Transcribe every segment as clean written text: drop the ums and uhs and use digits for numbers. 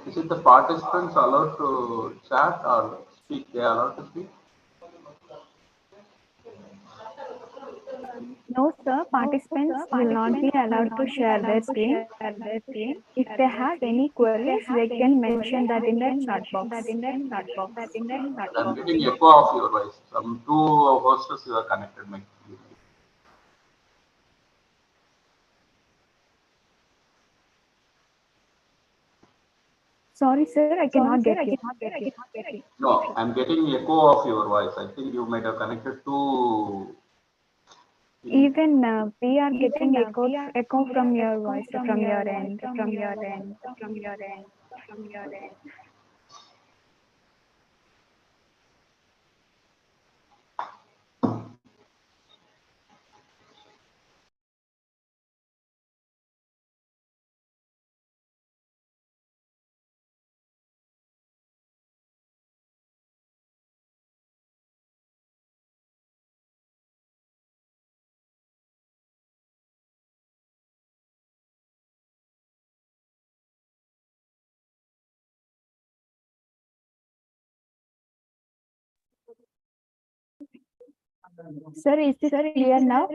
Is it the participants allowed to chat or speak? They are allowed to speak? No, sir, participants will not be allowed to share their screen. If they have any queries, they can mention that in the chat box. I'm getting echo of your voice. Some two hostess you are connected. Sorry, sir, I cannot get you. No, I'm getting echo of your voice. I think you might have connected to. Even we are getting echo from your voice, from your end. Sir, is this clear now?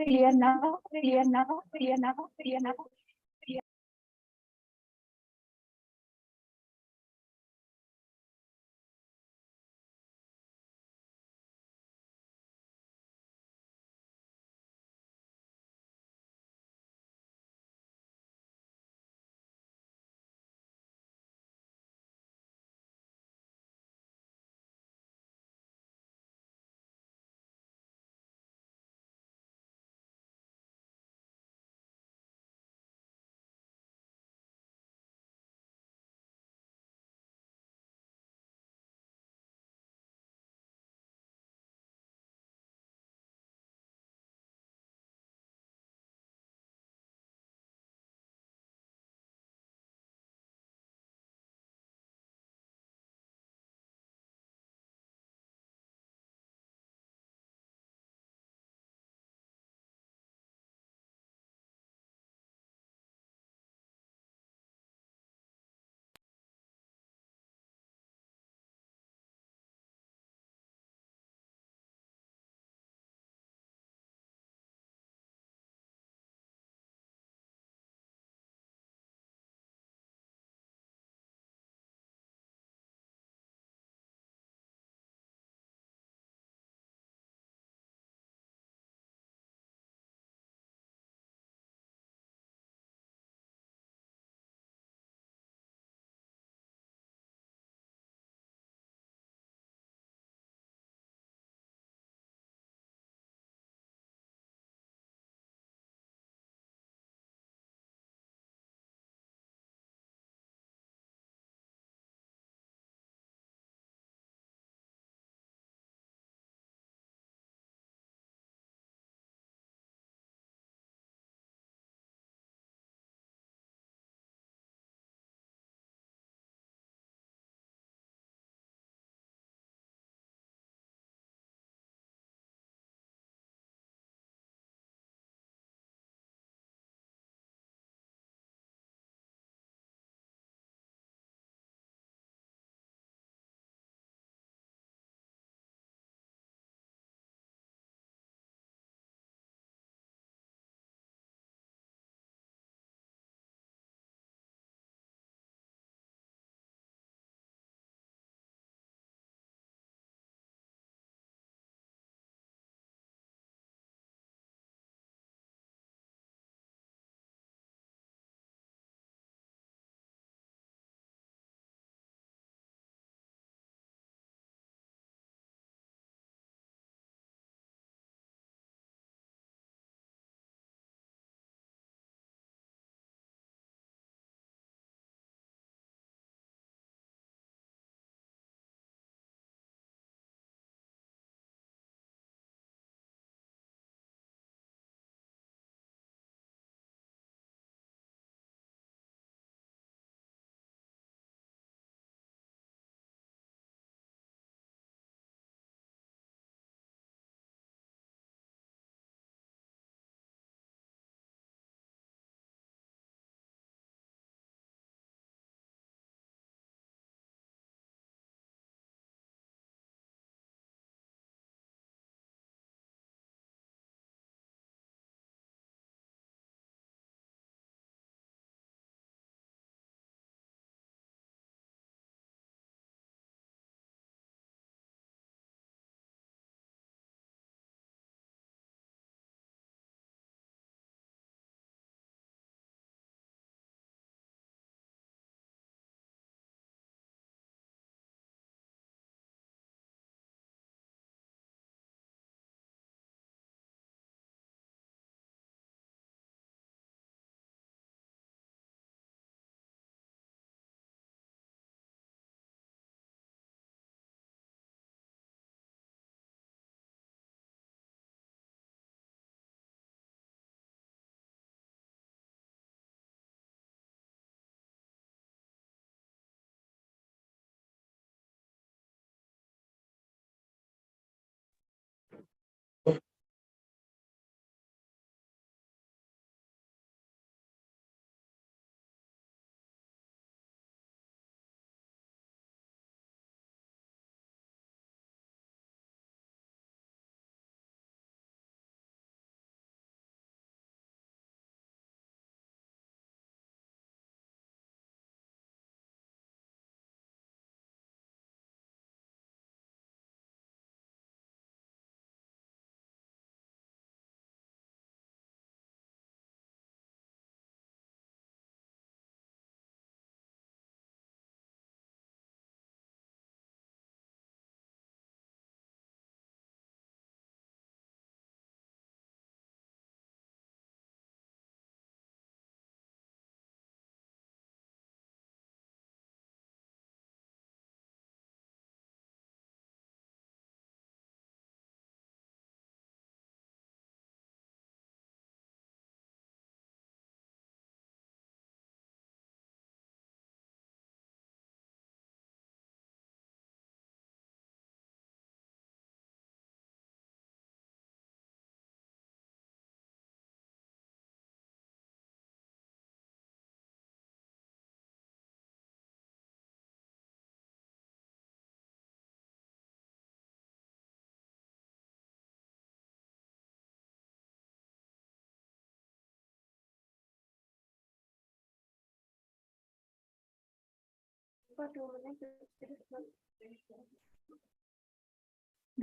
Good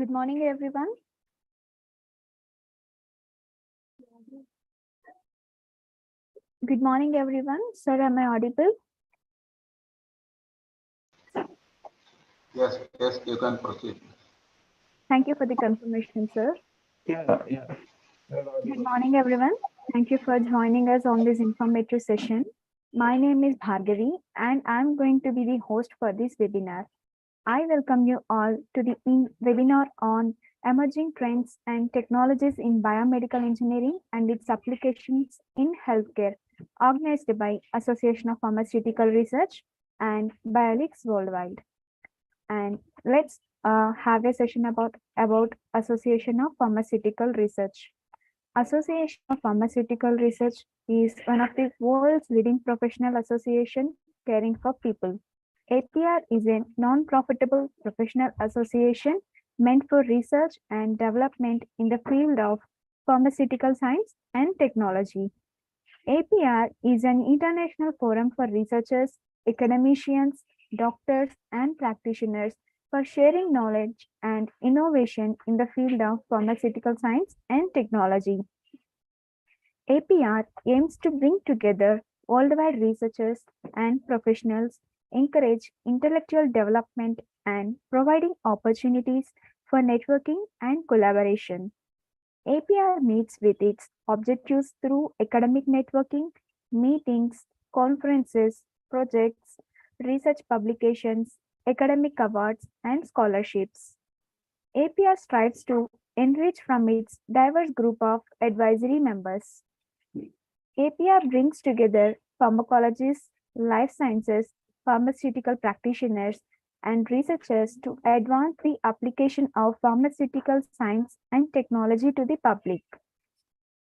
morning, everyone. Good morning, everyone. Sir, am I audible? Yes, yes, you can proceed. Thank you for the confirmation, sir. Yeah. Good morning, everyone. Thank you for joining us on this informative session. My name is Bhargavi, and I'm going to be the host for this webinar. I welcome you all to the webinar on emerging trends and technologies in biomedical engineering and its applications in healthcare, organized by Association of Pharmaceutical Research and BioLeagues Worldwide. And let's have a session about Association of Pharmaceutical Research. Association of Pharmaceutical Research is one of the world's leading professional association caring for people. APR is a non-profitable professional association meant for research and development in the field of pharmaceutical science and technology. APR is an international forum for researchers, academicians, doctors, and practitioners for sharing knowledge and innovation in the field of pharmaceutical science and technology. APR aims to bring together worldwide researchers and professionals, encourage intellectual development, and providing opportunities for networking and collaboration. APR meets with its objectives through academic networking, meetings, conferences, projects, research publications, academic awards, and scholarships. APR strives to enrich from its diverse group of advisory members. APR brings together pharmacologists, life sciences, pharmaceutical practitioners, and researchers to advance the application of pharmaceutical science and technology to the public.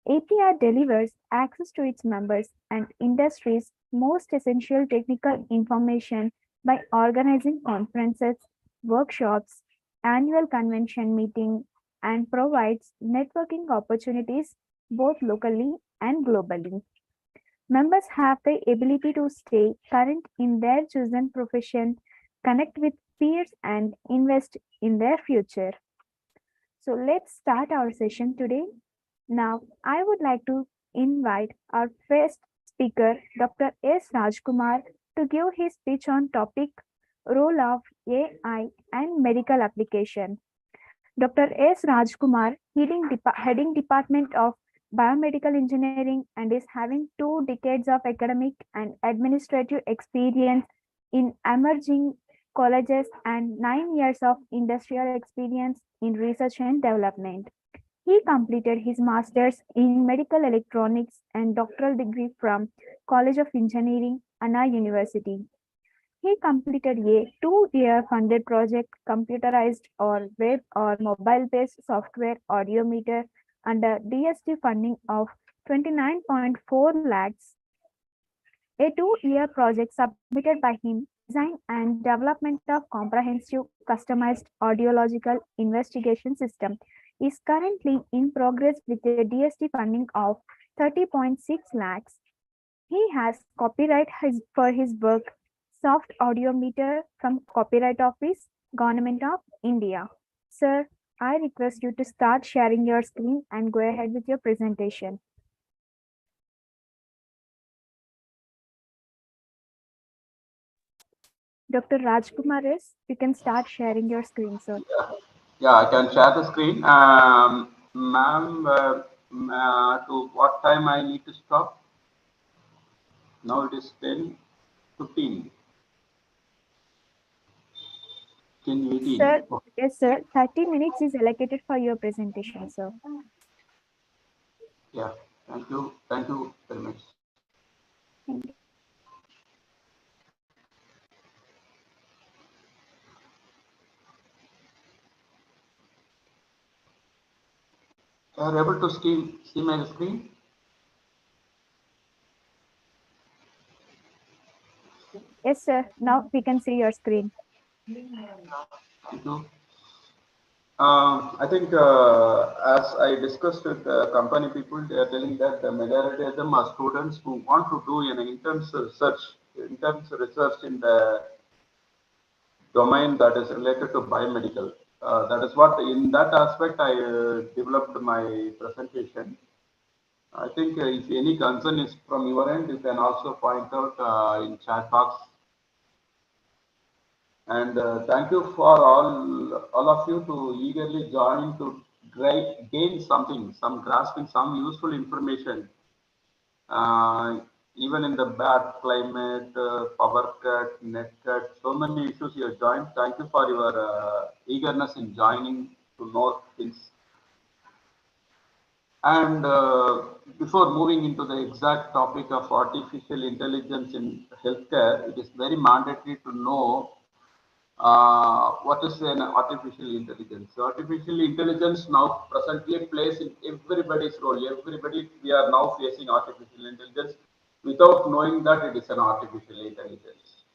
APR delivers access to its members and industry's most essential technical information by organizing conferences, workshops, annual convention meeting, and provides networking opportunities both locally and globally. Members have the ability to stay current in their chosen profession, connect with peers, and invest in their future. So let's start our session today. Now, I would like to invite our first speaker, Dr. S. Rajkumar, to give his speech on topic role of AI and medical application. Dr. S. Rajkumar, heading Department of Biomedical Engineering and is having 2 decades of academic and administrative experience in emerging colleges and 9 years of industrial experience in research and development. He completed his master's in medical electronics and doctoral degree from College of Engineering, Anna University. He completed a 2-year funded project computerized or web or mobile-based software audiometer under DST funding of 29.4 lakhs. A 2-year project submitted by him, design and development of comprehensive customized audiological investigation system, is currently in progress with a DST funding of 30.6 lakhs. He has copyright for his work Soft Audiometer from Copyright Office, Government of India. Sir, I request you to start sharing your screen and go ahead with your presentation. Dr. Rajkumar, you can start sharing your screen, sir. Yeah, I can share the screen. Ma'am, to what time I need to stop? Now it is 10:15. 10:18. Sir, yes, sir. 30 minutes is allocated for your presentation, sir. Yeah, thank you. Thank you very much. Thank you. Are you able to see my screen? Yes, sir. Now we can see your screen. Thank you. I think as I discussed with the company people, they are telling that the majority of them are students who want to do an intense research in the domain that is related to biomedical. That is what, in that aspect, I developed my presentation. I think if any concern is from your end, you can also point out in chat box. And thank you for all of you to eagerly join to gain something, some grasping, some useful information. Even in the bad climate, power cut, net cut, so many issues you have joined. Thank you for your eagerness in joining to know things. And before moving into the exact topic of artificial intelligence in healthcare, it is very mandatory to know what is an artificial intelligence. So artificial intelligence now presently plays in everybody's role. Everybody, we are now facing artificial intelligence without knowing that it is an artificial intelligence.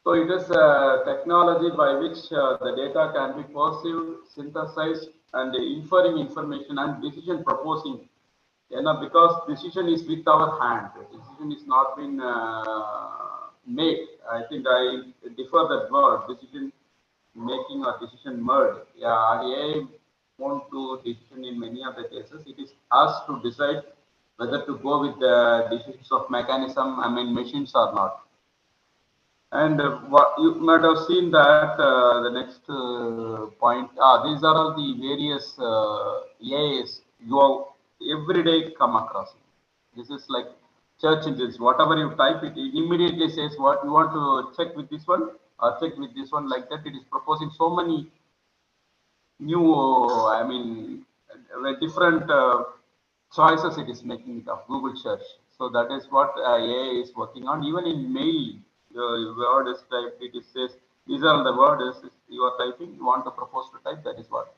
So it is a technology by which the data can be perceived, synthesized, and inferring information and decision proposing. Because decision is with our hand. Decision is not been made. I think I defer that word, decision making or decision made. Yeah, AI won't do decision in many of the cases. It is us to decide whether to go with the decisions of mechanism, machines or not. And what you might have seen that the next point, these are all the various AIs you have every day come across. This is like search engines. Whatever you type, it immediately says what you want to check with this one or check with this one. Like that, it is proposing so many new, different choices it is making of Google search. So that is what AI is working on. Even in mail, the word is typed, it says these are the words you are typing, you want to propose to type, that is what.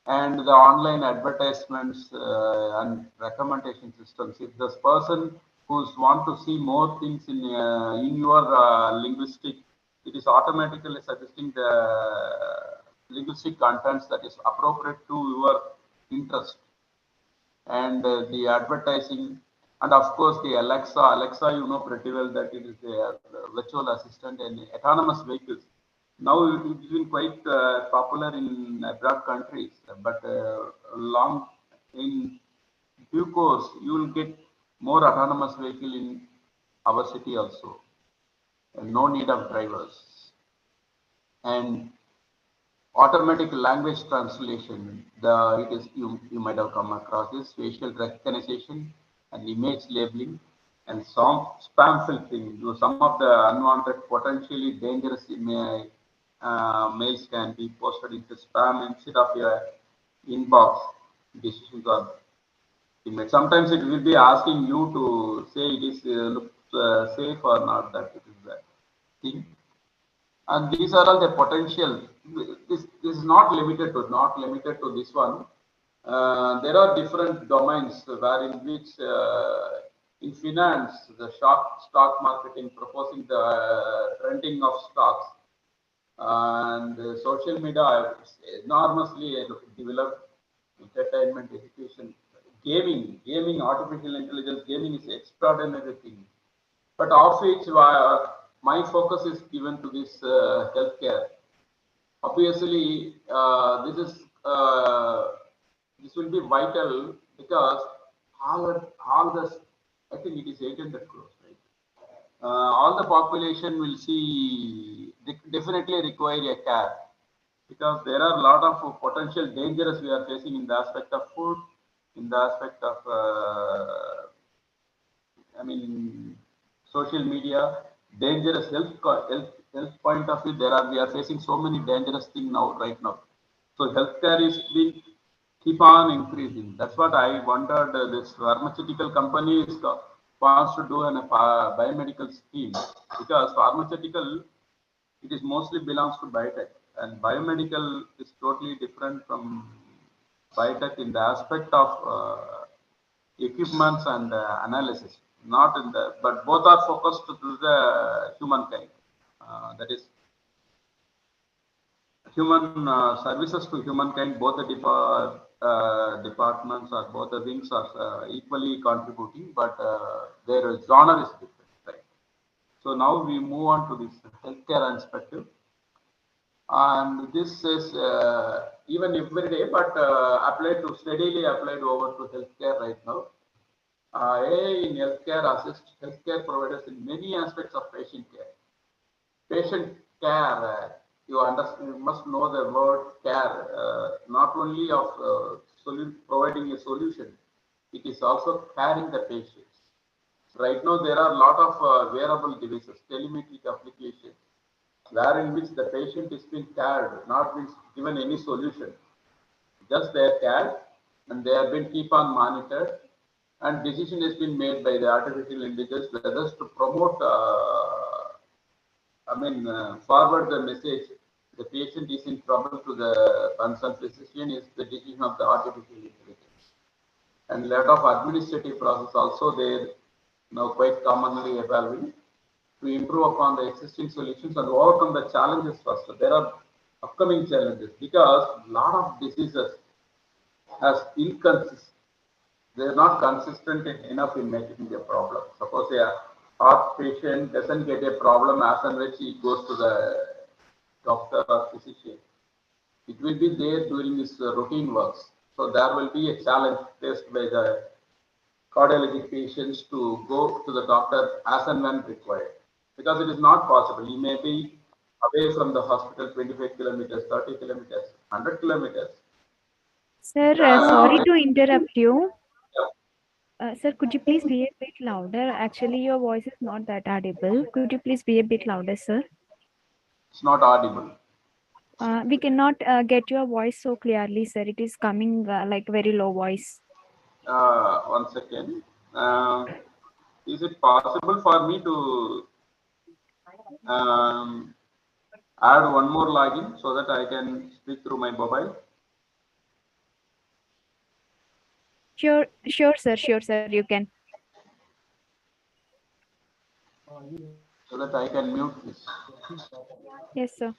And the online advertisements and recommendation systems. If this person who's want to see more things in your linguistic, it is automatically suggesting the linguistic contents that is appropriate to your interest. And the advertising, and of course the Alexa, you know pretty well that it is a virtual assistant and autonomous vehicles. Now it has been quite popular in abroad countries, but long in due course you will get more autonomous vehicle in our city also, and no need of drivers. And automatic language translation, it is you might have come across this facial recognition and image labeling and some spam filtering. Some of the unwanted, potentially dangerous mails can be posted into spam instead of your inbox. Decisions are made. Sometimes it will be asking you to say it is looks safe or not. That it is the thing. And these are all the potential. This is not limited to this one. There are different domains wherein which in finance, the stock marketing, proposing the trending of stocks, and social media enormously developed, entertainment, education, gaming, artificial intelligence, gaming is extraordinary thing. But of which my focus is given to this healthcare. Obviously, this will be vital because all this, I think it is 800 crores, right? All the population will see definitely require a care, because there are a lot of potential dangers we are facing in the aspect of food, in the aspect of social media, dangerous health point of view. We are facing so many dangerous things right now. So healthcare is being keep on increasing. That's what I wondered. This pharmaceutical company wants to do a biomedical scheme, because pharmaceutical, it is mostly belongs to biotech, and biomedical is totally different from biotech in the aspect of equipments and analysis. Not in the, but both are focused to the humankind. That is human services to humankind. Both the departments or both the wings are equally contributing, but their genre is different. Right? So now we move on to this healthcare perspective. And this is even every day, but steadily applied over to healthcare right now. AI in healthcare assists healthcare providers in many aspects of patient care. Patient care, you must know the word care, not only of providing a solution, it is also caring the patients. Right now, there are a lot of wearable devices, telemetric applications, wherein which the patient is being cared, not being given any solution. Just they are cared, and they have been keep on monitored, and decision has been made by the artificial intelligence whether to promote, forward the message. The patient is in trouble to the concerned physician is the decision of the artificial intelligence. And lot of administrative process also there now quite commonly evolving to improve upon the existing solutions and overcome the challenges first. So there are upcoming challenges because a lot of diseases has inconsistent. They are not consistent enough in making a problem. Suppose a heart patient doesn't get a problem as and when he goes to the doctor or physician. It will be there during his routine works. So there will be a challenge faced by the cardiology patients to go to the doctor as and when required. Because it is not possible. He may be away from the hospital 25 kilometers, 30 kilometers, 100 kilometers. Sir, sorry to interrupt you. Yeah, Sir, could you please be a bit louder? Actually, your voice is not that audible. Could you please be a bit louder, sir? it's not audible. We cannot get your voice so clearly, sir. It is coming like very low voice. 1 second. Is it possible for me to add one more login so that I can speak through my mobile? Sure, sir, you can. So that I can mute this. Yes, sir.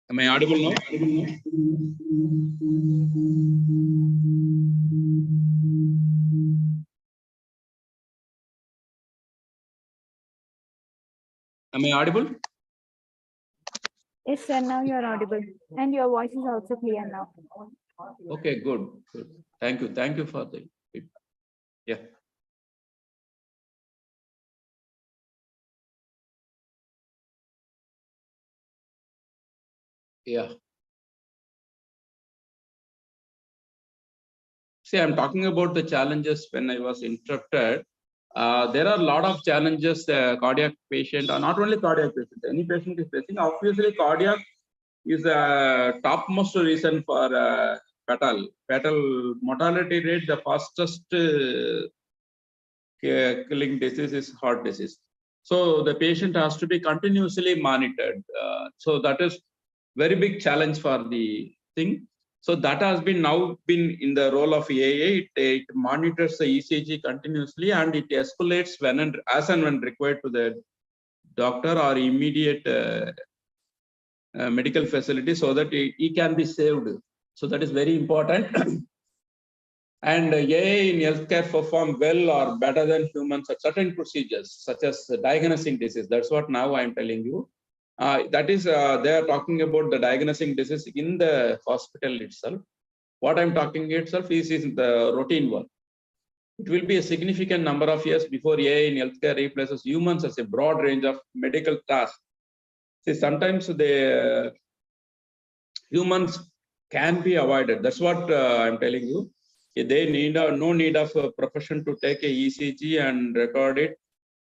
Am I audible now? Am I audible? Yes, sir. Now you are audible, and your voice is also clear now. Okay, good. Good. Thank you. Thank you for the. Yeah. Yeah. See, I'm talking about the challenges when I was interrupted. There are a lot of challenges cardiac patient, or not only cardiac patient, any patient is facing. Obviously, cardiac is the topmost reason for fatal mortality rate. The fastest killing disease is heart disease. So the patient has to be continuously monitored. So that is very big challenge for the thing. So that has been now been in the role of AI. It monitors the ECG continuously and it escalates when and as and when required to the doctor or immediate medical facility so that he can be saved. So that is very important. And AI in healthcare perform well or better than humans at certain procedures, such as diagnosing disease. That's what now I'm telling you. That is, they are talking about the diagnosing disease in the hospital itself. What I'm talking itself is the routine work. It will be a significant number of years before AI in healthcare replaces humans as a broad range of medical tasks. See, sometimes the humans can be avoided. That's what I'm telling you. They need no need of a profession to take a ECG and record it,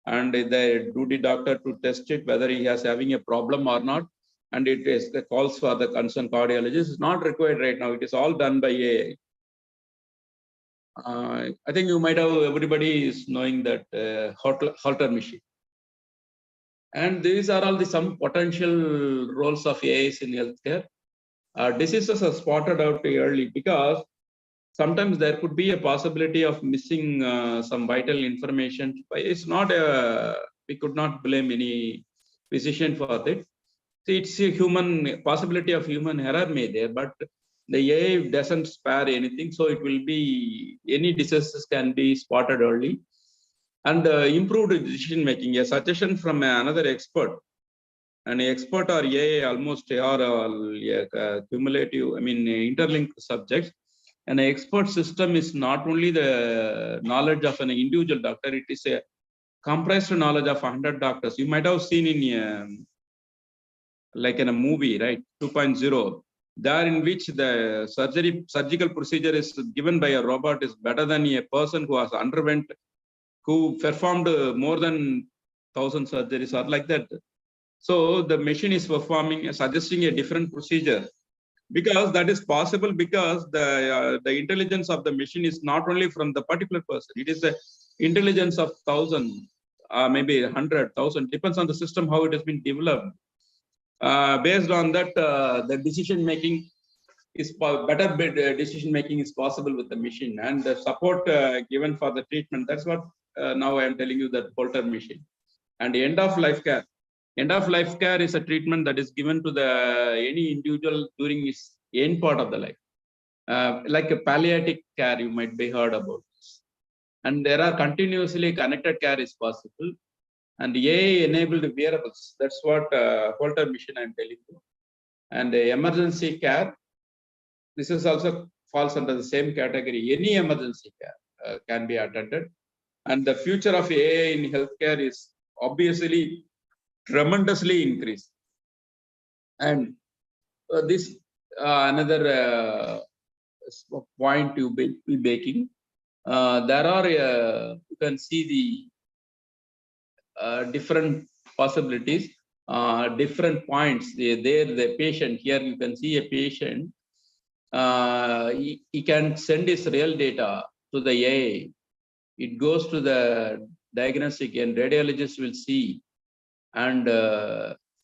and the duty doctor to test it whether he has having a problem or not, and it is the calls for the concerned cardiologist is not required right now. It is all done by AI. I think you might have, everybody is knowing that Holter machine, and these are all the some potential roles of AIs in healthcare. Diseases are spotted out early because sometimes there could be a possibility of missing some vital information. It's not a, we could not blame any physician for it. See, it's a human possibility of human error may there, but the AI doesn't spare anything. So it will be, any diseases can be spotted early. And improved decision making. A suggestion from another expert. An expert or AI almost are cumulative, interlinked subjects. An expert system is not only the knowledge of an individual doctor, it is a compressed knowledge of 100 doctors. You might have seen in like in a movie, right? 2.0, there in which the surgical procedure is given by a robot is better than a person who has who performed more than 1,000 surgeries or like that. So the machine is suggesting a different procedure, because that is possible because the intelligence of the machine is not only from the particular person, it is the intelligence of 1,000, maybe 100,000, depends on the system, how it has been developed. Based on that, the decision making is better decision making is possible with the machine, and the support given for the treatment. That's what now I am telling you, that Holter machine. And end of life care. End of life care is a treatment that is given to any individual during his end part of the life, like a palliative care. You might be heard about this. And there are continuously connected care is possible, and AI enabled wearables. That's what Holter mission I'm telling you. And emergency care, this is also falls under the same category. Any emergency care can be attended. And the future of AI in healthcare is obviously tremendously increased. And this another point to be making. There are you can see the different possibilities, different points. The patient here, you can see a patient. He can send his real data to the AI. It goes to the diagnostic, and radiologist will see. And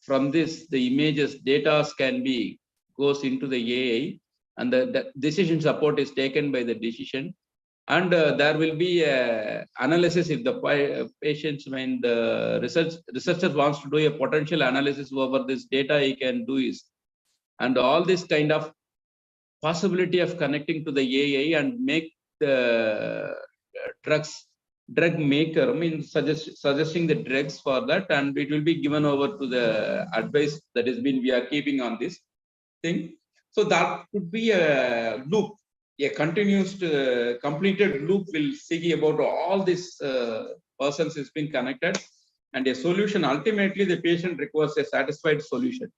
from this, the images, data can be goes into the AI, and the decision support is taken by the decision. And there will be analysis if the patients, when the researcher wants to do a potential analysis over this data, he can do is. And all this kind of possibility of connecting to the AI and make the drug maker, suggesting the drugs for that, and it will be given over to the advice that has been we are keeping on this thing. So that could be a loop, a continuous completed loop will see about all these persons has been connected, and a solution. Ultimately, the patient requires a satisfied solution.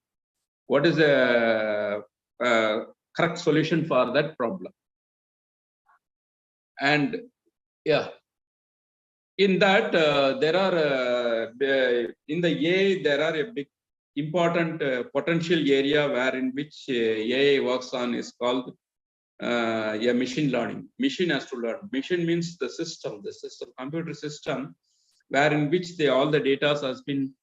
What is the correct solution for that problem? And yeah, in that there are in the AI there are a big important potential area where in which AI works on is called machine learning. Machine has to learn. Machine means the system, computer system, where in which all the data has been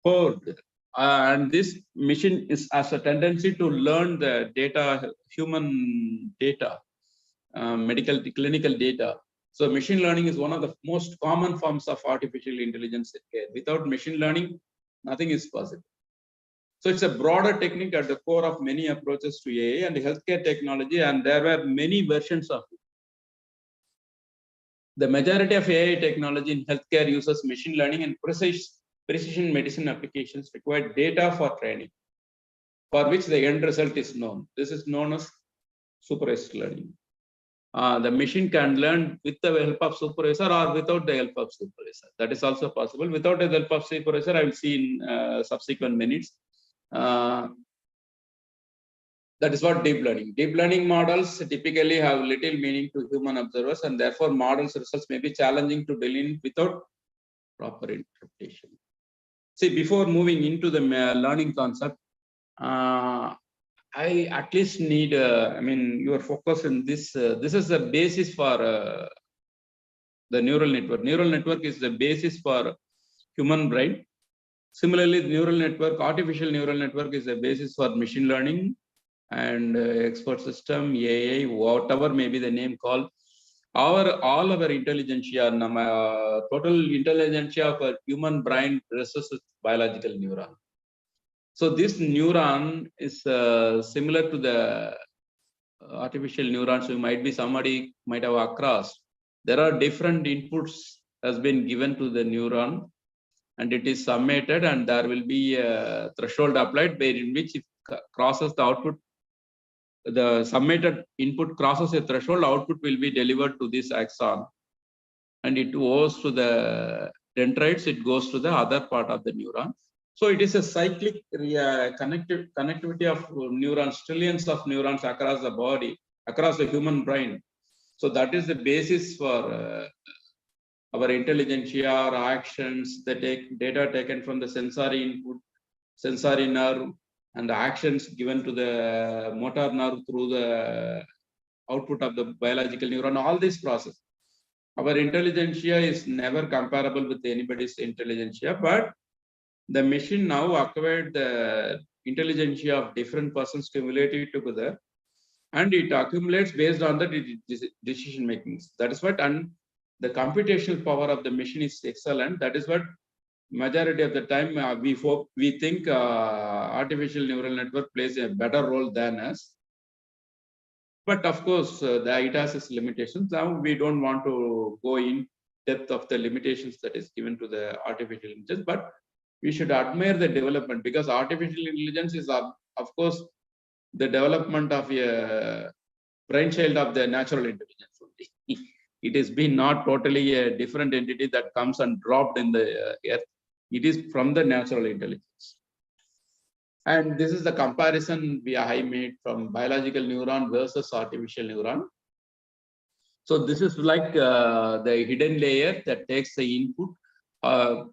poured. And this machine has a tendency to learn the data, human data, medical, clinical data. So machine learning is one of the most common forms of artificial intelligence in care. Without machine learning, nothing is possible. So it's a broader technique at the core of many approaches to AI and healthcare technology, and there were many versions of it. The majority of AI technology in healthcare uses machine learning, and precision medicine applications require data for training, for which the end result is known. This is known as supervised learning. The machine can learn with the help of supervisor or without the help of supervisor. That is also possible. Without the help of supervisor, I will see in subsequent minutes. That is what deep learning. Deep learning models typically have little meaning to human observers, and therefore models results may be challenging to delineate without proper interpretation. See, before moving into the learning concept, I at least need, your focus in this. This is the basis for the neural network. Neural network is the basis for human brain. Similarly, neural network, artificial neural network is the basis for machine learning and expert system, AI, whatever may be the name called. All our intelligentsia, total intelligentsia of a human brain versus biological neuron. So this neuron is similar to the artificial neurons. You might be somebody might have across. There are different inputs has been given to the neuron, and it is summated, and there will be a threshold applied in which if crosses the output, the summated input crosses a threshold, output will be delivered to this axon, and it goes to the dendrites, it goes to the other part of the neuron. So it is a cyclic connectivity of neurons, trillions of neurons across the body, across the human brain. So that is the basis for our intelligentsia or actions, the data taken from the sensory input, sensory nerve, and the actions given to the motor nerve through the output of the biological neuron, all this process. Our intelligentsia is never comparable with anybody's intelligentsia, but the machine now acquired the intelligentsia of different persons, stimulated together, and it accumulates based on the decision makings. That is what, and the computational power of the machine is excellent. That is what majority of the time we think artificial neural network plays a better role than us. But of course, it has its limitations. Now we don't want to go in depth of the limitations that is given to the artificial intelligence, but we should admire the development, because artificial intelligence is, of course, the development of a brainchild of the natural intelligence only. It has been not totally a different entity that comes and dropped in the earth. It is from the natural intelligence. And this is the comparison I made from biological neuron versus artificial neuron. So this is like the hidden layer that takes the input.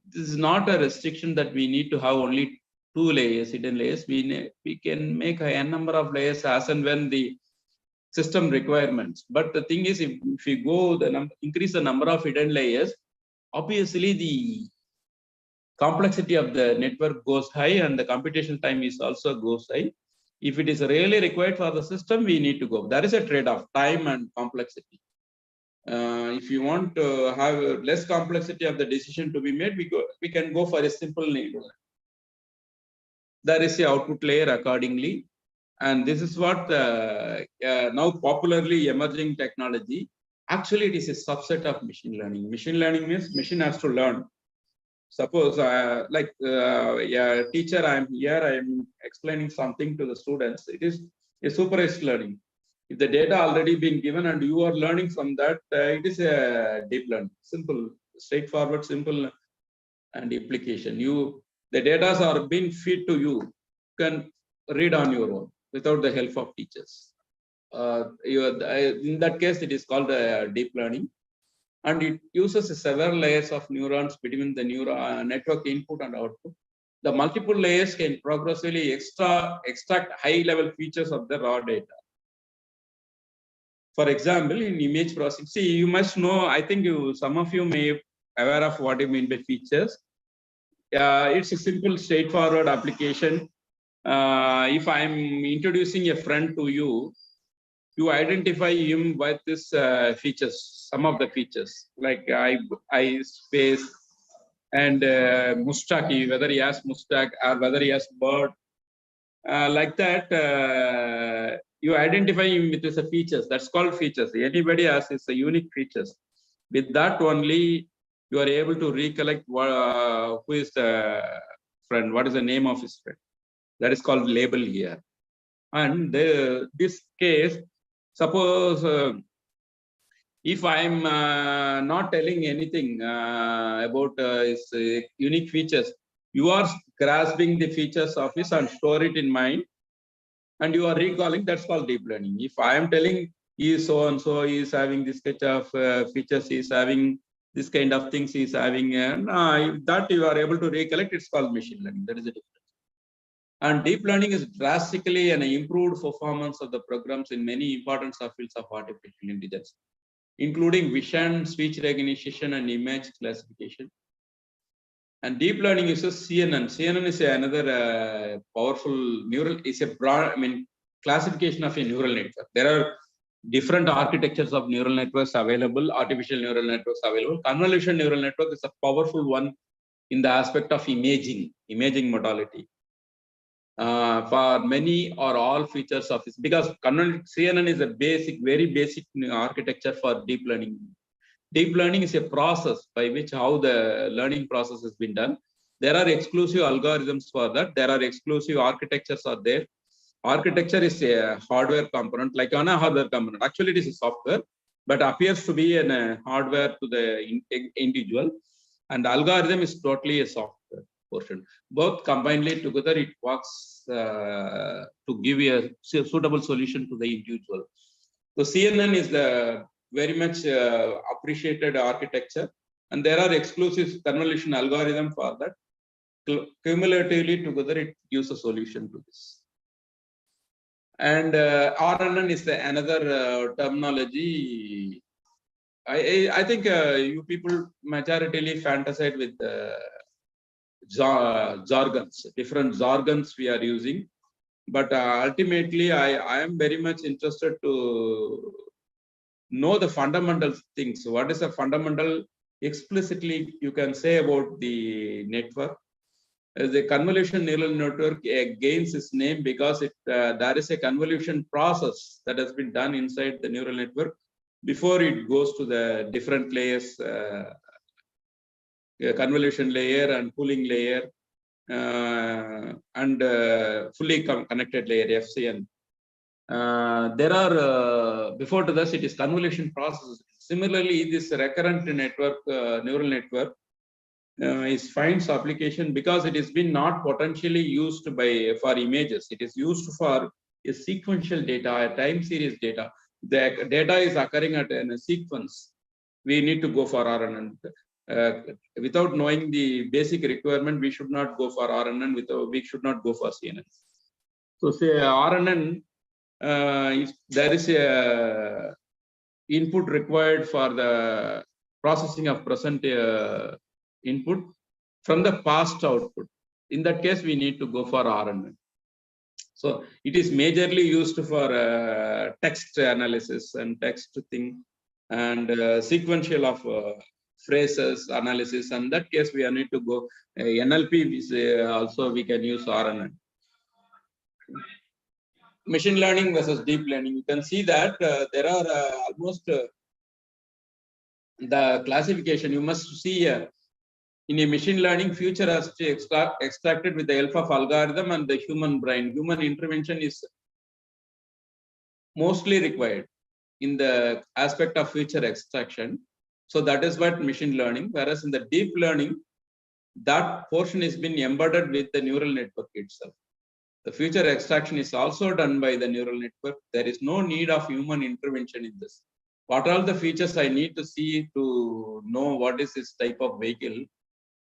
This is not a restriction that we need to have only 2 layers, hidden layers. We can make a number of layers as and when the system requirements. But the thing is, if we go increase the number of hidden layers, obviously the complexity of the network goes high, and the computation time is also goes high. If it is really required for the system, we need to go. There is a trade-off, time and complexity. If you want to have less complexity of the decision to be made, we can go for a simple neural. There is a output layer accordingly, and this is what now popularly emerging technology. Actually, it is a subset of machine learning. Machine learning means machine has to learn. Suppose, like a teacher, I'm here, I'm explaining something to the students. It is a supervised learning. If the data already been given and you are learning from that, it is a deep learning. Simple, straightforward, simple, and implication. The data are being fed to you. You can read on your own without the help of teachers. In that case, it is called deep learning. And it uses several layers of neurons between the network input and output. The multiple layers can progressively extract high-level features of the raw data. For example, in image processing, see, you must know, I think some of you may be aware of what I mean by features. It's a simple, straightforward application. If I'm introducing a friend to you, you identify him with this features, some of the features, like eyes, face, and mustaki, whether he has mustaki or whether he has bird. Like that, you identify him with his features. That's called features. Anybody has his unique features. With that only, you are able to recollect who is the friend, what is the name of his friend. That is called label here. And this case, suppose if I'm not telling anything about his unique features, you are grasping the features of his and store it in mind, and you are recalling. That's called deep learning. If I am telling he is so and so, he is having this kind of features, he is having this kind of things, he is having, and that you are able to recollect, it's called machine learning. That is the difference. And deep learning is drastically an improved performance of the programs in many important subfields of artificial intelligence, including vision, speech recognition, and image classification. And deep learning uses CNN. CNN is another powerful neural, is a broad, classification of a neural network. There are different architectures of neural networks available, artificial neural networks available. Convolutional neural network is a powerful one in the aspect of imaging modality. for many or all features of this, because CNN is a basic, very basic architecture for deep learning. Deep learning is a process by which how the learning process has been done. There are exclusive algorithms for that. There are exclusive architectures are there. Architecture is a hardware component, like on a hardware component. Actually, it is a software, but appears to be a hardware to the individual. And algorithm is totally a software portion. Both combinedly together, it works to give a suitable solution to the individual. So CNN is the very much appreciated architecture, and there are exclusive convolution algorithm for that. Cumulatively together, it gives a solution to this. And RNN is another terminology. I think you people majoritarily fantasize with jargons, different jargons we are using. But ultimately, I am very much interested to know the fundamental things. What is the fundamental explicitly you can say about the network? The convolution neural network gains its name because there is a convolution process that has been done inside the neural network before it goes to the different layers, convolution layer and pooling layer, and fully connected layer, FCN. There are, before to this, it is convolution process. Similarly, this recurrent network, neural network, is finds application because it has been not potentially used for images. It is used for a sequential data, a time series data. The data is occurring in a sequence. We need to go for RNN. Without knowing the basic requirement, we should not go for RNN. We should not go for CNN. So say RNN, there is a input required for the processing of present input from the past output. In that case, we need to go for RNN. So it is majorly used for text analysis and text thing and sequential of phrases analysis. And that case, we need to go NLP. Also, we can use RNN. Machine learning versus deep learning. You can see that there are almost the classification. You must see in a machine learning, future has to extracted with the help of algorithm and the human brain. Human intervention is mostly required in the aspect of future extraction. So that is what machine learning. Whereas in the deep learning, that portion has been embedded with the neural network itself. The future extraction is also done by the neural network. There is no need of human intervention in this. What are the features I need to see to know what is this type of vehicle?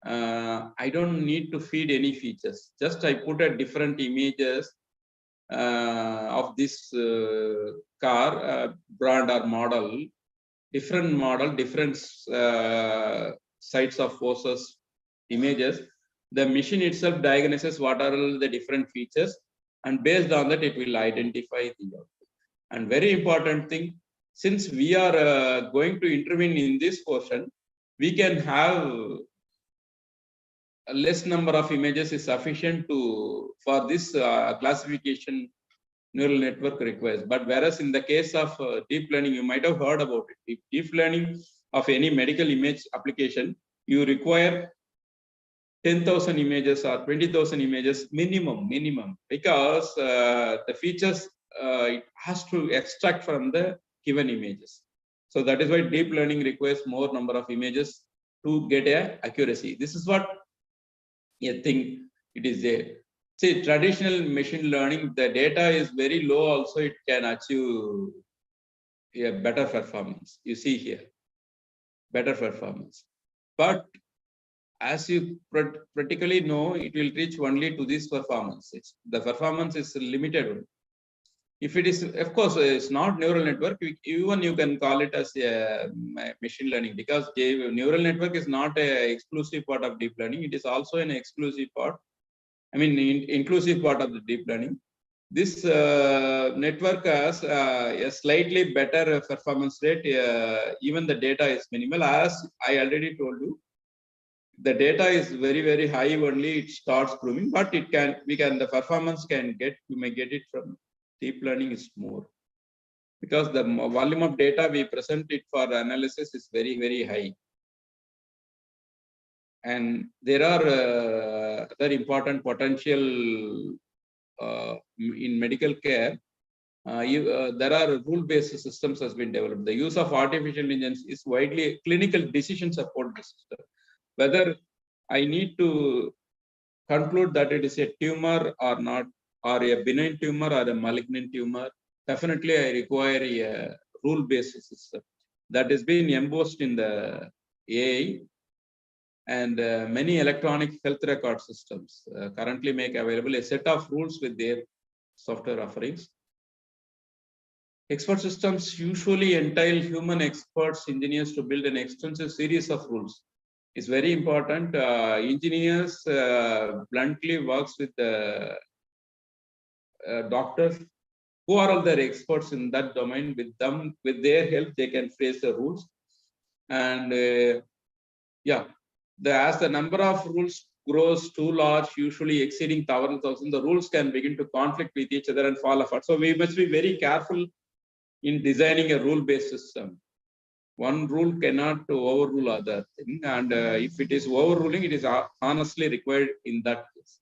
I don't need to feed any features. Just I put a different images of this car, brand or model, different sites of forces images. The machine itself diagnoses what are the different features, and based on that, it will identify the output. And very important thing, since we are going to intervene in this portion, we can have a less number of images is sufficient for this classification neural network requires. But whereas in the case of deep learning, you might have heard about it. If deep learning of any medical image application, you require 10,000 images or 20,000 images minimum, because the features it has to extract from the given images. So that is why deep learning requires more number of images to get accuracy. This is what I think it is there. See, traditional machine learning, the data is very low. Also, it can achieve a better performance. You see here, better performance. But as you practically know, it will reach only to this performance. The performance is limited. If it is, of course, it's not neural network. Even you can call it as a machine learning, because neural network is not an exclusive part of deep learning. It is also an exclusive part. I mean, inclusive part of the deep learning. This network has a slightly better performance rate. Even the data is minimal, as I already told you. the data is very, very high only, it starts proving, but the performance you may get it from deep learning is more. Because the volume of data we present it for analysis is very, very high. And there are other important potential in medical care. There are rule-based systems has been developed. The use of artificial intelligence is widely clinical decision support system. Whether I need to conclude that it is a tumor or not, or a benign tumor or a malignant tumor, definitely I require a rule-based system that has been embossed in the AI. And many electronic health record systems currently make available a set of rules with their software offerings. Expert systems usually entail human experts, engineers to build an extensive series of rules. It's very important. Engineers bluntly works with the doctors who are all their experts in that domain. With their help, they can phrase the rules. And as the number of rules grows too large, usually exceeding 1,000, the rules can begin to conflict with each other and fall apart. So we must be very careful in designing a rule-based system. One rule cannot overrule other thing, and if it is overruling, it is honestly required in that case.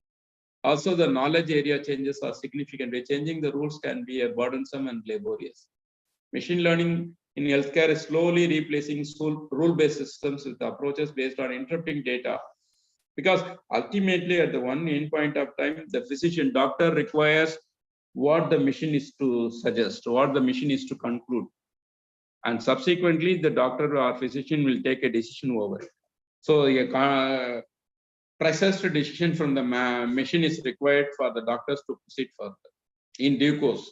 Also, the knowledge area changes are significant. Changing the rules can be a burdensome and laborious. Machine learning in healthcare is slowly replacing rule-based systems with approaches based on interpreting data. Because ultimately, at the one end point of time, the physician doctor requires what the machine is to suggest, what the machine is to conclude. And subsequently, the doctor or physician will take a decision over it. So a precise decision from the machine is required for the doctors to proceed further in due course.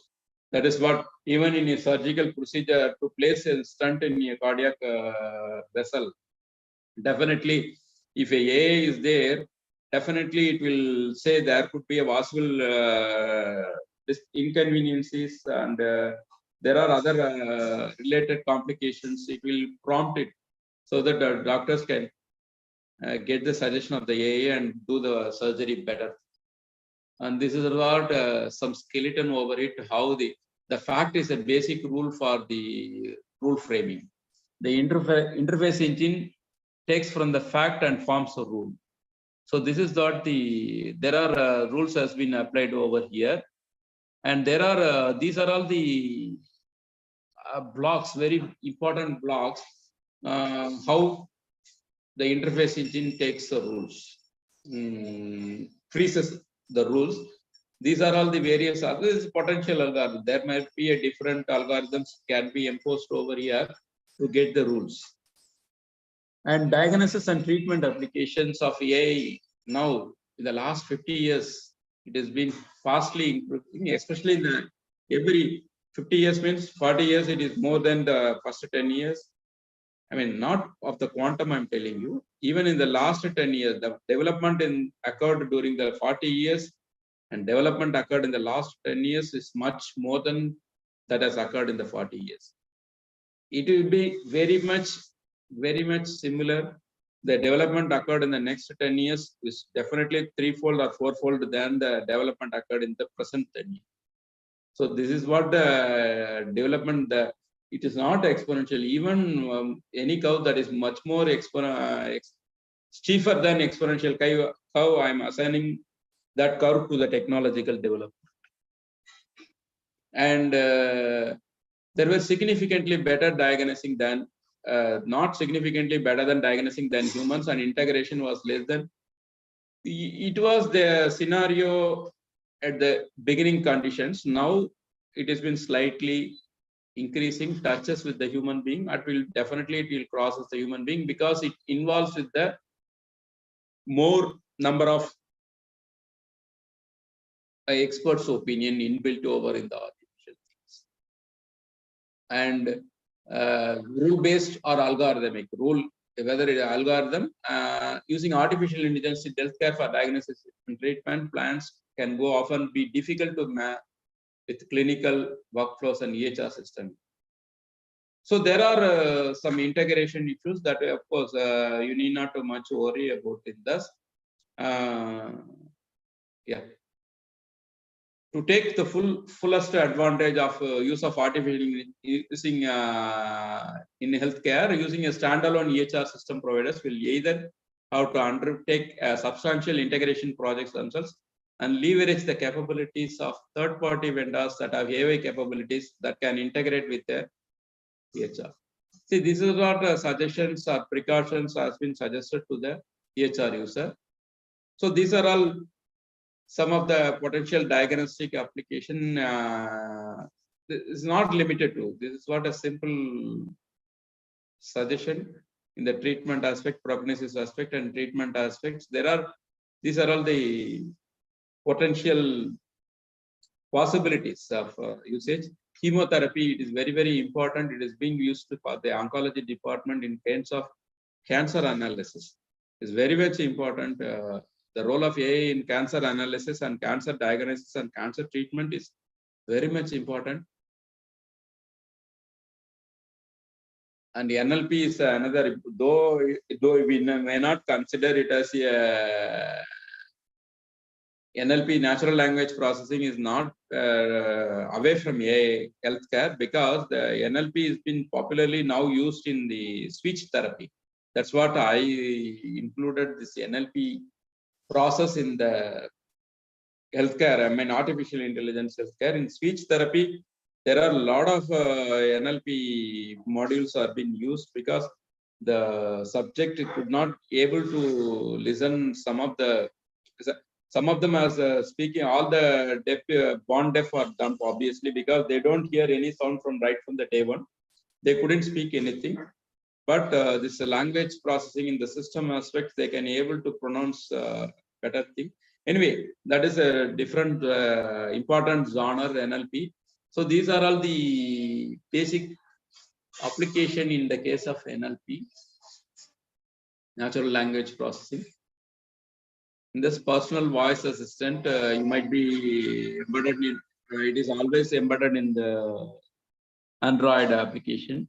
That is what, even in a surgical procedure, to place a stent in a cardiac vessel, definitely, if a AA is there, definitely it will say there could be a possible inconveniences, and there are other related complications. It will prompt it so that the doctors can get the suggestion of the AA and do the surgery better. And this is about some skeleton over it, how the fact is a basic rule for the rule framing. The interface engine takes from the fact and forms a rule. So this is what there are rules has been applied over here. And there are, these are all the blocks, very important blocks, how the interface engine takes the rules, freezes the rules. These are all the various others potential algorithms. There might be a different algorithms can be imposed over here to get the rules. And diagnosis and treatment applications of AI now, in the last 50 years, it has been fastly improving, especially in the every 50 years means 40 years, it is more than the first 10 years. I mean, not of the quantum, I'm telling you. Even in the last 10 years, the development occurred during the 40 years, and development occurred in the last 10 years is much more than that has occurred in the 40 years. It will be very much similar. The development occurred in the next 10 years is definitely threefold or fourfold than the development occurred in the present 10 years. So this is what the development, it is not exponential. Even any curve that is much more steeper than exponential curve, I'm assigning that curve to the technological development. And there was significantly better diagnosing than, not significantly better than diagnosing than humans, and integration was less than. It was the scenario at the beginning conditions. Now it has been slightly increasing touches with the human being. It will crosses the human being because it involves with the more number of experts' opinion inbuilt over in the artificial things. And rule-based or algorithmic rule, whether it is algorithm, using artificial intelligence in healthcare for diagnosis and treatment plans can go often be difficult to map with clinical workflows and EHR system. So there are some integration issues that, of course, you need not too much worry about in this. Yeah. To take the fullest advantage of use of artificial using in healthcare, using a standalone EHR system providers will either have to undertake substantial integration projects themselves and leverage the capabilities of third-party vendors that have AI capabilities that can integrate with their EHR. See, these are what suggestions or precautions has been suggested to the EHR user. So these are all some of the potential diagnostic application. Is not limited to. This is what a simple suggestion in the treatment aspect, prognosis aspect, and treatment aspects. These are all the potential possibilities of usage. Chemotherapy, it is very, very important. It is being used for the oncology department in terms of cancer analysis. It's very much important. The role of AI in cancer analysis and cancer diagnosis and cancer treatment is very much important. And the NLP is another, though we may not consider it as a NLP, natural language processing, is not away from AI healthcare, because the NLP has been popularly now used in the speech therapy. That's what I included, this NLP process in the healthcare. I mean, artificial intelligence healthcare. In speech therapy, there are a lot of NLP modules are being used, because the subject could not able to listen some of them as speaking. All the deaf, born deaf are dumb, obviously, because they don't hear any sound from right from the day one. They couldn't speak anything. But this language processing in the system aspect, they can able to pronounce better thing. Anyway, that is a different important genre, NLP. So these are all the basic application in the case of NLP, natural language processing. In this personal voice assistant, you might be embedded in, it is always embedded in the Android application.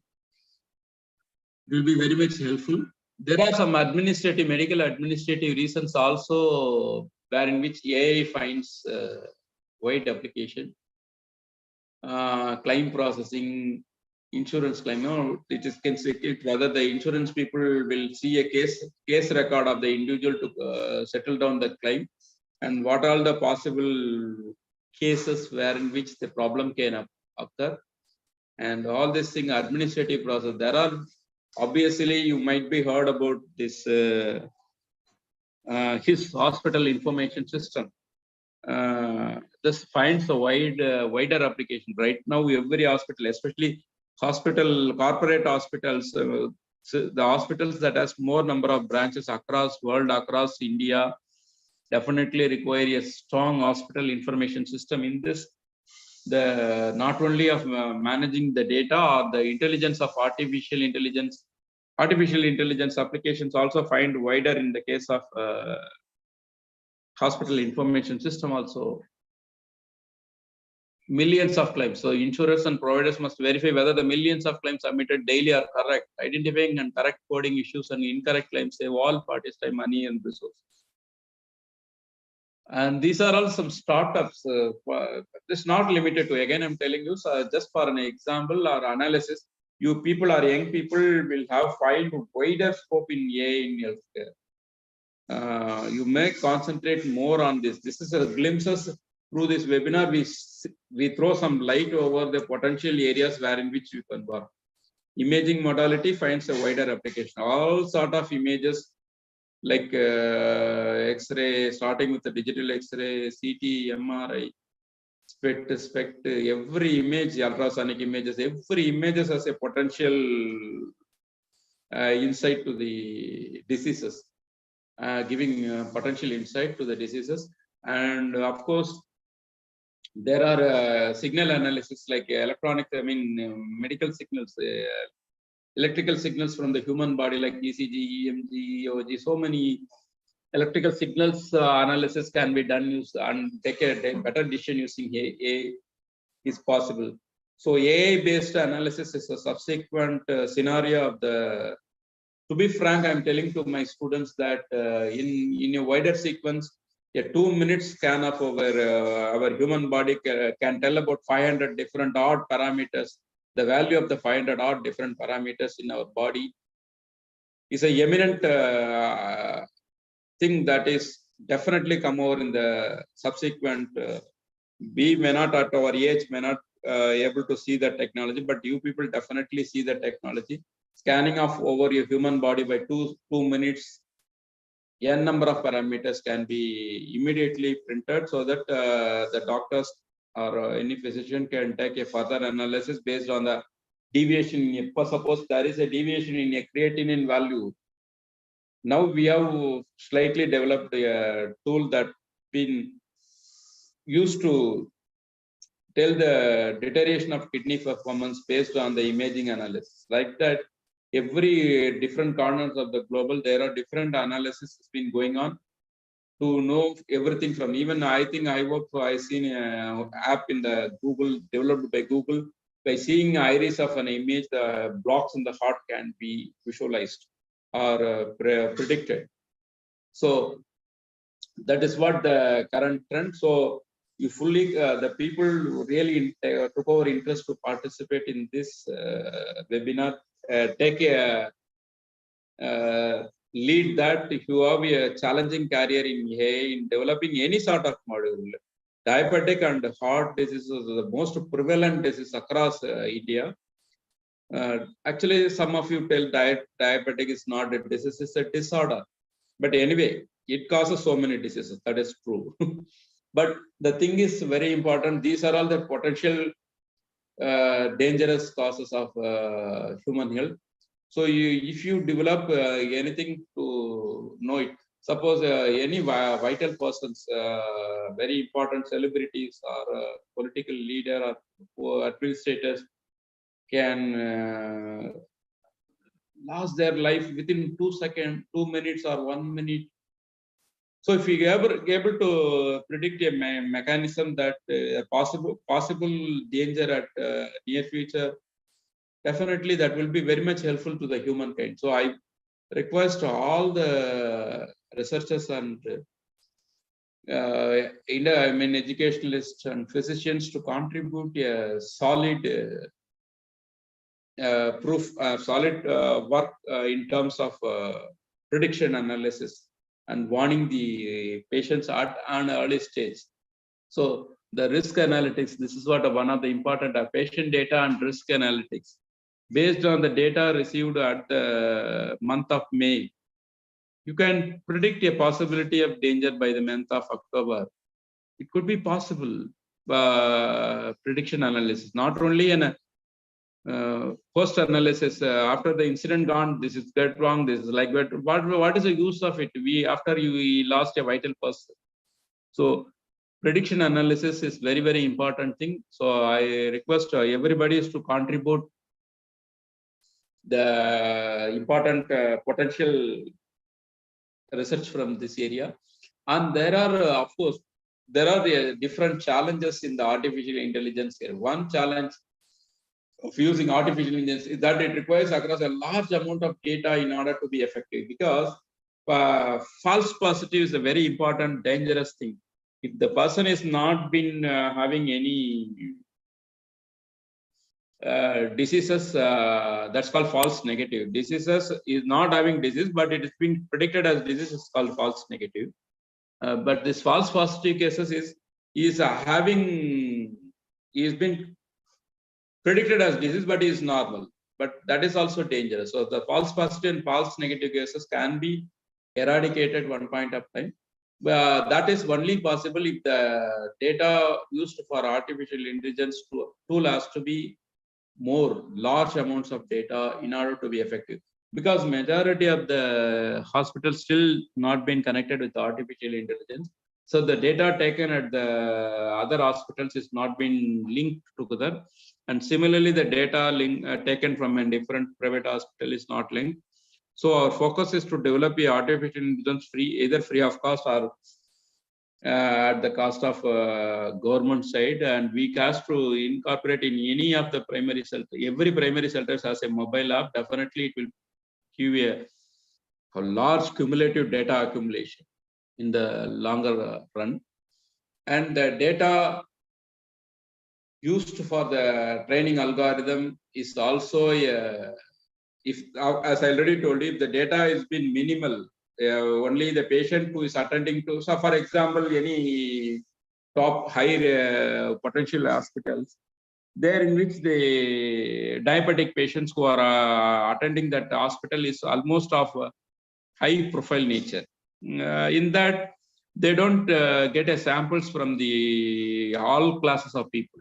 It will be very much helpful. There are some medical administrative reasons also, where in which AI finds wide application. Claim processing, insurance claim. No, it is whether the insurance people will see a case record of the individual to settle down the claim, and what are the possible cases where in which the problem can occur, and all this thing, administrative process. There are, obviously, you might be heard about this his hospital information system. This finds a wider application. Right now, every hospital, especially corporate hospitals, so the hospitals that has more number of branches across world, across India, definitely require a strong hospital information system. In this, the not only of managing the data or the intelligence of artificial intelligence applications also find wider in the case of hospital information system also. Millions of claims. So insurers and providers must verify whether the millions of claims submitted daily are correct. Identifying and correct coding issues and incorrect claims save all parties time, money, and resources. And these are all some startups. It's not limited to, again, I'm telling you, just for an example or analysis, you people or young people will have find wider scope in AI in healthcare. You may concentrate more on this. This is a glimpses through this webinar. We throw some light over the potential areas where in which you can work. Imaging modality finds a wider application. All sort of images like X-ray, starting with the digital X-ray, CT, MRI, SPECT, every image, ultrasonic images, every images has a potential insight to the diseases, giving potential insight to the diseases. And of course, there are signal analysis like medical signals, electrical signals from the human body like ECG, EMG, EOG. So many electrical signals analysis can be done and take a better decision using AI is possible. So AI-based analysis is a subsequent scenario of the. To be frank, I'm telling to my students that in a wider sequence, a 2-minute scan of our human body can tell about 500 different odd parameters. The value of the 500 odd different parameters in our body is a eminent thing that is definitely come over in the subsequent. We may not at our age may not able to see the technology, but you people definitely see the technology. Scanning of over your human body by 2 minutes, n number of parameters can be immediately printed, so that the doctors or any physician can take a further analysis based on the deviation. Suppose there is a deviation in a creatinine value. Now we have slightly developed a tool that been used to tell the deterioration of kidney performance based on the imaging analysis. Like that, every different corners of the global, there are different analysis has been going on to know everything from. Even I think I seen an app in the Google, developed by Google. By seeing iris of an image, the blocks in the heart can be visualized or predicted. So that is what the current trend. So you fully the people really took over interest to participate in this webinar. Take a lead that if you have a challenging career in AI, in developing any sort of module. Diabetic and heart diseases are the most prevalent disease across India. Actually, some of you tell diabetic is not a disease, it's a disorder. But anyway, it causes so many diseases. That is true. But the thing is very important. These are all the potential dangerous causes of human health. So if you develop anything to know it, suppose any vital persons, very important celebrities or political leader or administrators can lose their life within 2 seconds, 2 minutes or 1 minute. So if we are able to predict a mechanism that possible danger at near future, definitely that will be very much helpful to the humankind. So I request all the researchers and educationalists and physicians to contribute a solid solid work in terms of prediction analysis and warning the patients at an early stage. So the risk analytics, this is what one of the important patient data and risk analytics. Based on the data received at the month of May, you can predict a possibility of danger by the month of October. It could be possible prediction analysis, not only in a post analysis after the incident gone, this is get wrong, this is like what is the use of it after you lost a vital person. So prediction analysis is very, very important thing. So I request everybody is to contribute the important potential research from this area. And there are of course there are different challenges in the artificial intelligence here. One challenge of using artificial intelligence is that it requires across a large amount of data in order to be effective, because false positive is a very important dangerous thing. If the person is not been having any diseases, that's called false negative. Diseases is not having disease, but it is being predicted as disease, is called false negative. But this false positive cases is been predicted as disease, but is normal. But that is also dangerous. So the false positive and false negative cases can be eradicated one point of time. That is only possible if the data used for artificial intelligence tool has to be more large amounts of data in order to be effective. Because majority of the hospitals still not been connected with artificial intelligence. So the data taken at the other hospitals is not been linked together. And similarly, the data taken from a different private hospital is not linked. So our focus is to develop a artificial intelligence either free of cost or at the cost of government side, and we have to incorporate in any of the primary shelter. Every primary shelter has a mobile app. Definitely, it will give a large cumulative data accumulation in the longer run, and the data used for the training algorithm is also if as I already told you, if the data has been minimal, only the patient who is attending to, so for example, any top high potential hospitals, there in which the diabetic patients who are attending that hospital is almost of high profile nature. In that, they don't get a samples from the all classes of people.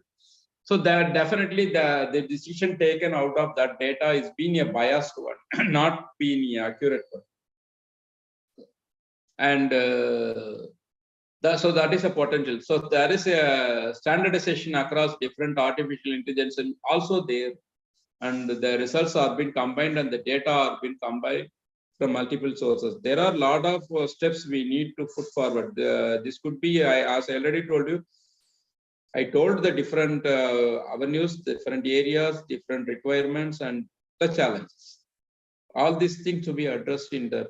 So that definitely the decision taken out of that data is being a biased one, not being an accurate one. And so that is a potential. So there is a standardization across different artificial intelligence and also there, and the results are being combined and the data are being combined from multiple sources. There are a lot of steps we need to put forward. This could be, as I already told you, I told the different avenues, different areas, different requirements, and the challenges. All these things to be addressed in the,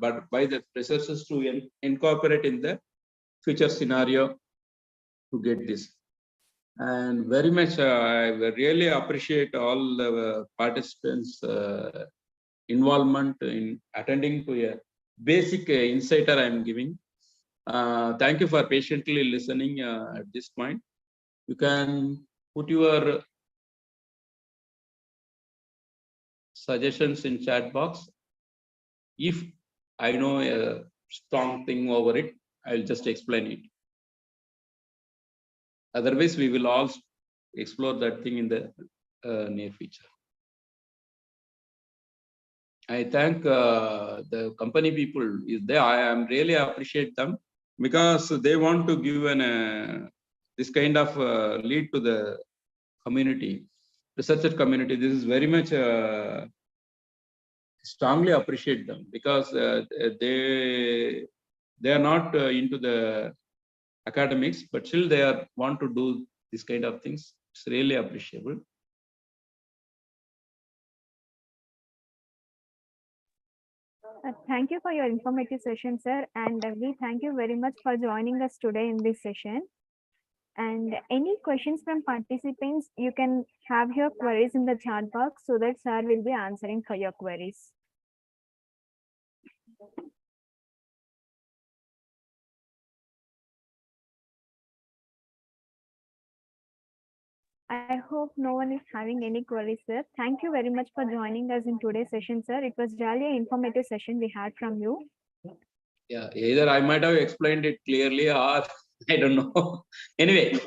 but by the researchers to incorporate in the future scenario to get this. And very much, I really appreciate all the participants' involvement in attending to a basic insight I am giving. Thank you for patiently listening at this point. You can put your suggestions in chat box. If I know a strong thing over it, I'll just explain it. Otherwise, we will all explore that thing in the near future. I thank the company people. I am really appreciate them because they want to give an this kind of lead to the community, researcher community. This is very much strongly appreciate them because they are not into the academics, but still they are want to do this kind of things. It's really appreciable. Thank you for your informative session, sir. And we thank you very much for joining us today in this session. And any questions from participants, you can have your queries in the chat box so that sir will be answering for your queries. I hope no one is having any queries, sir. Thank you very much for joining us in today's session, sir. It was really an informative session we had from you. Yeah, either I might have explained it clearly or I don't know. Anyway,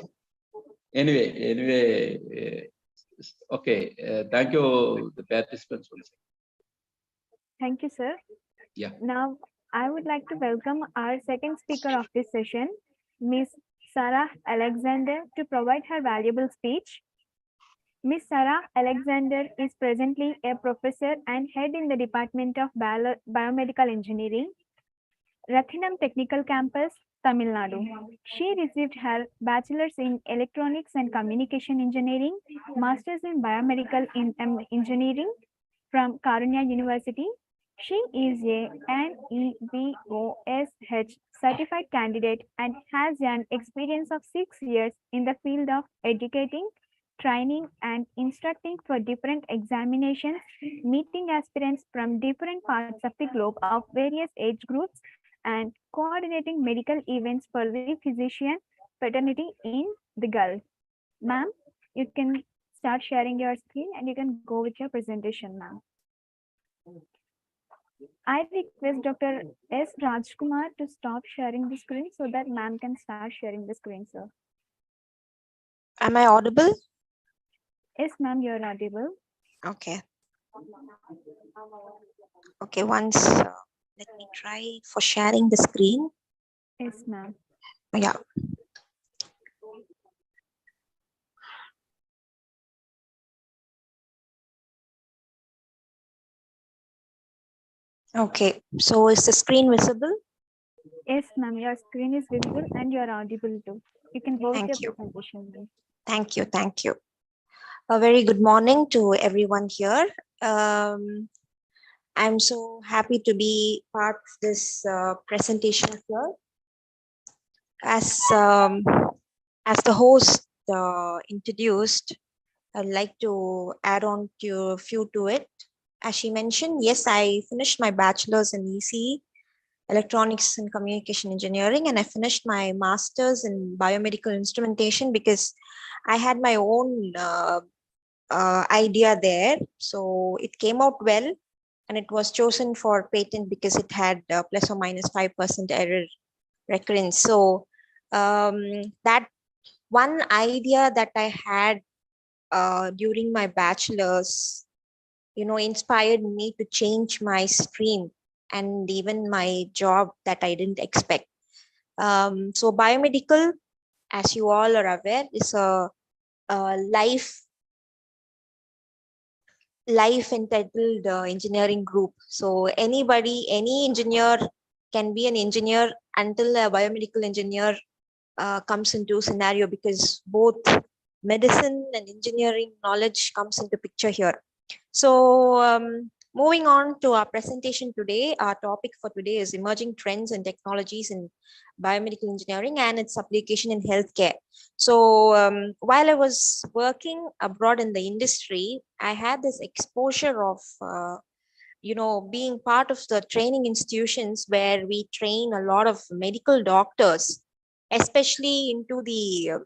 okay. Thank you, the participants. Thank you, sir. Yeah. Now, I would like to welcome our second speaker of this session, Ms. Sarah Alexander, to provide her valuable speech. Ms. Sarah Alexander is presently a professor and head in the Department of Biomedical Engineering, Rathinam Technical Campus, Tamil Nadu. She received her bachelor's in Electronics and Communication Engineering, master's in Biomedical Engineering from Karunya University. She is a NEBOSH certified candidate and has an experience of 6 years in the field of educating, training, and instructing for different examinations, meeting aspirants from different parts of the globe of various age groups, and coordinating medical events for the physician fraternity in the Gulf. Ma'am, you can start sharing your screen and you can go with your presentation, ma'am. I request Dr. S. Rajkumar to stop sharing the screen so that ma'am can start sharing the screen, sir. Am I audible? Yes, ma'am, you're audible. Okay. Okay, once let me try for sharing the screen. Yes, ma'am. Yeah. Okay, so is the screen visible? Yes, ma'am, your screen is visible and you are audible too. You can go with your Thank you. presentation now. Thank you. Thank you. A very good morning to everyone here. I'm so happy to be part of this presentation here. As the host introduced, I'd like to add on to a few to it. As she mentioned, yes, I finished my bachelor's in ECE, Electronics and Communication Engineering, and I finished my master's in Biomedical Instrumentation because I had my own idea there. So it came out well, and it was chosen for patent because it had plus or minus 5% error recurrence. So that one idea that I had during my bachelor's, inspired me to change my stream and even my job that I didn't expect. So biomedical, as you all are aware, is a life entitled engineering group. So any engineer can be an engineer until a biomedical engineer comes into scenario, because both medicine and engineering knowledge comes into picture here. So moving on to our presentation today, our topic for today is emerging trends and technologies in biomedical engineering and its application in healthcare. So while I was working abroad in the industry, I had this exposure of being part of the training institutions where we train a lot of medical doctors, especially into the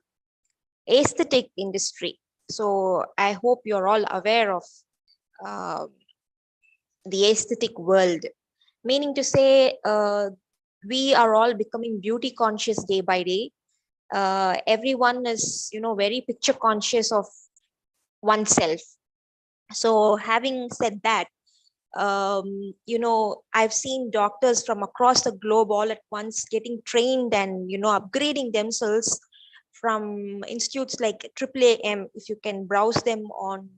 aesthetic industry. So I hope you're all aware of uh, the aesthetic world, meaning to say we are all becoming beauty conscious day by day. Everyone is, very picture conscious of oneself. So having said that, I've seen doctors from across the globe all at once getting trained and, upgrading themselves from institutes like AAAM. If you can browse them on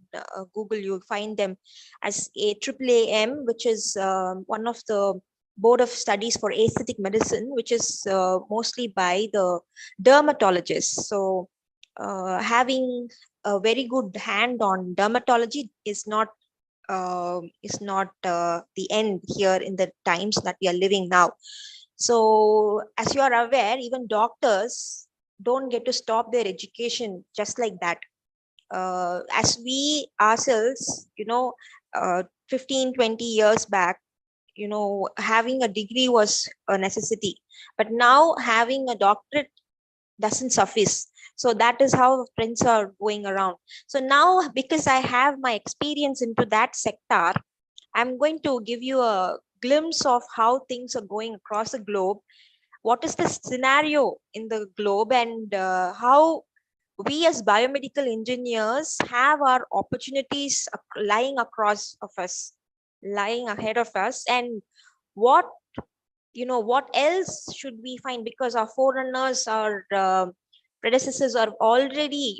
Google, you'll find them as a AAAM, which is one of the board of studies for aesthetic medicine, which is mostly by the dermatologists. So having a very good hand on dermatology is not the end here in the times that we are living now. So as you are aware, even doctors don't get to stop their education just like that. As we ourselves, 15-20 years back, having a degree was a necessity, but now having a doctorate doesn't suffice. So that is how trends are going around. So now, because I have my experience into that sector, I'm going to give you a glimpse of how things are going across the globe. What is the scenario in the globe, and how we as biomedical engineers have our opportunities lying across of us, lying ahead of us, and what what else should we find, because our forerunners, our predecessors are already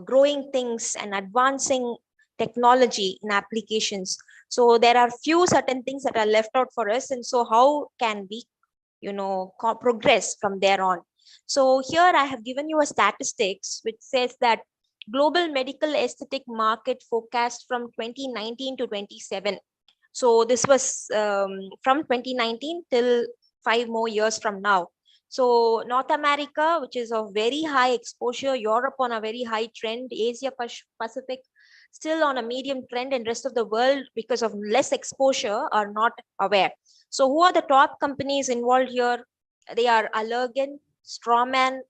growing things and advancing technology in applications. So there are few certain things that are left out for us, and so how can we progress from there on? So here I have given you a statistics which says that global medical aesthetic market forecast from 2019 to 27. So this was from 2019 till 5 more years from now. So North America, which is of very high exposure, Europe on a very high trend, Asia Pacific still on a medium trend, and rest of the world, because of less exposure, are not aware. So who are the top companies involved here? They are Allergan, Strawman,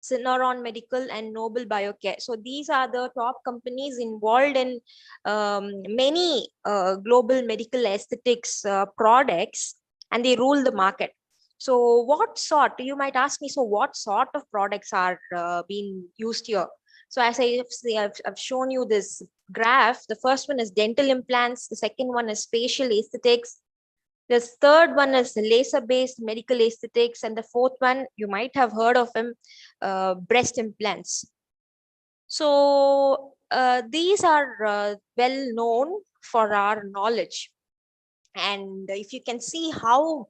Syneron Medical, and Noble Biocare. So these are the top companies involved in many global medical aesthetics products, and they rule the market. So what sort, you might ask me, so what sort of products are being used here? So as I've shown you this graph, the first one is dental implants, the second one is facial aesthetics, the third one is laser-based medical aesthetics, and the fourth one, you might have heard of him, breast implants. So these are well known for our knowledge. And if you can see how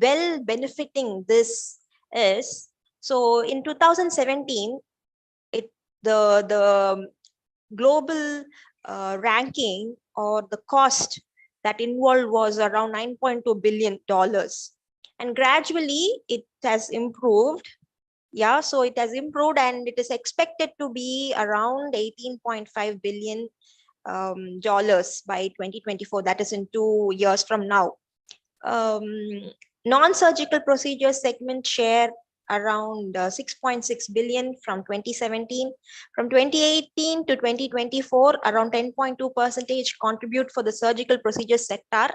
well benefiting this is, so in 2017, the global ranking or the cost that involved was around $9.2 billion, and gradually it has improved. Yeah, so it has improved and it is expected to be around $18.5 billion dollars by 2024. That is in 2 years from now. Non-surgical procedures segment share around 6.6 billion from 2017. From 2018 to 2024, around 10.2% contribute for the surgical procedures sector,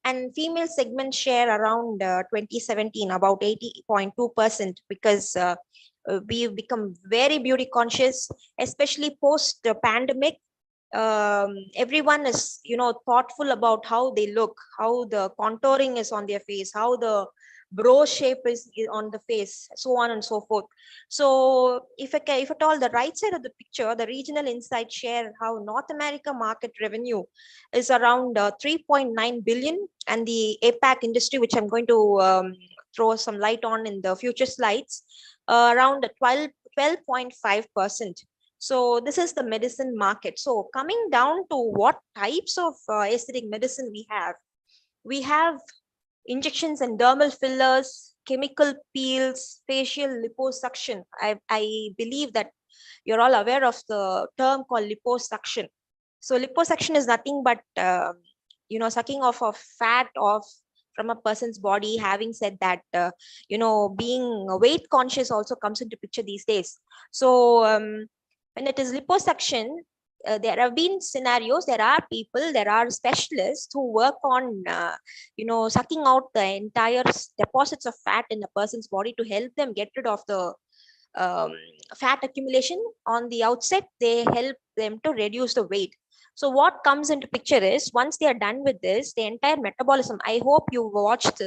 and female segment share around 2017 about 80.2%, because we've become very beauty conscious, especially post pandemic. Everyone is thoughtful about how they look, how the contouring is on their face, how the brow shape is on the face, so on and so forth. So if at all, the right side of the picture, the regional insight share how North America market revenue is around 3.9 billion, and the APAC industry, which I'm going to throw some light on in the future slides, around 12.5%. So this is the medicine market. So coming down to what types of aesthetic medicine we have injections and dermal fillers, chemical peels, facial liposuction. I believe that you're all aware of the term called liposuction. So liposuction is nothing but sucking off of fat off from a person's body. Having said that, being weight conscious also comes into picture these days. So when it is liposuction, there have been scenarios, there are people, there are specialists who work on sucking out the entire deposits of fat in a person's body to help them get rid of the fat accumulation on the outset. They help them to reduce the weight. So what comes into picture is, once they are done with this, the entire metabolism. I hope you watched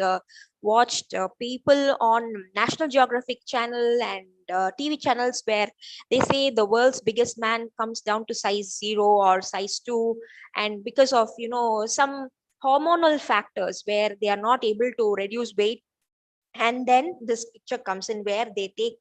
people on National Geographic channel and TV channels where they say the world's biggest man comes down to size 0 or size 2, and because of some hormonal factors where they are not able to reduce weight, and then this picture comes in where they take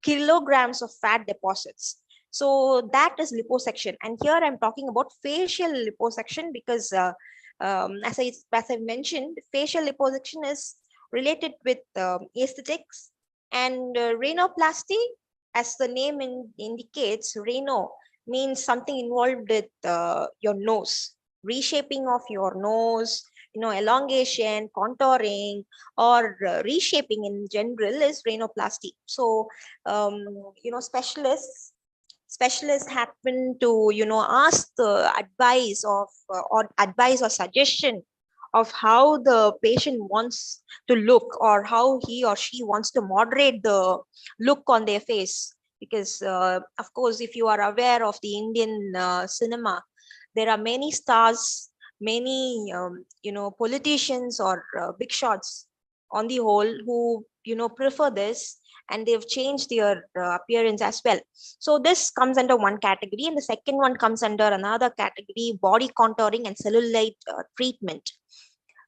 kilograms of fat deposits. So that is liposuction. And here I'm talking about facial liposuction because as I mentioned, facial liposuction is related with aesthetics, and rhinoplasty, as the name indicates, rhino means something involved with your nose, reshaping of your nose, elongation, contouring, or reshaping in general is rhinoplasty. So specialists happen to ask the advice of or advice or suggestion of how the patient wants to look, or how he or she wants to moderate the look on their face. Because of course, if you are aware of the Indian cinema, there are many stars, many politicians or big shots on the whole who prefer this, and they've changed their appearance as well. So this comes under one category, and the second one comes under another category, body contouring and cellulite treatment.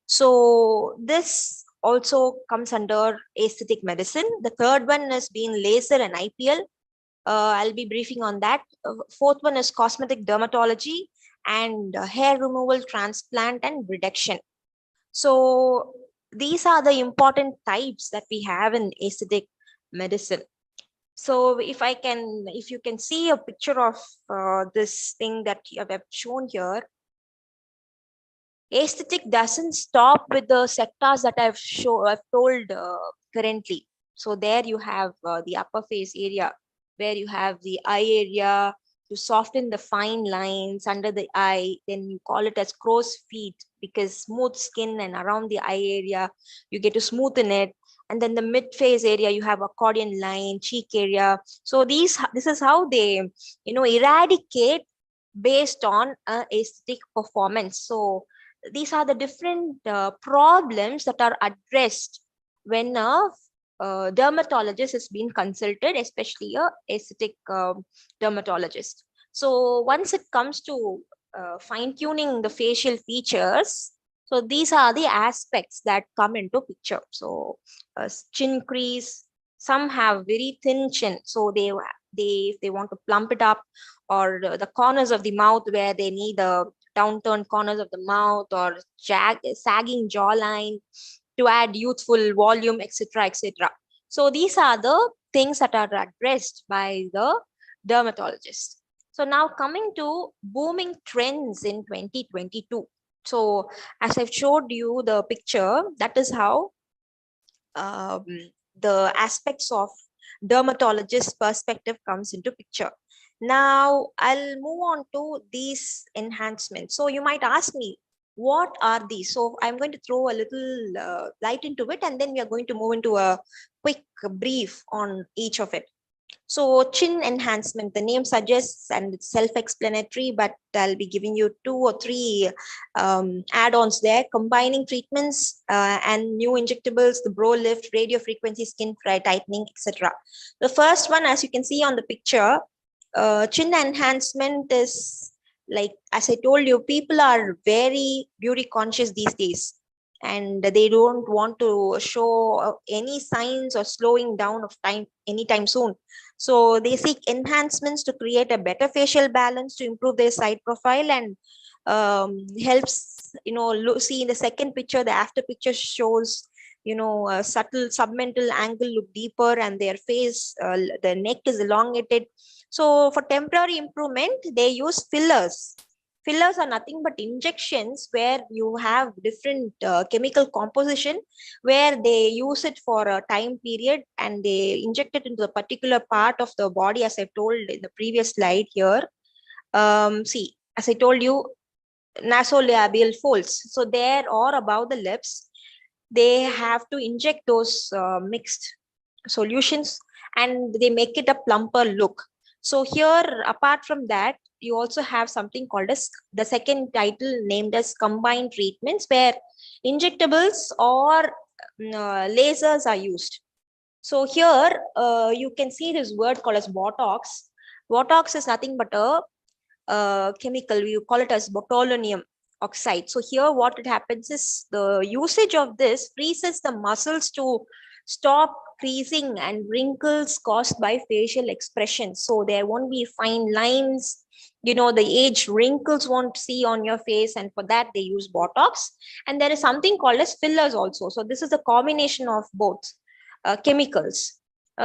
So this also comes under aesthetic medicine. The third one is being laser and IPL. I'll be briefing on that. Fourth one is cosmetic dermatology and hair removal, transplant, and reduction. So these are the important types that we have in aesthetic medicine. So if you can see a picture of this thing that I've shown here, aesthetic doesn't stop with the sectors that I've told currently. So there you have the upper face area, where you have the eye area to soften the fine lines under the eye. Then you call it as crow's feet, because smooth skin, and around the eye area you get to smoothen it. And then the mid face area, you have accordion line, cheek area. So this is how they eradicate based on aesthetic performance. So these are the different problems that are addressed when a dermatologist is being consulted, especially a aesthetic dermatologist. So once it comes to fine tuning the facial features, So these are the aspects that come into picture. So chin crease, some have very thin chin, so if they want to plump it up, or the corners of the mouth where they need the downturned corners of the mouth, or sagging jawline to add youthful volume, etc., etc. So these are the things that are addressed by the dermatologist. So now coming to booming trends in 2022. So as I've showed you the picture, that is how um, the aspects of dermatologist perspective comes into picture. Now I'll move on to these enhancements. So you might ask me, what are these? So I'm going to throw a little light into it, and then we are going to move into a quick brief on each of it. So chin enhancement, the name suggests, and it's self-explanatory, but I'll be giving you 2 or 3 add-ons there, combining treatments and new injectables, the brow lift, radio frequency skin tightening, etc. The first one, as you can see on the picture, chin enhancement is like, as I told you, people are very beauty conscious these days, and they don't want to show any signs or slowing down of time anytime soon. So they seek enhancements to create a better facial balance, to improve their side profile, and helps, see in the second picture, the after picture shows, a subtle submental angle look deeper, and their face, the neck is elongated. So for temporary improvement, they use fillers. Fillers are nothing but injections where you have different chemical composition, where they use it for a time period and they inject it into a particular part of the body, as I've told in the previous slide here. See, as I told you, nasolabial folds. So there or above the lips, they have to inject those mixed solutions, and they make it a plumper look. So here, apart from that, you also have something called as the second title named as combined treatments, where injectables or lasers are used. So here you can see this word called as Botox. Botox is nothing but a chemical. We call it as botulinum oxide. So here what it happens is the usage of this freezes the muscles to stop creasing and wrinkles caused by facial expression. So there won't be fine lines, the age wrinkles won't see on your face, and for that they use Botox. And there is something called as fillers also. So this is a combination of both chemicals.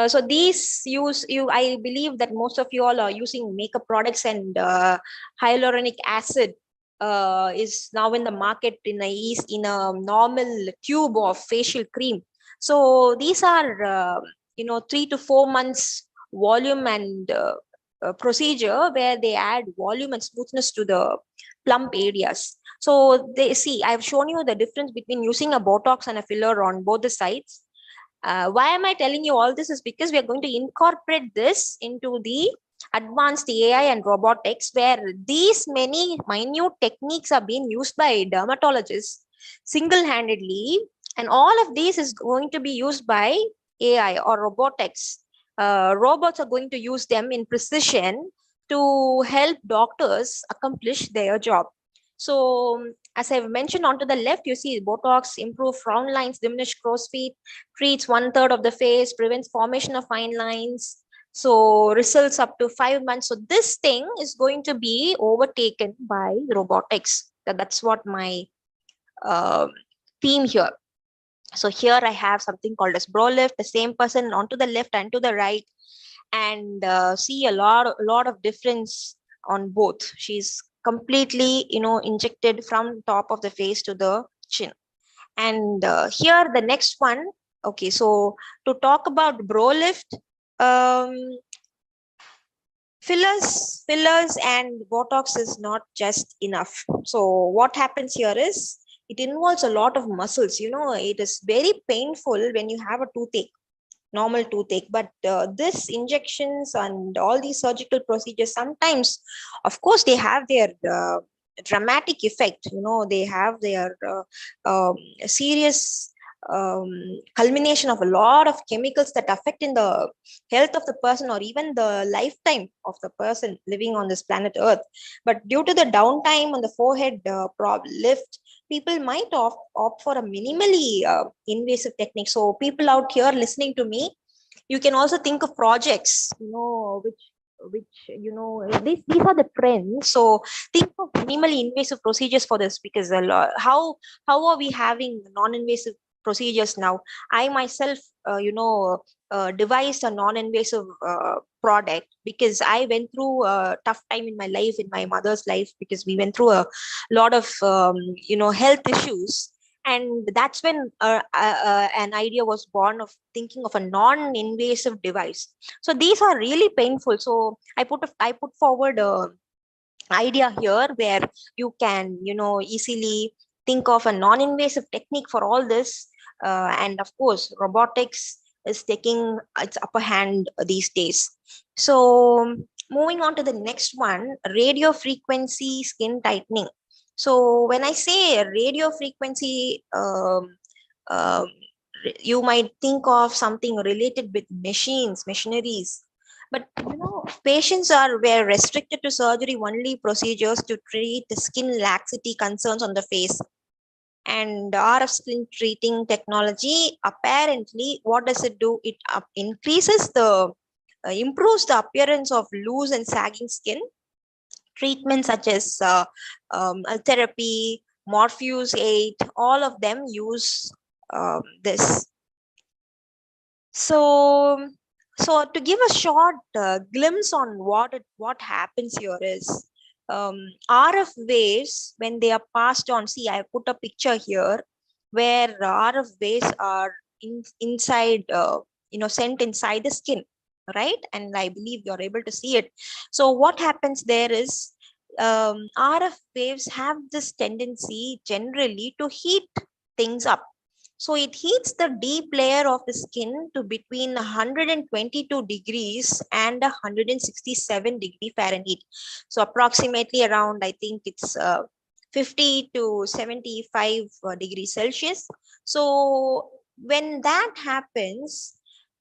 So these I believe that most of you all are using makeup products, and hyaluronic acid is now in the market in a normal tube of facial cream. So these are 3 to 4 months volume and procedure, where they add volume and smoothness to the plump areas. So I've shown you the difference between using a Botox and a filler on both the sides. Why am I telling you all this is because we are going to incorporate this into the advanced AI and robotics, where these many minute techniques are being used by dermatologists single-handedly, and all of these is going to be used by AI or robotics. Robots are going to use them in precision to help doctors accomplish their job. So as I've mentioned, onto the left, you see Botox improve frown lines, diminish crow's feet, treats 1/3 of the face, prevents formation of fine lines. So results up to 5 months. So this thing is going to be overtaken by robotics. That's what my theme here. So here I have something called as brow lift, the same person onto the left and to the right, and see a lot of difference on both. She's completely injected from top of the face to the chin. And here the next one. Okay, so to talk about brow lift, fillers and Botox is not just enough. So what happens here is it involves a lot of muscles. It is very painful when you have a toothache, normal toothache, but this injections and all these surgical procedures, sometimes, of course, they have their dramatic effect. They have their serious culmination of a lot of chemicals that affect in the health of the person or even the lifetime of the person living on this planet Earth. But due to the downtime on the forehead lift, people might opt for a minimally invasive technique. So people out here listening to me, you can also think of projects, which these are the trends. So think of minimally invasive procedures for this, because how are we having non-invasive procedures now? I myself devised a non-invasive product because I went through a tough time in my life, in my mother's life, because we went through a lot of health issues. And that's when an idea was born of thinking of a non-invasive device. So these are really painful. So I put forward a idea here where you can easily think of a non-invasive technique for all this. And of course, robotics is taking its upper hand these days. So moving on to the next one, radio frequency skin tightening. So when I say radio frequency, um, you might think of something related with machineries. But patients were restricted to surgery only procedures to treat the skin laxity concerns on the face. And RF skin treating technology, apparently, what does it do? It improves the appearance of loose and sagging skin. Treatments such as therapy, Morpheus 8, all of them use this. So to give a short glimpse on what happens here is RF waves, when they are passed on. See, I put a picture here where RF waves are inside, sent inside the skin, right? And I believe you're able to see it. So what happens there is RF waves have this tendency generally to heat things up. So it heats the deep layer of the skin to between 122 degrees and 167 degree Fahrenheit. So approximately around, I think it's 50 to 75 degrees Celsius. So when that happens,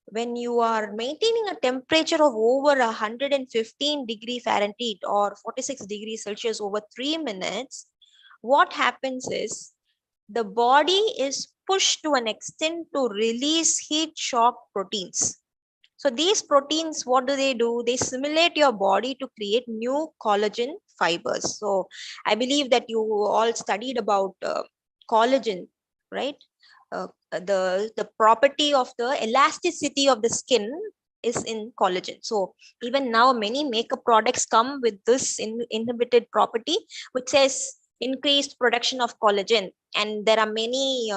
when you are maintaining a temperature of over 115 degree Fahrenheit or 46 degrees Celsius over 3 minutes, what happens is the body is pushed to an extent to release heat shock proteins. So these proteins, what do? They simulate your body to create new collagen fibers. So I believe that you all studied about collagen, right? The property of the elasticity of the skin is in collagen. So even now many makeup products come with this inhibited property, which says increased production of collagen. And there are many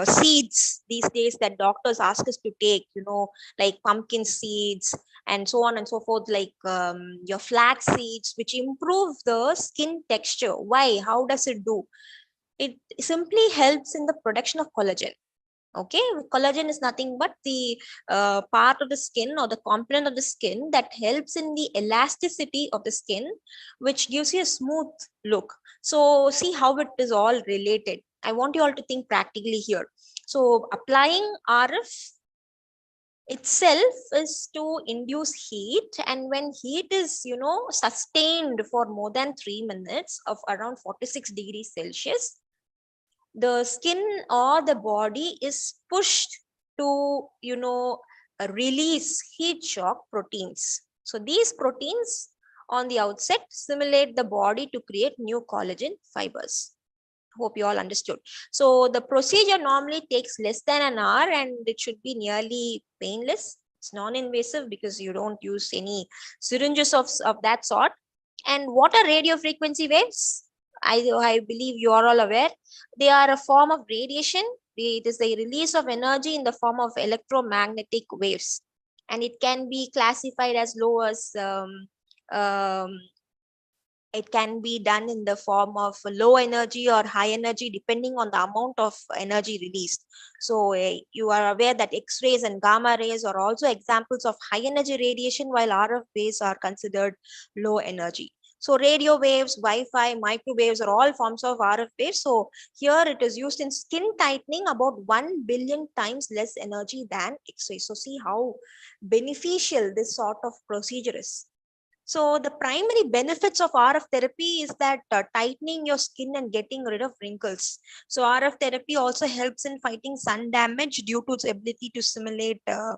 seeds these days that doctors ask us to take, like pumpkin seeds and so on and so forth, like your flax seeds, which improve the skin texture. Why? How does it do? It simply helps in the production of collagen. Okay, collagen is nothing but the part of the skin or the component of the skin that helps in the elasticity of the skin, which gives you a smooth look. So see how it is all related. I want you all to think practically here. So applying RF itself is to induce heat, and when heat is sustained for more than 3 minutes of around 46 degrees Celsius, the skin or the body is pushed to release heat shock proteins. So these proteins on the outset simulate the body to create new collagen fibers. Hope you all understood. So the procedure normally takes less than an hour and it should be nearly painless. It's non-invasive because you don't use any syringes of that sort. And what are radio frequency waves? I believe you are all aware. They are a form of radiation. It is the release of energy in the form of electromagnetic waves. And it can be classified as low as it can be done in the form of low energy or high energy, depending on the amount of energy released. So you are aware that X-rays and gamma rays are also examples of high energy radiation, while RF waves are considered low energy. So radio waves, Wi-Fi, microwaves are all forms of RF waves. So here it is used in skin tightening, about 1 billion times less energy than X-ray. So see how beneficial this sort of procedure is. So the primary benefits of RF therapy is that tightening your skin and getting rid of wrinkles. So RF therapy also helps in fighting sun damage due to its ability to simulate the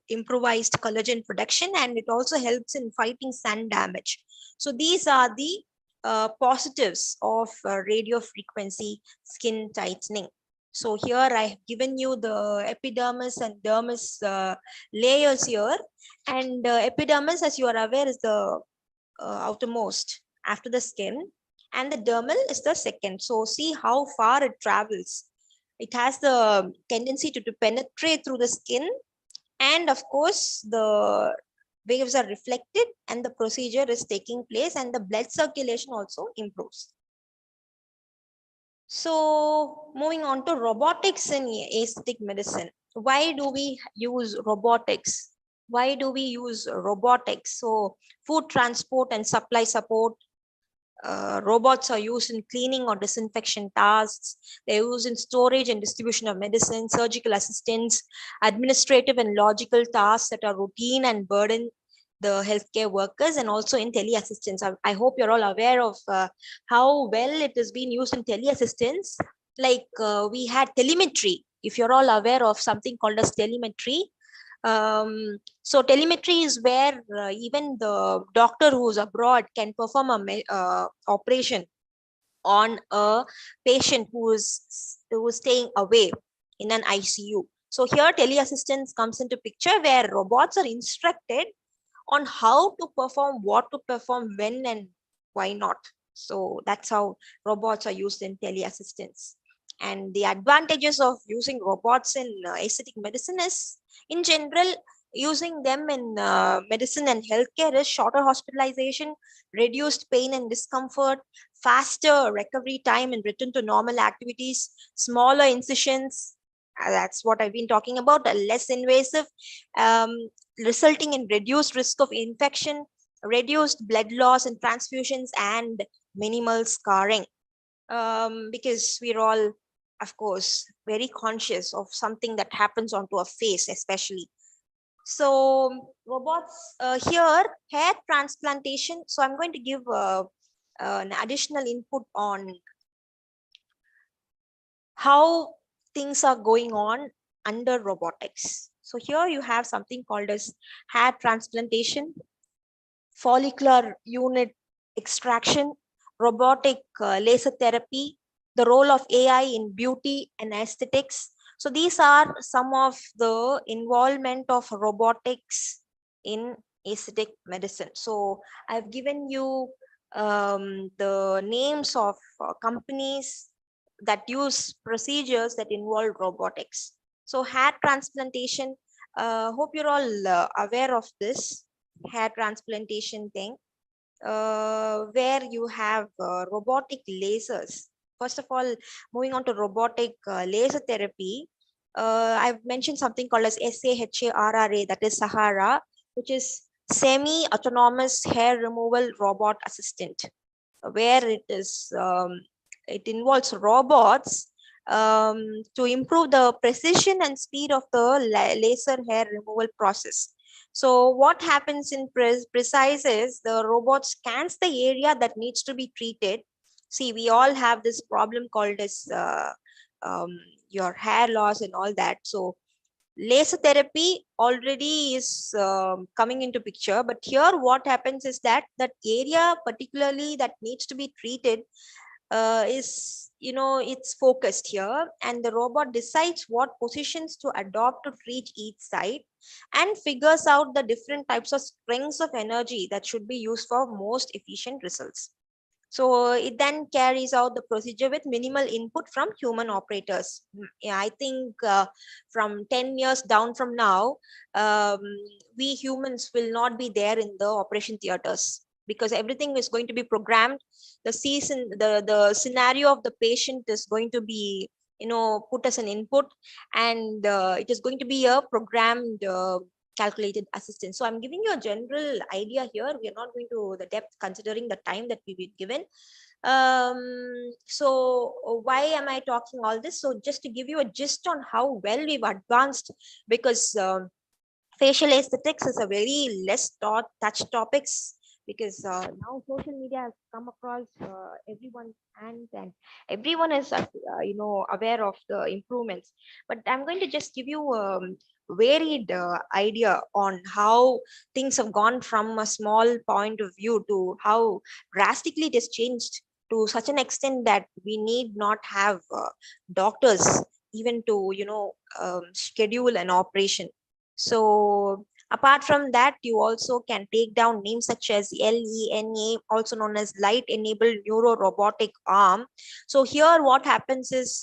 improvised collagen production, and it also helps in fighting sun damage. So these are the positives of radio frequency skin tightening. So here I have given you the epidermis and dermis layers here, and epidermis, as you are aware, is the outermost after the skin, and the dermal is the second. So see how far it travels. It has the tendency to penetrate through the skin, and of course the waves are reflected and the procedure is taking place, and the blood circulation also improves. So moving on to robotics in aesthetic medicine. Why do we use robotics? Why do we use robotics? So food transport and supply support. Robots are used in cleaning or disinfection tasks. They're used in storage and distribution of medicine, surgical assistance, administrative and logical tasks that are routine and burden the healthcare workers, and also in teleassistance. I hope you're all aware of how well it has been used in teleassistance. Like we had telemetry. If you're all aware of something called as telemetry, so telemetry is where even the doctor who's abroad can perform a operation on a patient who is staying away in an ICU. So here teleassistance comes into picture, where robots are instructed on how to perform, what to perform, when and why not. So that's how robots are used in teleassistance. And the advantages of using robots in aesthetic medicine is, in general, using them in medicine and healthcare is shorter hospitalization, reduced pain and discomfort, faster recovery time and return to normal activities, smaller incisions, that's what I've been talking about, less invasive, resulting in reduced risk of infection, reduced blood loss and transfusions, and minimal scarring. Because we're all, of course, very conscious of something that happens onto a face, especially. So robots here, hair transplantation. So I'm going to give an additional input on how things are going on under robotics. So here you have something called as hair transplantation, follicular unit extraction, robotic laser therapy, the role of AI in beauty and aesthetics. So these are some of the involvement of robotics in aesthetic medicine. So I've given you the names of companies that use procedures that involve robotics. So hair transplantation, hope you're all aware of this hair transplantation thing, where you have robotic lasers. First of all, moving on to robotic laser therapy, I've mentioned something called as SAHARRA, that is Sahara, which is semi-autonomous hair removal robot assistant, where it involves robots to improve the precision and speed of the laser hair removal process. So what happens in precise is the robot scans the area that needs to be treated. See, we all have this problem called as your hair loss and all that. So laser therapy already is coming into picture, but here what happens is that that area particularly that needs to be treated is, it's focused here, and the robot decides what positions to adopt to treat each site, and figures out the different types of strengths of energy that should be used for most efficient results. So it then carries out the procedure with minimal input from human operators. Yeah, I think from 10 years down from now, we humans will not be there in the operation theaters, because everything is going to be programmed. The scenario of the patient is going to be, put as an input, and it is going to be a programmed calculated assistance. So I'm giving you a general idea here. We are not going to the depth considering the time that we've been given. So why am I talking all this? So just to give you a gist on how well we've advanced, because facial aesthetics is a very less touched topics, because now social media has come across everyone's hands, and everyone is aware of the improvements. But I'm going to just give you varied idea on how things have gone from a small point of view to how drastically it has changed to such an extent that we need not have doctors even to schedule an operation. So apart from that, you also can take down names such as LENA, also known as light enabled neuro robotic arm. So here what happens is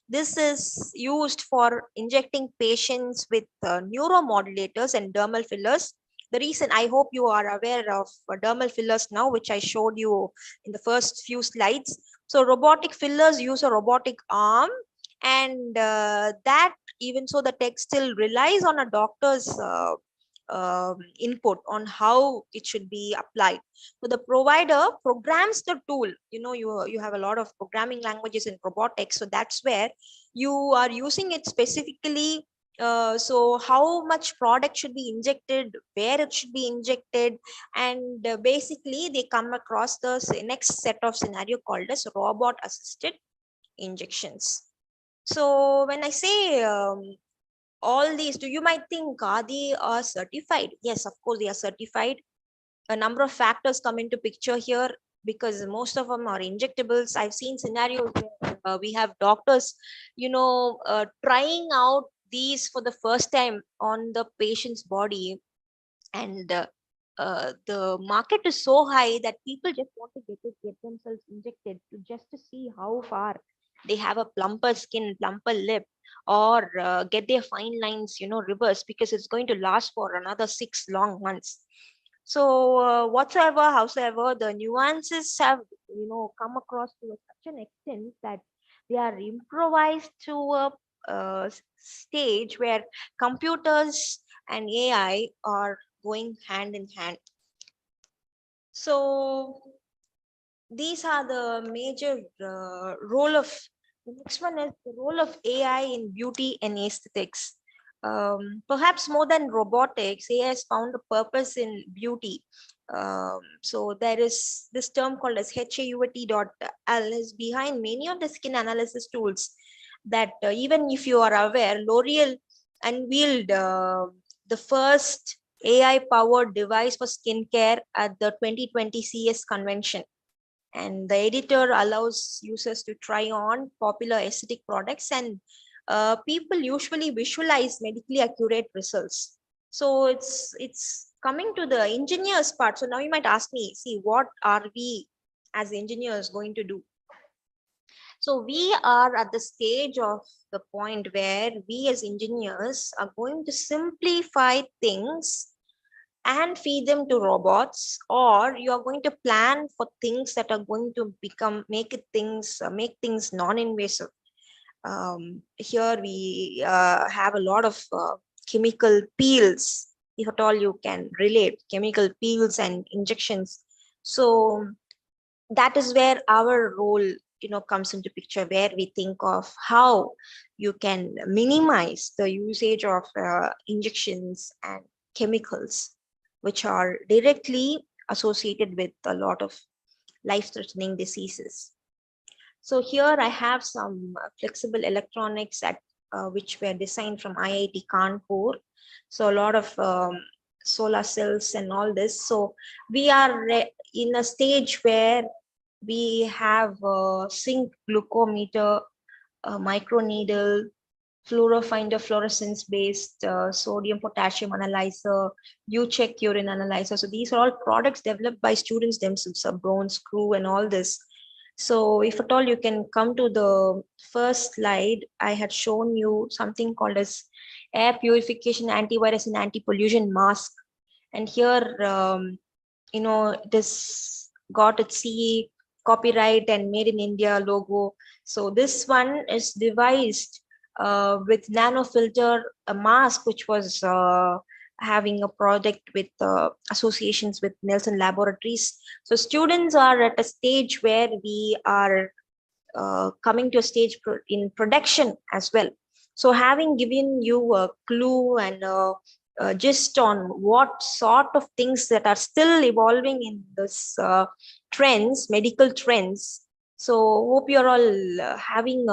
this is used for injecting patients with neuromodulators and dermal fillers. The reason, I hope you are aware of dermal fillers now, which I showed you in the first few slides. So robotic fillers use a robotic arm, and that, even so, the tech still relies on a doctor's input on how it should be applied. So the provider programs the tool. You have a lot of programming languages in robotics, so that's where you are using it specifically. So how much product should be injected, where it should be injected, and basically they come across the next set of scenario called as robot assisted injections. So when I say all these, you might think, are they certified? Yes, of course they are certified. A number of factors come into picture here, because most of them are injectables. I've seen scenarios where we have doctors, trying out these for the first time on the patient's body, and the market is so high that people just want to get themselves injected just to see how far they have a plumper skin, plumper lip, or get their fine lines reversed, because it's going to last for another 6 long months. So howsoever, the nuances have come across to such an extent that they are improvised to a stage where computers and AI are going hand in hand. So these are the major role of. The next one is the role of AI in beauty and aesthetics. Perhaps more than robotics, AI has found a purpose in beauty. So there is this term called as HAUT.L is behind many of the skin analysis tools that even if you are aware, L'Oreal unveiled the first AI-powered device for skincare at the 2020 CS convention. And the editor allows users to try on popular aesthetic products, and people usually visualize medically accurate results. So it's coming to the engineers part. So now you might ask me, see, what are we as engineers going to do? So we are at the stage of the point where we as engineers are going to simplify things and feed them to robots, or you are going to plan for things that are going to make things non-invasive. Here we have a lot of chemical peels, if at all you can relate, chemical peels and injections. So that is where our role comes into picture, where we think of how you can minimize the usage of injections and chemicals, which are directly associated with a lot of life-threatening diseases. So here I have some flexible electronics which were designed from IIT Kanpur. So a lot of solar cells and all this. So we are in a stage where we have a zinc glucometer, a microneedle, fluorofinder fluorescence based sodium potassium analyzer, check urine analyzer. So these are all products developed by students themselves, a bronze screw and all this. So if at all you can come to the first slide, I had shown you something called as air purification antivirus and anti-pollution mask. And here, this got its CE copyright and made in India logo. So this one is devised with nanofilter, a mask which was having a project with associations with Nelson Laboratories. So students are at a stage where we are coming to a stage in production as well. So having given you a clue and gist on what sort of things that are still evolving in this trends, medical trends. So hope you're all having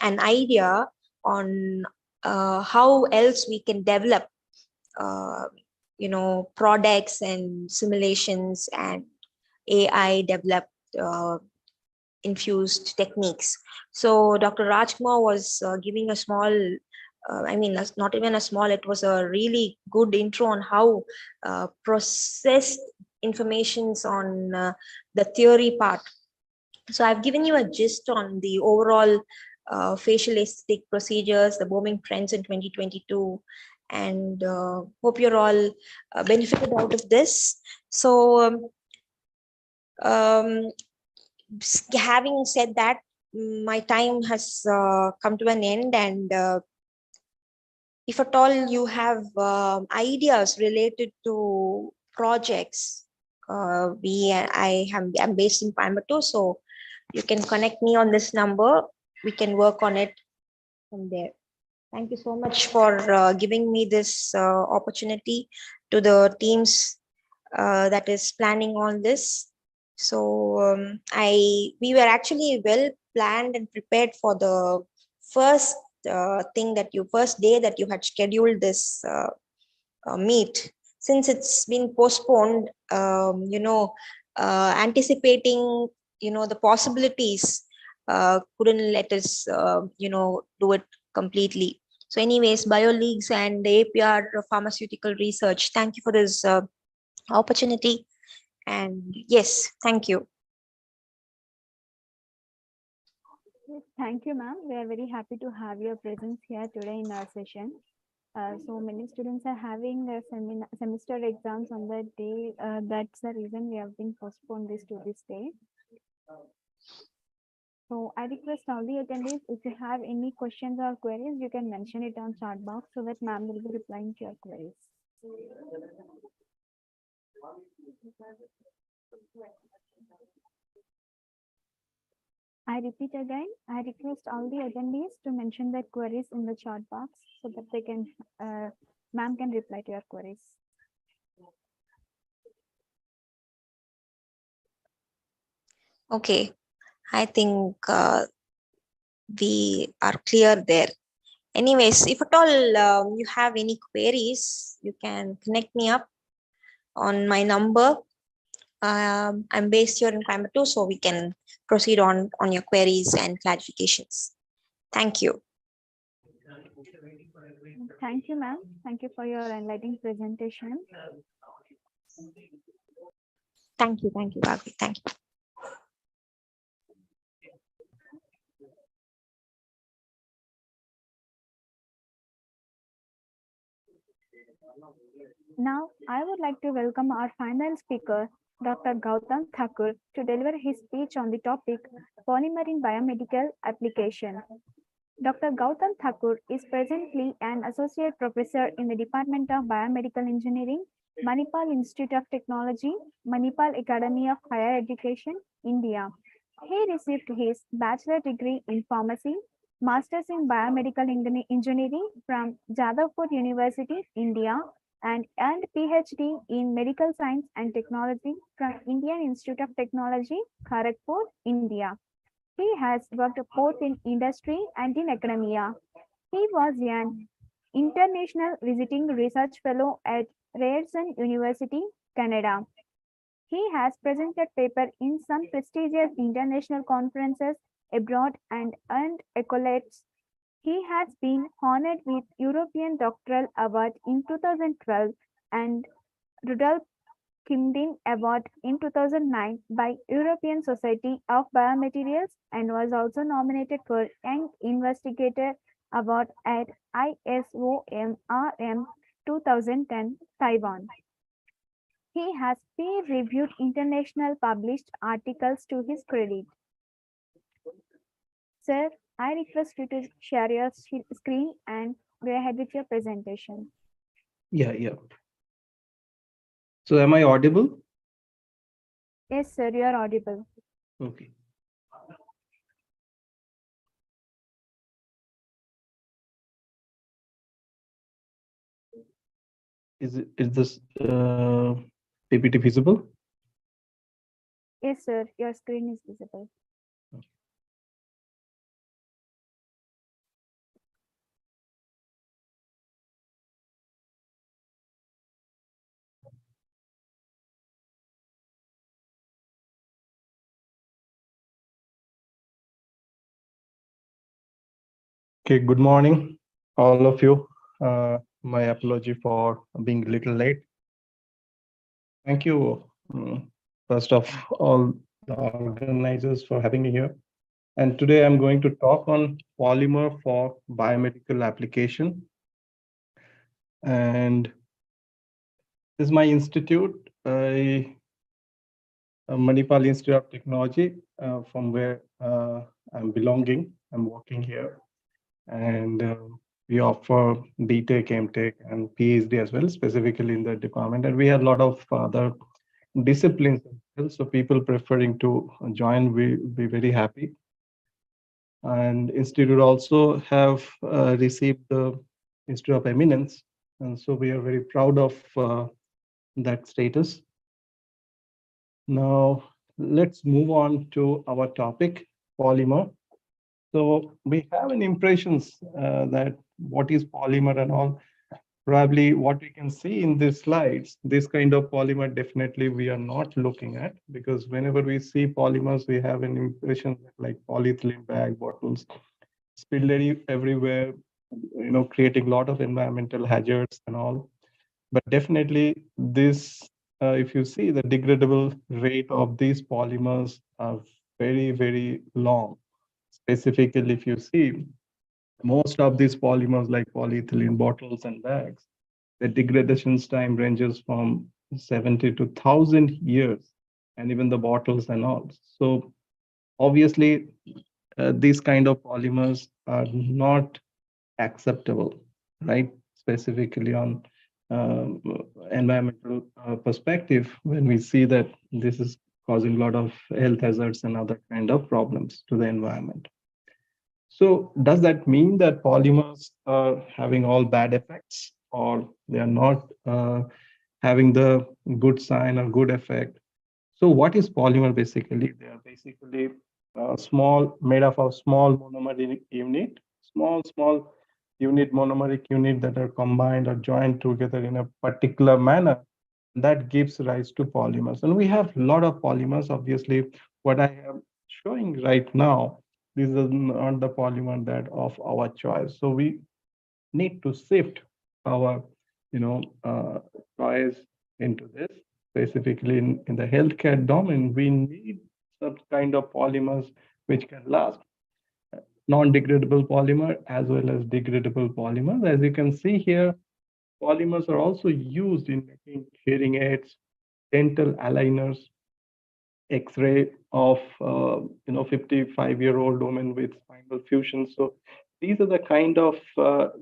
an idea on how else we can develop, uh, products and simulations and AI developed infused techniques. So Dr. Rajkumar was giving a small, not even a small, it was a really good intro on how processed informations on the theory part. So I've given you a gist on the overall facial aesthetic procedures, the booming trends in 2022, and hope you're all benefited out of this. So having said that, my time has come to an end, and if at all you have ideas related to projects, I'm based in Coimbatore, so you can connect me on this number. We can work on it from there. Thank you so much for giving me this opportunity, to the teams that is planning on this. So we were actually well planned and prepared for the first first day that you had scheduled this meet. Since it's been postponed, anticipating the possibilities, couldn't let us do it completely. So anyways, BioLeagues and APR Pharmaceutical Research, thank you for this opportunity. And yes, thank you. Thank you, ma'am. We are very happy to have your presence here today in our session. So many students are having semester exams on that day. That's the reason we have been postponed this to this day. So I request all the attendees, if you have any questions or queries, you can mention it on chat box so that ma'am will be replying to your queries. I repeat again, I request all the attendees to mention their queries in the chat box so that they can, ma'am can reply to your queries. Okay, I think we are clear there. Anyways, if at all you have any queries, you can connect me up on my number. I'm based here in Coimbatore, so we can proceed on your queries and clarifications. Thank you. Thank you, ma'am. Thank you for your enlightening presentation. Thank you, Bhagwi. Thank you. Now, I would like to welcome our final speaker, Dr. Gautam Thakur, to deliver his speech on the topic Polymer in Biomedical Application. Dr. Gautam Thakur is presently an associate professor in the Department of Biomedical Engineering, Manipal Institute of Technology, Manipal Academy of Higher Education, India. He received his bachelor degree in pharmacy, master's in biomedical engineering from Jadavpur University, India, and earned PhD in medical science and technology from Indian Institute of Technology, Kharagpur, India. He has worked both in industry and in academia. He was an international visiting research fellow at Ryerson University, Canada. He has presented papers in some prestigious international conferences abroad and earned accolades. He has been honored with European Doctoral Award in 2012 and Rudolf Kimdin Award in 2009 by European Society of Biomaterials and was also nominated for Young Investigator Award at ISOMRM 2010, Taiwan. He has peer-reviewed international published articles to his credit. Sir, I request you to share your screen and go ahead with your presentation. Yeah. So am I audible? Yes, sir, you are audible. Okay. Is this PPT visible? Yes, sir, your screen is visible. Okay, good morning, all of you. My apology for being a little late. Thank you, first of all, the organizers for having me here. And today I'm going to talk on polymer for biomedical application. And this is my institute, Manipal Institute of Technology, from where I'm belonging. I'm working here. And we offer BTech, MTech, and PhD as well, specifically in the department. And we have a lot of other disciplines as well. So people preferring to join, we be very happy. And Institute also have received the Institute of Eminence. And so we are very proud of that status. Now, let's move on to our topic, polymer. So we have an impressions that what is polymer and all. Probably what we can see in these slides, this kind of polymer definitely we are not looking at, because whenever we see polymers, we have an impression that like polyethylene bag bottles spilled everywhere, creating a lot of environmental hazards and all. But definitely this, if you see the degradable rate of these polymers are very, very long. Specifically, if you see most of these polymers like polyethylene bottles and bags, the degradation time ranges from 70 to 1,000 years, and even the bottles and all. So obviously, these kind of polymers are not acceptable, right? Specifically on um, environmental perspective, when we see that this is causing a lot of health hazards and other kind of problems to the environment. So does that mean that polymers are having all bad effects, or they are not having the good sign or good effect? So what is polymer basically? They are basically made up of small monomeric unit, small unit, monomeric unit that are combined or joined together in a particular manner that gives rise to polymers. And we have a lot of polymers. Obviously, what I am showing right now, this is not the polymer that of our choice. So we need to shift our, choice into this. Specifically in the healthcare domain, we need some kind of polymers which can last. Non-degradable polymer as well as degradable polymers. As you can see here, polymers are also used in making hearing aids, dental aligners, X-ray of 55-year-old woman with spinal fusion. So these are the kind of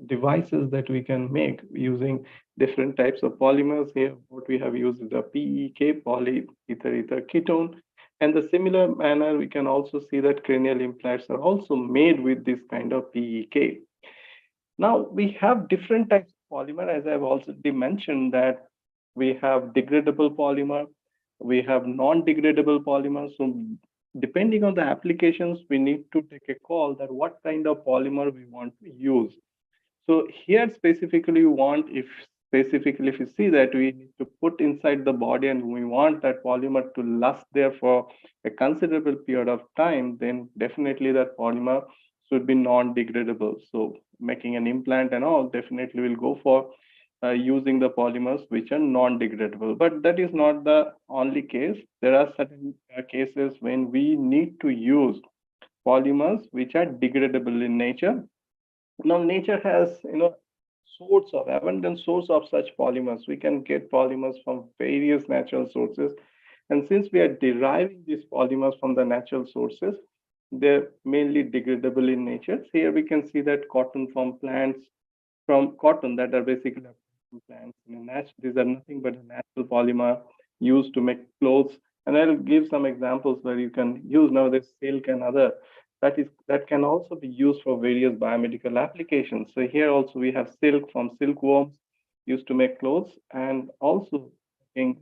devices that we can make using different types of polymers. Here, what we have used is the PEK, polyether ketone. And the similar manner, we can also see that cranial implants are also made with this kind of PEK. Now, we have different types of polymer, as I've already mentioned, that we have degradable polymer, we have non-degradable polymers. So depending on the applications, we need to take a call that what kind of polymer we want to use. So here specifically we want, if you see that we need to put inside the body and we want that polymer to last there for a considerable period of time, then definitely that polymer should be non-degradable. So making an implant and all, definitely will go for using the polymers which are non-degradable. But that is not the only case. There are certain cases when we need to use polymers which are degradable in nature. Now nature has abundant source of such polymers. We can get polymers from various natural sources, and since we are deriving these polymers from the natural sources, they're mainly degradable in nature. So here we can see that cotton from plants, from cotton, that are basically in plants. These are nothing but a natural polymer used to make clothes. And I'll give some examples where you can use nowadays silk and other that can also be used for various biomedical applications. So here also we have silk from silkworms used to make clothes, and also making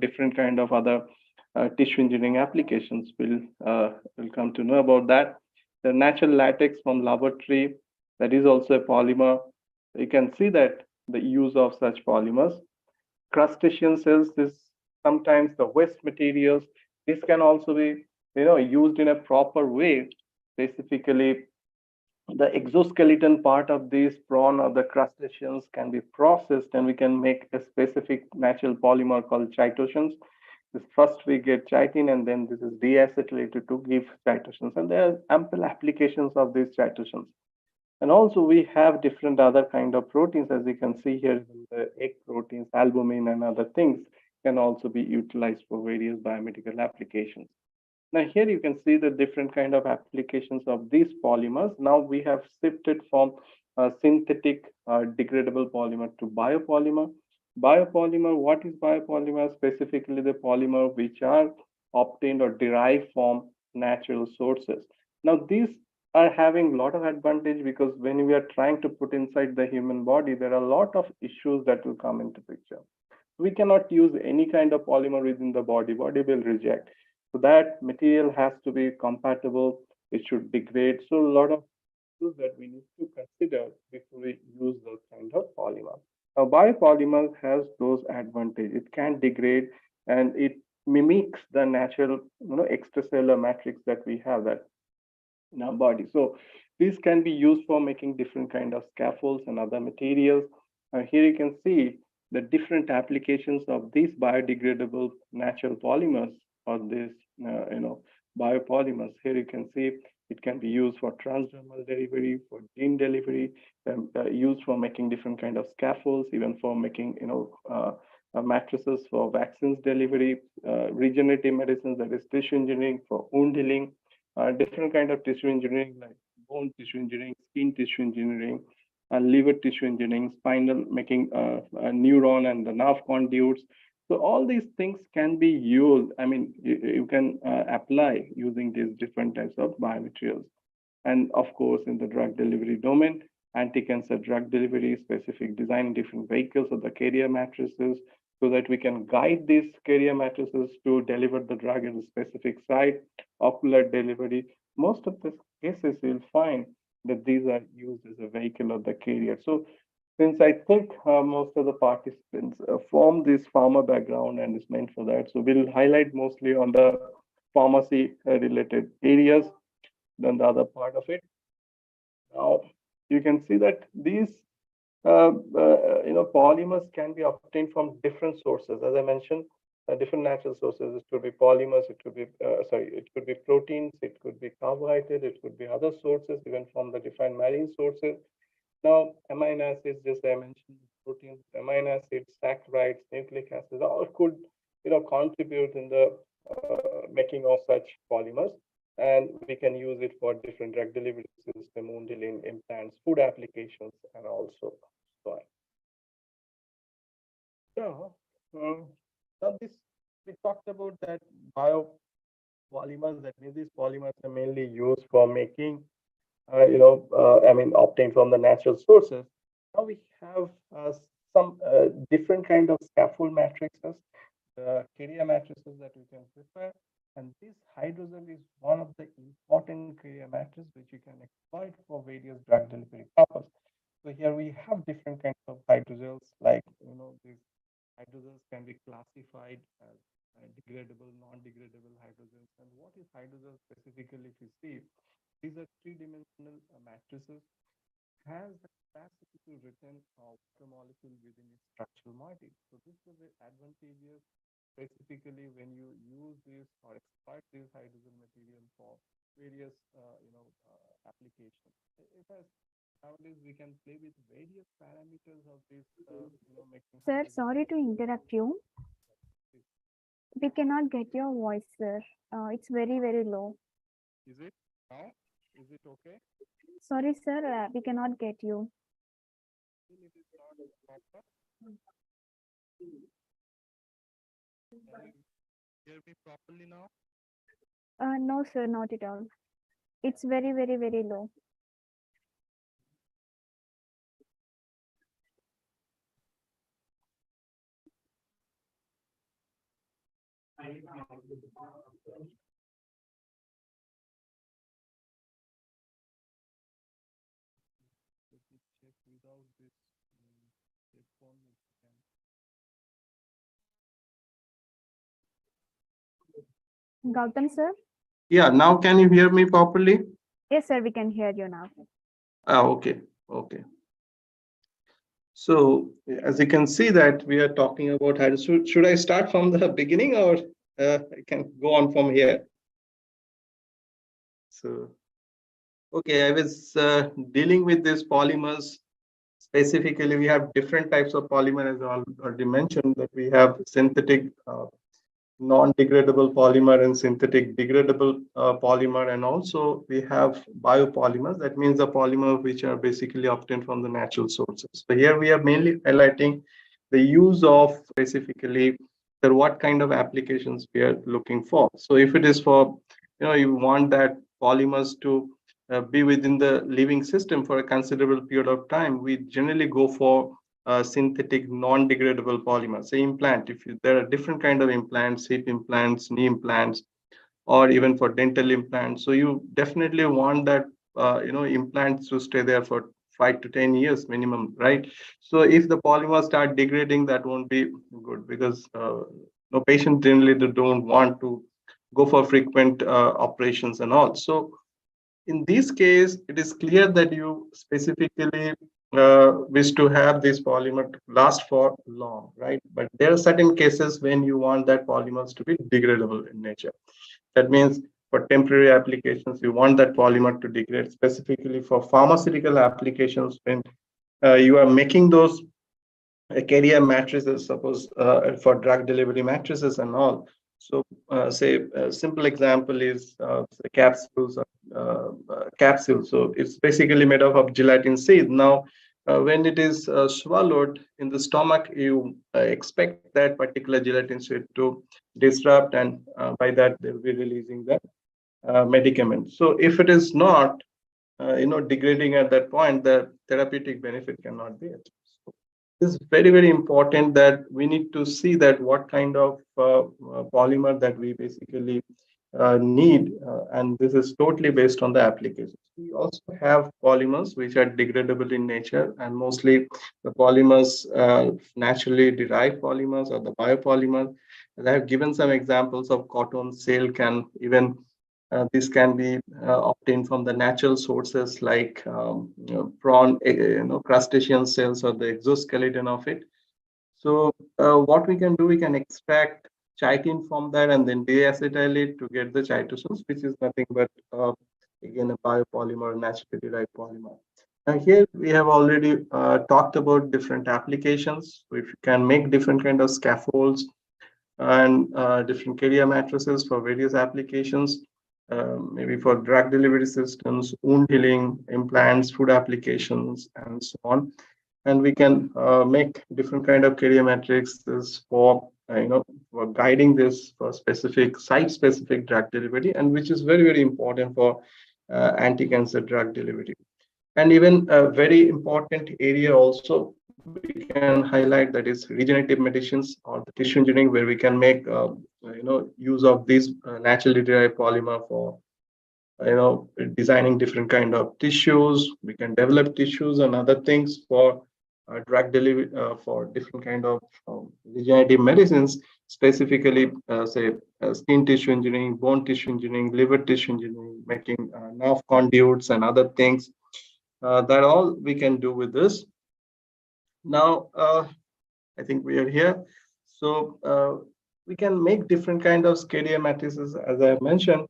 different kind of other tissue engineering applications. We'll come to know about that. The natural latex from rubber tree, that is also a polymer. You can see that the use of such polymers. Crustacean cells, this sometimes the waste materials. This can also be used in a proper way. Specifically, the exoskeleton part of these prawn or the crustaceans can be processed, and we can make a specific natural polymer called chitosions. This first we get chitin, and then this is deacetylated to give chitosions, and there are ample applications of these chitosions. And also we have different other kind of proteins, as you can see here, the egg proteins, albumin and other things can also be utilized for various biomedical applications. Now here you can see the different kind of applications of these polymers. Now we have shifted from synthetic degradable polymer to biopolymer. Biopolymer, what is biopolymer? Specifically the polymer which are obtained or derived from natural sources. Now these are having a lot of advantage, because when we are trying to put inside the human body, there are a lot of issues that will come into picture. We cannot use any kind of polymer within the body. Body will reject. So that material has to be compatible. It should degrade. So a lot of issues that we need to consider before we use those kind of polymer. Now, biopolymer has those advantages. It can degrade, and it mimics the natural, extracellular matrix that we have that in our body. So these can be used for making different kind of scaffolds and other materials. Here you can see the different applications of these biodegradable natural polymers, or this, biopolymers. Here you can see it can be used for transdermal delivery, for gene delivery, used for making different kind of scaffolds, even for making, matrices for vaccines delivery, regenerative medicines, that is tissue engineering, for wound healing, different kind of tissue engineering like bone tissue engineering, skin tissue engineering, liver tissue engineering, spinal, making neuron and the nerve conduits. So all these things can be used. I mean, you can apply using these different types of biomaterials. And of course, in the drug delivery domain, anti-cancer drug delivery, specific design, different vehicles of the carrier matrices, so that we can guide these carrier matrices to deliver the drug at a specific site, ocular delivery. Most of the cases you'll find that these are used as a vehicle of the carrier. So since I think most of the participants form this pharma background and is meant for that, so we'll highlight mostly on the pharmacy related areas than the other part of it. Now you can see that these polymers can be obtained from different sources. As I mentioned, different natural sources. It could be polymers, it could be it could be proteins, it could be carbohydrate, it could be other sources, even from the different marine sources. Now, amino acids, just I mentioned, proteins, amino acids, saccharides, nucleic acids, all could contribute in the making of such polymers, and we can use it for different drug delivery system, wound healing, implants, food applications, and also so on. So, now this we talked about that biopolymers. That means these polymers are mainly used for making, obtained from the natural sources. Now we have some different kind of scaffold matrices, carrier matrices that we can prepare. And this hydrogel is one of the important carrier matrices which you can exploit for various drug delivery purposes. So here we have different kinds of hydrogels, like these hydrogels can be classified as degradable, non-degradable hydrogels. And what is hydrogel specifically? If you see, these are three-dimensional matrices, has the capacity to retain water molecule within its structural moiety. So this is advantageous, specifically when you use this or exploit this hydrogen material for various applications. Nowadays we can play with various parameters of this. Making Sir, sorry to interrupt you. We cannot get your voice, sir. It's very, very low. Is it now? Is it okay? Sorry, sir. We cannot get you. It is not proper. Hear me properly now? No, sir, not at all. It's very, very, very low. Let me check without this headphone. Gautam, sir? Yeah, now can you hear me properly? Yes, sir, we can hear you now. Okay, okay. So as you can see that we are talking about should I start from the beginning or I can go on from here? So, okay, I was dealing with these polymers. Specifically, we have different types of polymer, as I already mentioned, that we have synthetic non-degradable polymer and synthetic degradable polymer, and also we have biopolymers. That means the polymer which are basically obtained from the natural sources. So here we are mainly highlighting the use of specifically what kind of applications we are looking for. So if it is for, you want that polymers to be within the living system for a considerable period of time, we generally go for synthetic non-degradable polymers. Say implant, there are different kind of implants, hip implants, knee implants, or even for dental implants. So you definitely want that implants to stay there for 5 to 10 years minimum, right? So if the polymers start degrading, that won't be good, because no patient generally don't want to go for frequent operations and all. So in this case, it is clear that you specifically wish to have this polymer to last for long, right? But there are certain cases when you want that polymers to be degradable in nature. That means for temporary applications, you want that polymer to degrade. Specifically for pharmaceutical applications, when you are making those carrier matrices, suppose for drug delivery matrices and all. So, say a simple example is capsules. Capsule. So it's basically made up of gelatin seed. Now, when it is swallowed in the stomach, you expect that particular gelatin seed to disrupt, and by that they will be releasing that medicament. So if it is not, degrading at that point, the therapeutic benefit cannot be achieved. So it's very, very important that we need to see that what kind of polymer that we basically need, and this is totally based on the applications. We also have polymers which are degradable in nature, and mostly the polymers, naturally derived polymers or the biopolymers. And I have given some examples of cotton, silk, and even this can be obtained from the natural sources like prawn, crustacean cells or the exoskeleton of it. So what we can do, we can extract chitin from that and then deacetyl it to get the chitosos, which is nothing but again a biopolymer, naturally derived polymer. And here we have already talked about different applications. So if you can make different kind of scaffolds and different carrier matrices for various applications, maybe for drug delivery systems, wound healing, implants, food applications, and so on. And we can make different kind of carrier matrices for for guiding this for specific site-specific drug delivery, and which is very, very important for anti-cancer drug delivery. And even a very important area also we can highlight, that is regenerative medicines or the tissue engineering, where we can make use of this naturally derived polymer for designing different kind of tissues. We can develop tissues and other things for drug delivery for different kind of regenerative medicines, specifically say skin tissue engineering, bone tissue engineering, liver tissue engineering, making nerve conduits and other things. That all we can do with this. Now, I think we are here. So we can make different kind of carrier matrices, as I mentioned.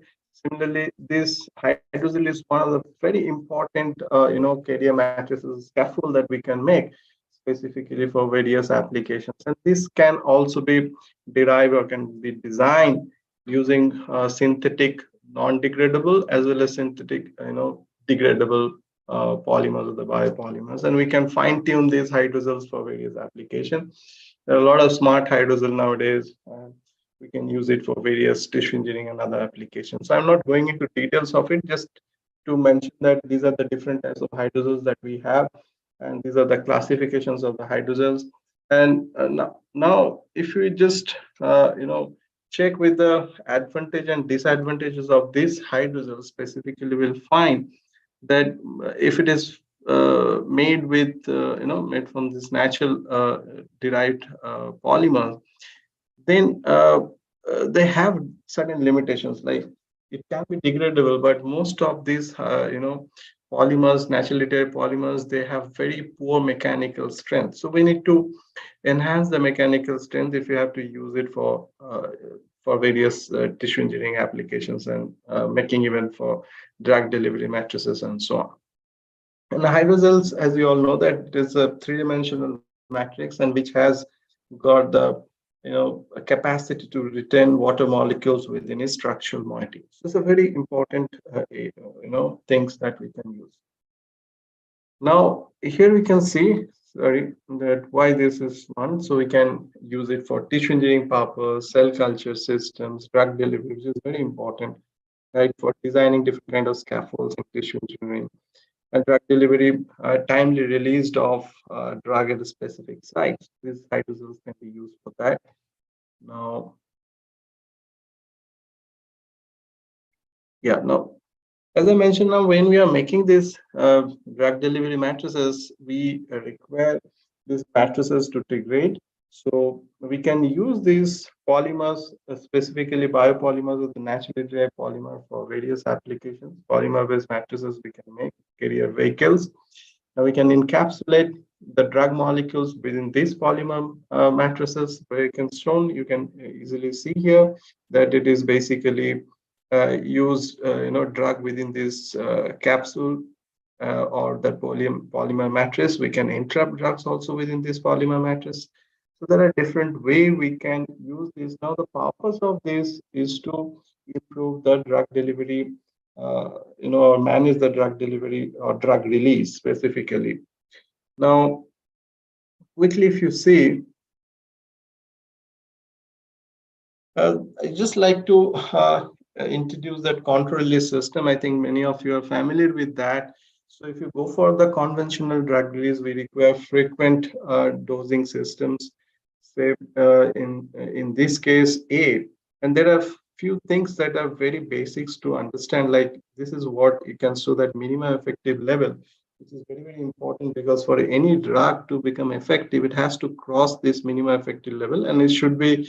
Similarly, this hydrogel is one of the very important, carrier matrices scaffold that we can make specifically for various applications. And this can also be derived or can be designed using synthetic non-degradable as well as synthetic, degradable polymers or the biopolymers, and we can fine tune these hydrogels for various applications. There are a lot of smart hydrogel nowadays, and we can use it for various tissue engineering and other applications. So I'm not going into details of it, just to mention that these are the different types of hydrogels that we have, and these are the classifications of the hydrogels. And now, if we just check with the advantage and disadvantages of these hydrogels specifically, we'll find that if it is made with made from this natural derived polymers, then they have certain limitations. Like, it can be degradable, but most of these polymers, naturally derived polymers, they have very poor mechanical strength. So we need to enhance the mechanical strength if you have to use it for various tissue engineering applications, and making even for drug delivery matrices and so on. And the hydrogels, as you all know, that it is a three-dimensional matrix, and which has got the capacity to retain water molecules within its structural moiety. So it's a very important things that we can use. Now here we can see, that why this is one. So we can use it for tissue engineering purpose, cell culture systems, drug delivery, which is very important, right? For designing different kind of scaffolds in tissue engineering, and drug delivery, timely released of drug at a specific site. These hydrogels can be used for that. Now, as I mentioned, now when we are making these drug delivery matrices, we require these matrices to degrade. So we can use these polymers, specifically biopolymers or the naturally derived polymer, for various applications. Polymer-based matrices we can make, carrier vehicles. Now we can encapsulate the drug molecules within these polymer matrices, where you can easily see here that it is basically use drug within this capsule or the polymer matrix. We can interrupt drugs also within this polymer matrix. So there are different ways we can use this. Now the purpose of this is to improve the drug delivery, or manage the drug delivery or drug release specifically. Now, quickly, if you see, I just like to introduce that control release system. I think many of you are familiar with that. So if you go for the conventional drug release, we require frequent dosing systems. Say in this case, A, and there are few things that are very basics to understand. Like, this is what you can show that minimum effective level, which is very, very important, because for any drug to become effective, it has to cross this minimum effective level, and it should be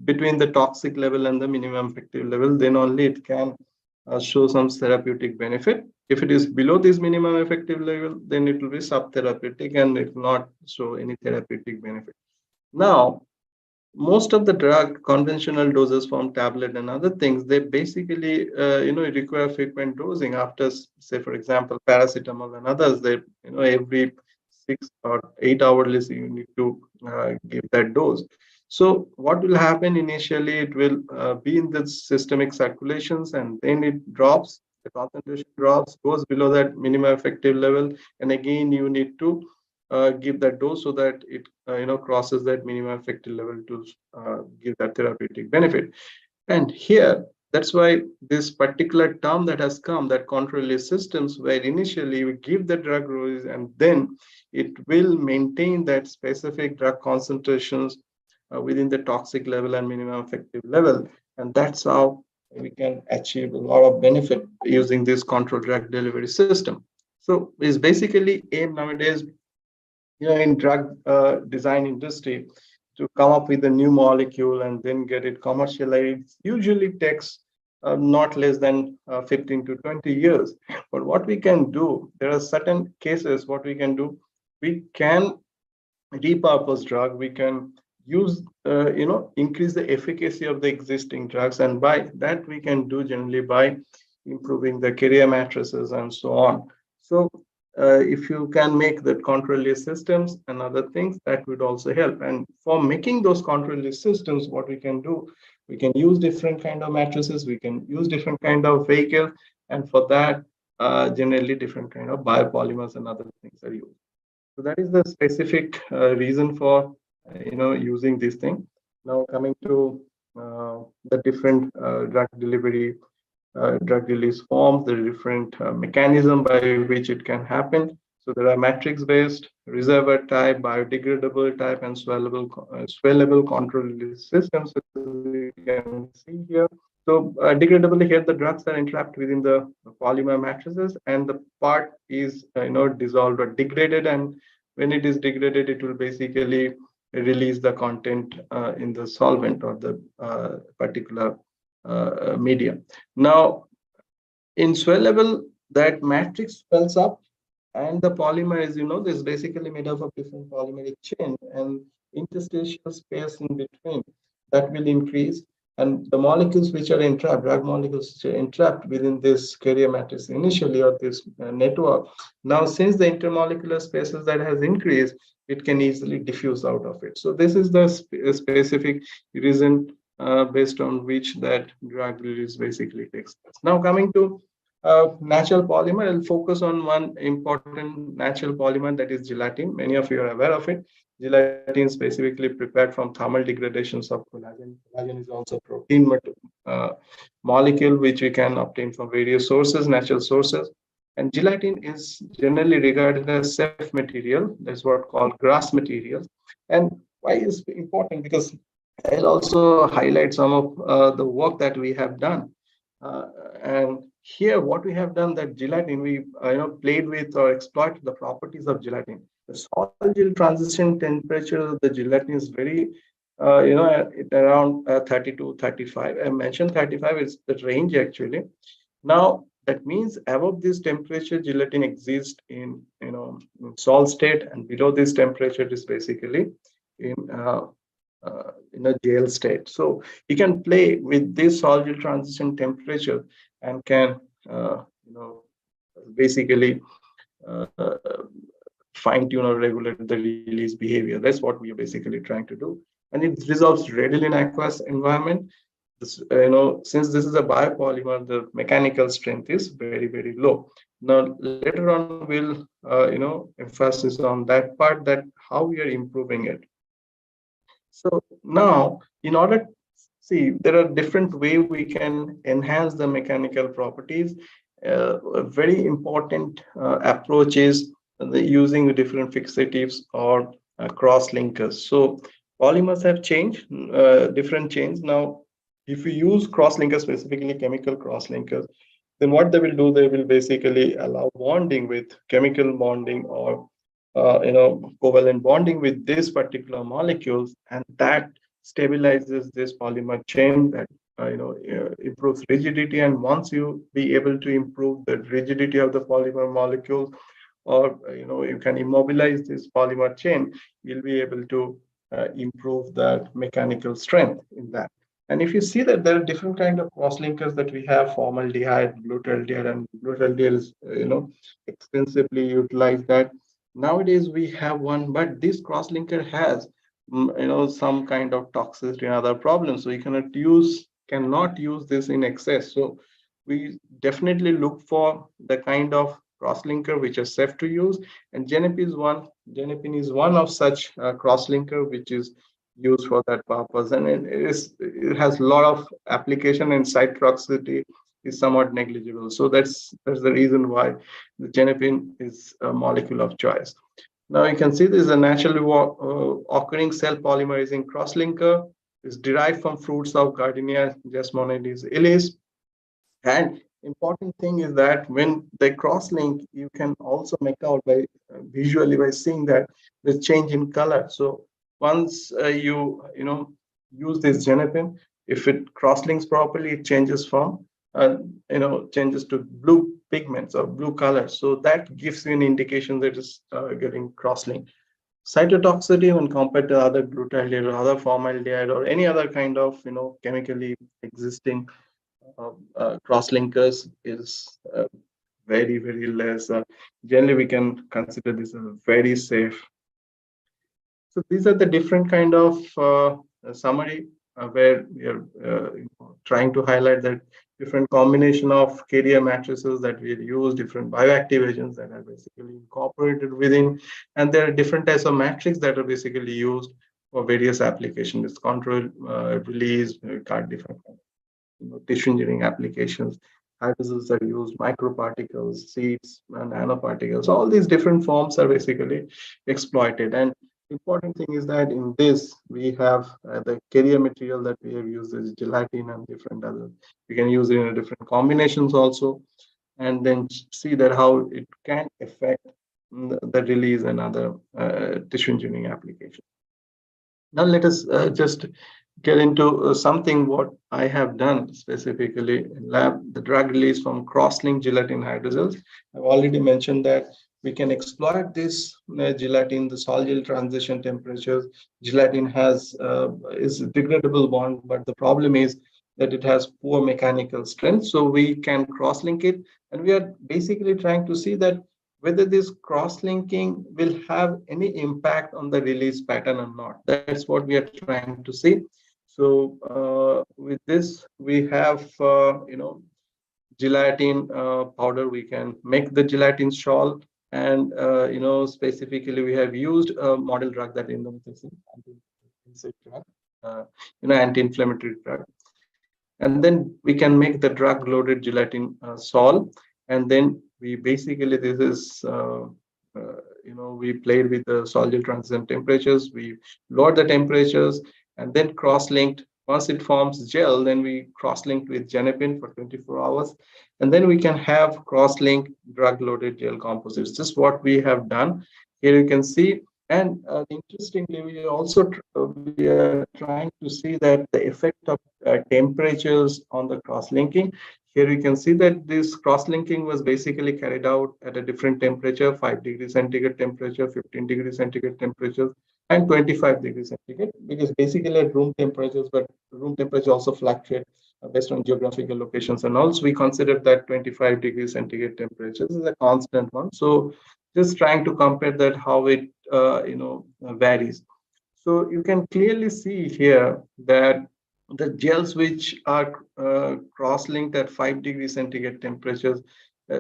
between the toxic level and the minimum effective level. Then only it can show some therapeutic benefit. If it is below this minimum effective level, then it will be subtherapeutic and it will not show any therapeutic benefit. Now, most of the drug, conventional doses from tablet and other things, they basically require frequent dosing. After, say for example, paracetamol and others, they every 6 or 8 hours you need to give that dose. So what will happen initially, it will be in the systemic circulations, and then it drops, the concentration drops, goes below that minimum effective level, and again you need to give that dose so that it crosses that minimum effective level to give that therapeutic benefit. And here, that's why this particular term that has come, that control release systems, where initially we give the drug release and then it will maintain that specific drug concentrations within the toxic level and minimum effective level. And that's how we can achieve a lot of benefit using this control drug delivery system. So it's basically aim nowadays, in drug design industry, to come up with a new molecule and then get it commercialized. Usually takes not less than 15 to 20 years. But what we can do, there are certain cases, what we can do, we can repurpose drug, we can use, increase the efficacy of the existing drugs. And by that, we can do generally by improving the carrier matrices and so on. So if you can make the control release systems and other things, that would also help. And for making those control release systems, what we can do, we can use different kind of matrices, we can use different kind of vehicle, and for that generally different kind of biopolymers and other things are used. So that is the specific reason for using this thing. Now coming to the different drug release forms, the different mechanism by which it can happen. So there are matrix-based, reservoir type, biodegradable type, and swellable control release systems. So you can see here. So degradable here, the drugs are entrapped within the polymer matrices, and the part is dissolved or degraded. And when it is degraded, it will basically release the content in the solvent or the particular medium. Now, in swellable, that matrix swells up, and the polymer is, this basically made up of different polymeric chain, and interstitial space in between that will increase, and the molecules which are entrapped, drug molecules which are entrapped within this carrier matrix initially, or this network. Now, since the intermolecular spaces that has increased, it can easily diffuse out of it. So this is the specific reason based on which that drug release basically takes place. Now coming to natural polymer, I'll focus on one important natural polymer, that is gelatin. Many of you are aware of it. Gelatin is specifically prepared from thermal degradations of collagen. Collagen is also a protein molecule which we can obtain from various sources, natural sources. And gelatin is generally regarded as safe material. That's what called grass material. And why is it important? Because I'll also highlight some of the work that we have done. And here, what we have done, that gelatin, we played with or exploited the properties of gelatin. The sol-gel transition temperature of the gelatin is very, around 32, 35. I mentioned 35 is the range actually. Now, that means above this temperature, gelatin exists in sol state, and below this temperature it is basically in a gel state. So you can play with this sol-gel transition temperature and can basically fine-tune or regulate the release behavior. That's what we are basically trying to do, and it resolves readily in aqueous environment. This, since this is a biopolymer, the mechanical strength is very, very low. Now later on we'll emphasis on that part, that how we are improving it. So now, in order, see, there are different ways we can enhance the mechanical properties. A very important approach is using different fixatives or cross-linkers. So polymers have changed, different chains. Now, if we use cross-linkers, specifically chemical cross-linkers, then what they will do, they will basically allow bonding with chemical bonding or covalent bonding with these particular molecules, and that stabilizes this polymer chain, that improves rigidity. And once you be able to improve the rigidity of the polymer molecules, or you can immobilize this polymer chain, you'll be able to improve that mechanical strength in that. And if you see that there are different kind of cross-linkers that we have, formaldehyde, glutaldehyde, and glutaldehyde is extensively utilized. That nowadays we have one, but this cross-linker has some kind of toxicity and other problems, so you cannot use this in excess. So we definitely look for the kind of cross-linker which are safe to use, and genepin is one of such cross-linker which is used for that purpose, and it has a lot of application, and site toxicity is somewhat negligible. So that's the reason why the genepin is a molecule of choice. Now you can see this is a naturally occurring cell polymerizing cross-linker. It's derived from fruits of Gardenia Jasmonides illis. And important thing is that when they cross-link, you can also make out by visually by seeing that the change in color. So once you use this genepin, if it cross-links properly, it changes from changes to blue pigments or blue color. So that gives you an indication that it's getting cross-linked. Cytotoxicity when compared to other glutaldehyde or other formaldehyde or any other kind of chemically existing cross-linkers is very, very less. Generally, we can consider this as very safe. So these are the different kind of summary where we are trying to highlight that different combination of carrier matrices that we use, different bioactive agents that are basically incorporated within, and there are different types of matrix that are basically used for various applications. It's control, release, got different tissue engineering applications. Hydrogens are used, microparticles, seeds, and nanoparticles. All these different forms are basically exploited. And important thing is that in this, we have the carrier material that we have used is gelatin and different other. We can use it in different combinations also, and then see that how it can affect the release and other tissue engineering applications. Now let us just get into something what I have done specifically in lab, the drug release from cross-linked gelatin hydrogels. I've already mentioned that we can exploit this gelatin, the sol-gel transition temperatures. Gelatin is a degradable bond, but the problem is that it has poor mechanical strength. So we can cross-link it, and we are basically trying to see that whether this cross-linking will have any impact on the release pattern or not. That's what we are trying to see. So with this, we have gelatin powder. We can make the gelatin shawl, and specifically we have used a model drug that indomethacin, anti-inflammatory drug, and then we can make the drug-loaded gelatin sol, and then we basically this is we played with the sol-gel transition temperatures. We lowered the temperatures and then cross-linked. Once it forms gel, then we cross-linked with genepin for 24 hours, and then we can have cross-linked drug-loaded gel composites. This is what we have done. Here you can see. And interestingly, we are trying to see that the effect of temperatures on the cross-linking. Here you can see that this cross-linking was basically carried out at a different temperature, 5 degrees centigrade temperature, 15 degrees centigrade temperatures, and 25 degrees centigrade, because basically at room temperatures, but room temperature also fluctuate based on geographical locations. And also we consider that 25 degrees centigrade temperatures is a constant one. So just trying to compare that how it varies. So you can clearly see here that the gels which are cross-linked at 5 degrees centigrade temperatures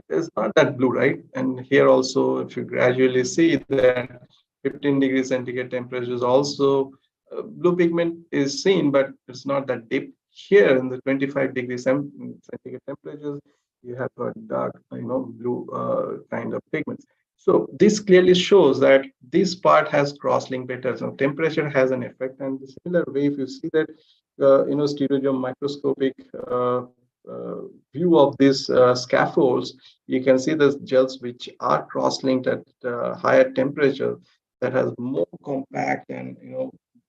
is not that blue, right? And here also, if you gradually see that 15 degrees centigrade temperatures also, blue pigment is seen, but it's not that deep. Here in the 25 degrees centigrade temperatures, you have a dark, blue kind of pigments. So this clearly shows that this part has cross-link patterns. So temperature has an effect, and the similar way, if you see that, stereogem microscopic view of these scaffolds, you can see the gels which are cross-linked at higher temperature that has more compact and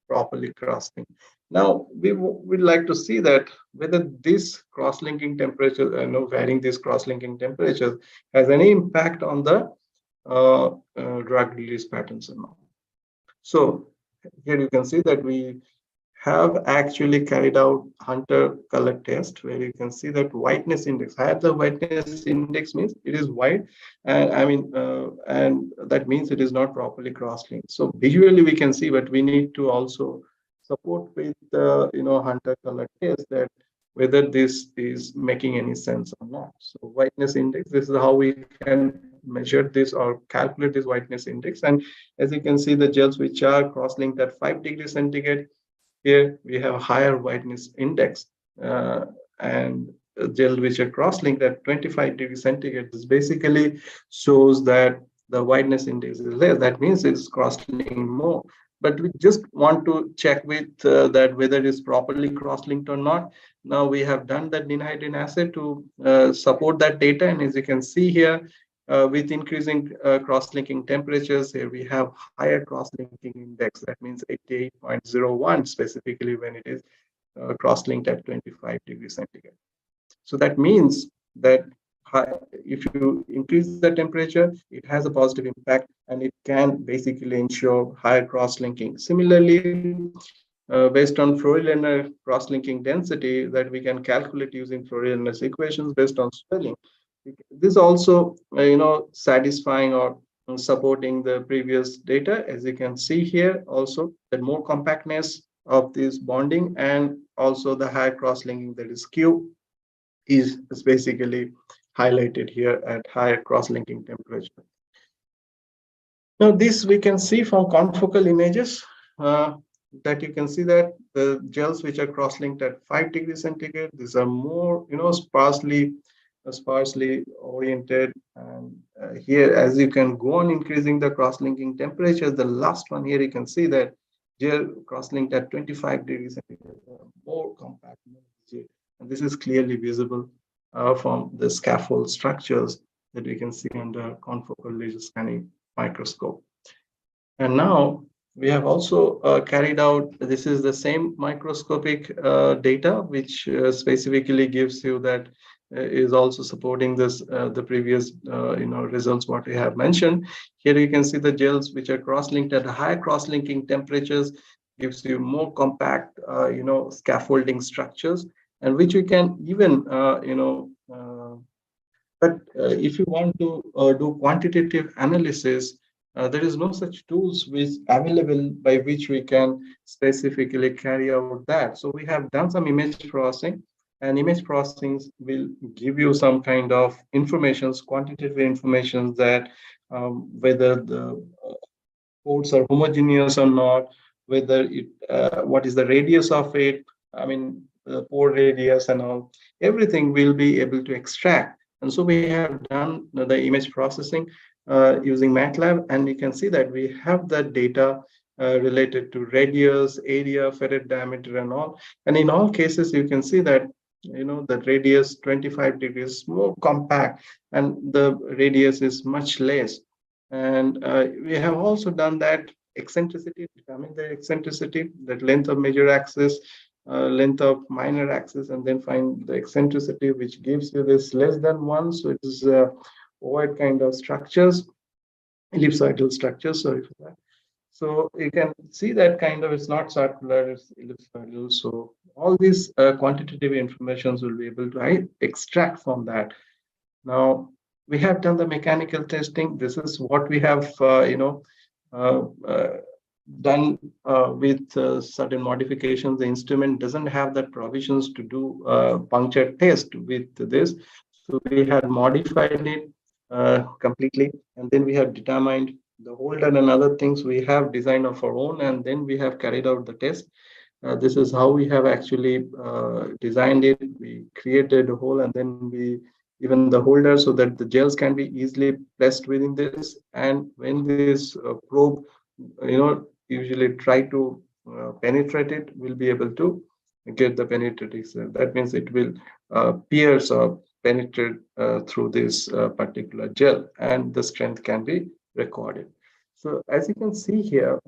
properly cross-linked. Now we would like to see that whether this cross-linking temperature, varying these cross-linking temperatures, has any impact on the drug release patterns or not. So here you can see that we have actually carried out Hunter color test, where you can see that whiteness index. Higher the whiteness index means it is white, and and that means it is not properly cross-linked. So visually we can see, but we need to also support with Hunter color test that whether this is making any sense or not. So whiteness index, this is how we can measure this or calculate this whiteness index. And as you can see, the gels which are cross-linked at 5 degrees centigrade, here we have a higher whiteness index, and gel which are cross-linked at 25 degrees centigrade. This basically shows that the whiteness index is less. That means it's cross-linked more. But we just want to check with that whether it is properly cross-linked or not. Now we have done that denahydrin assay to support that data, and as you can see here, with increasing cross-linking temperatures, here we have higher cross-linking index. That means 88.01 specifically when it is cross-linked at 25 degrees centigrade. So that means that if you increase the temperature, it has a positive impact, and it can basically ensure higher cross-linking. Similarly, based on Fourier-Lenner cross-linking density that we can calculate using Fourier-Lenner's equations based on swelling. This also, satisfying or supporting the previous data. As you can see here, also the more compactness of this bonding and also the high cross-linking, that is Q. is basically highlighted here at higher cross-linking temperature. Now, this we can see from confocal images that you can see that the gels which are cross-linked at 5 degrees centigrade, these are more, sparsely oriented. And here, as you can go on increasing the cross-linking temperature, the last one here, you can see that gel cross-linked at 25 degrees centigrade, more compact, more rigid. And this is clearly visible from the scaffold structures that we can see under confocal laser scanning microscope. And now we have also carried out, this is the same microscopic data, which specifically gives you that is also supporting this, the previous, results what we have mentioned. Here you can see the gels which are cross-linked at higher cross-linking temperatures, gives you more compact, scaffolding structures, and which we can even, but if you want to do quantitative analysis, there is no such tools which available by which we can specifically carry out that. So we have done some image processing, and image processing will give you some kind of informations, quantitative information that whether the ports are homogeneous or not, whether it, what is the radius of it, I mean, the pore radius and all, everything will be able to extract. And so we have done the image processing using MATLAB, and you can see that we have that data related to radius, area, ferrite diameter, and all. And in all cases, you can see that the radius 25 degrees more compact, and the radius is much less. And we have also done that eccentricity, determine the eccentricity, that length of major axis, length of minor axis, and then find the eccentricity, which gives you this less than 1. So it is ovoid kind of structures, ellipsoidal structures, sorry for that. So you can see that kind of, it's not circular, it's ellipsoidal. So all these quantitative informations will be able to extract from that. Now, we have done the mechanical testing. This is what we have, done with certain modifications. The instrument doesn't have the provisions to do puncture test with this. So we had modified it completely. And then we have determined the holder and other things we have designed of our own. And then we have carried out the test. This is how we have actually designed it. We created a hole, and then we even the holder, so that the gels can be easily placed within this. And when this probe, usually try to penetrate it, we'll be able to get the penetrating. So that means it will pierce or penetrate through this particular gel, and the strength can be recorded. So as you can see here,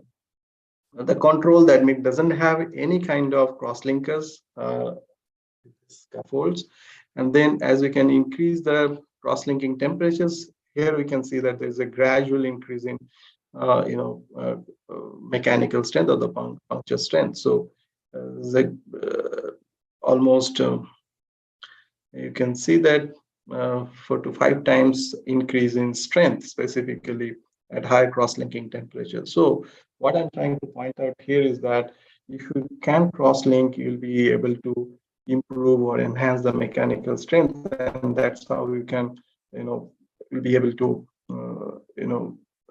the control, that means doesn't have any kind of cross-linkers, scaffolds. And then as we can increase the cross-linking temperatures, here we can see that there's a gradual increase in mechanical strength, or the puncture strength. So almost you can see that 4 to 5 times increase in strength, specifically at high cross-linking temperature. So what I'm trying to point out here is that if you can cross-link, you'll be able to improve or enhance the mechanical strength, and that's how you can, be able to,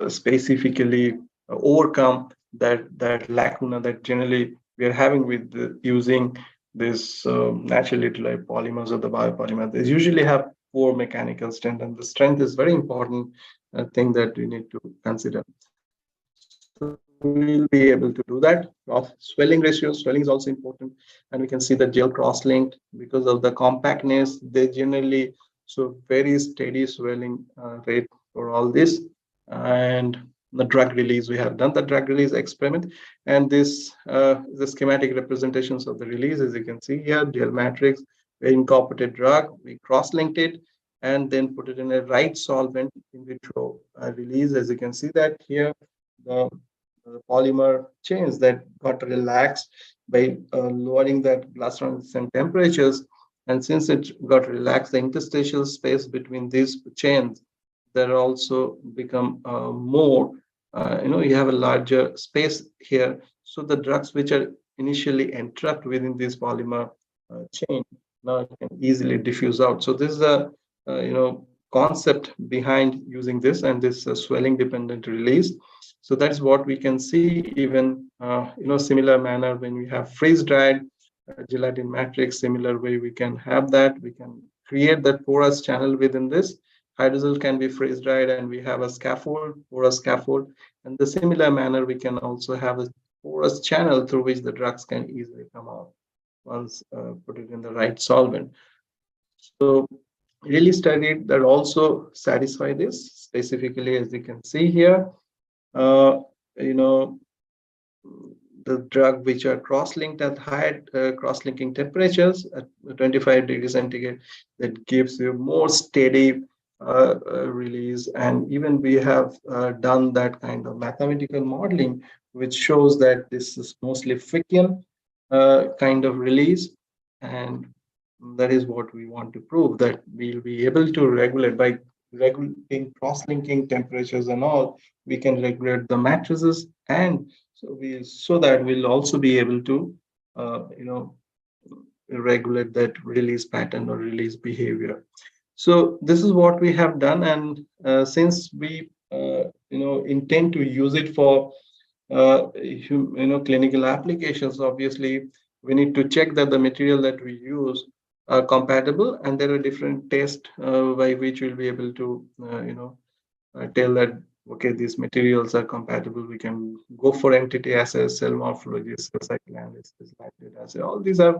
specifically overcome that lacuna that generally we are having with using this naturally derived polymers or the biopolymers. They usually have poor mechanical strength, and the strength is very important thing that we need to consider. So we'll be able to do that. Of swelling ratio, swelling is also important, and we can see the gel cross-linked because of the compactness. They generally so very steady swelling rate for all this. And the drug release, we have done the drug release experiment, and this the schematic representations of the release. As you can see here, gel matrix, we incorporated drug, we cross-linked it, and then put it in a right solvent in vitro release. As you can see that here, the polymer chains that got relaxed by lowering that blast resistant temperatures. And since it got relaxed, the interstitial space between these chains that also become more, you have a larger space here. So the drugs which are initially entrapped within this polymer chain now it can easily diffuse out. So this is a concept behind using this, and this swelling dependent release. So that's what we can see even similar manner when we have freeze dried gelatin matrix. Similar way we can have that. We can create that porous channel within this. Hydrogel can be freeze dried, and we have a scaffold, porous scaffold. And the similar manner we can also have a porous channel through which the drugs can easily come out once put it in the right solvent. So really studied that also satisfy this specifically, as you can see here. Uh, you know, the drug which are cross-linked at high cross-linking temperatures at 25 degrees centigrade, that gives you more steady release. And even we have done that kind of mathematical modeling, which shows that this is mostly Fickian kind of release. And that is what we want to prove, that we'll be able to regulate by regulating cross-linking temperatures and all. We can regulate the matrices, and so that we'll also be able to regulate that release pattern or release behavior. So this is what we have done, and since we intend to use it for clinical applications, obviously we need to check that the material that we use are compatible, and there are different tests by which we'll be able to tell that okay, these materials are compatible. We can go for entity assays, cell morphology, cell cycle analysis, lactate assay. All these are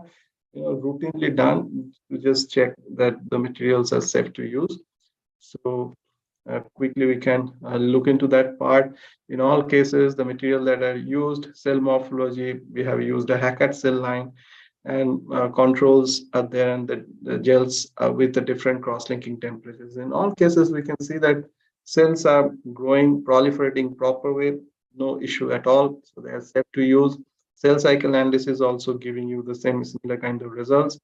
routinely done to just check that the materials are safe to use. So quickly we can look into that part. In all cases, the material that are used, cell morphology, we have used a Hackett cell line, and controls are there, and the gels with the different cross-linking temperatures. In all cases, we can see that cells are growing, proliferating proper way, no issue at all. So they are safe to use. Cell cycle analysis also giving you the similar kind of results.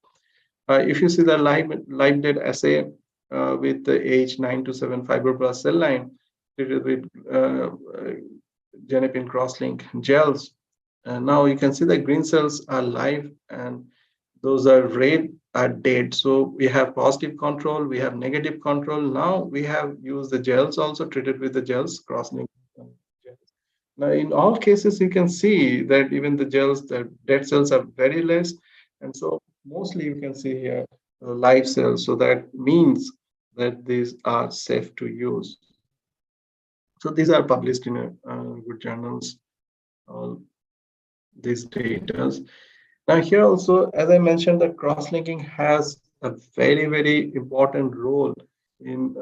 If you see the live dead assay with the AH927 fibroblast cell line treated with Genepin crosslink gels, now you can see the green cells are live and those are red are dead. So we have positive control, we have negative control. Now we have used the gels also treated with the gels, crosslink gels. Now in all cases, you can see that even the gels, the dead cells are very less. And so mostly you can see here live cells. So that means that these are safe to use. So these are published in good journals, all these data. Now here also, as I mentioned, the cross-linking has a very, very important role in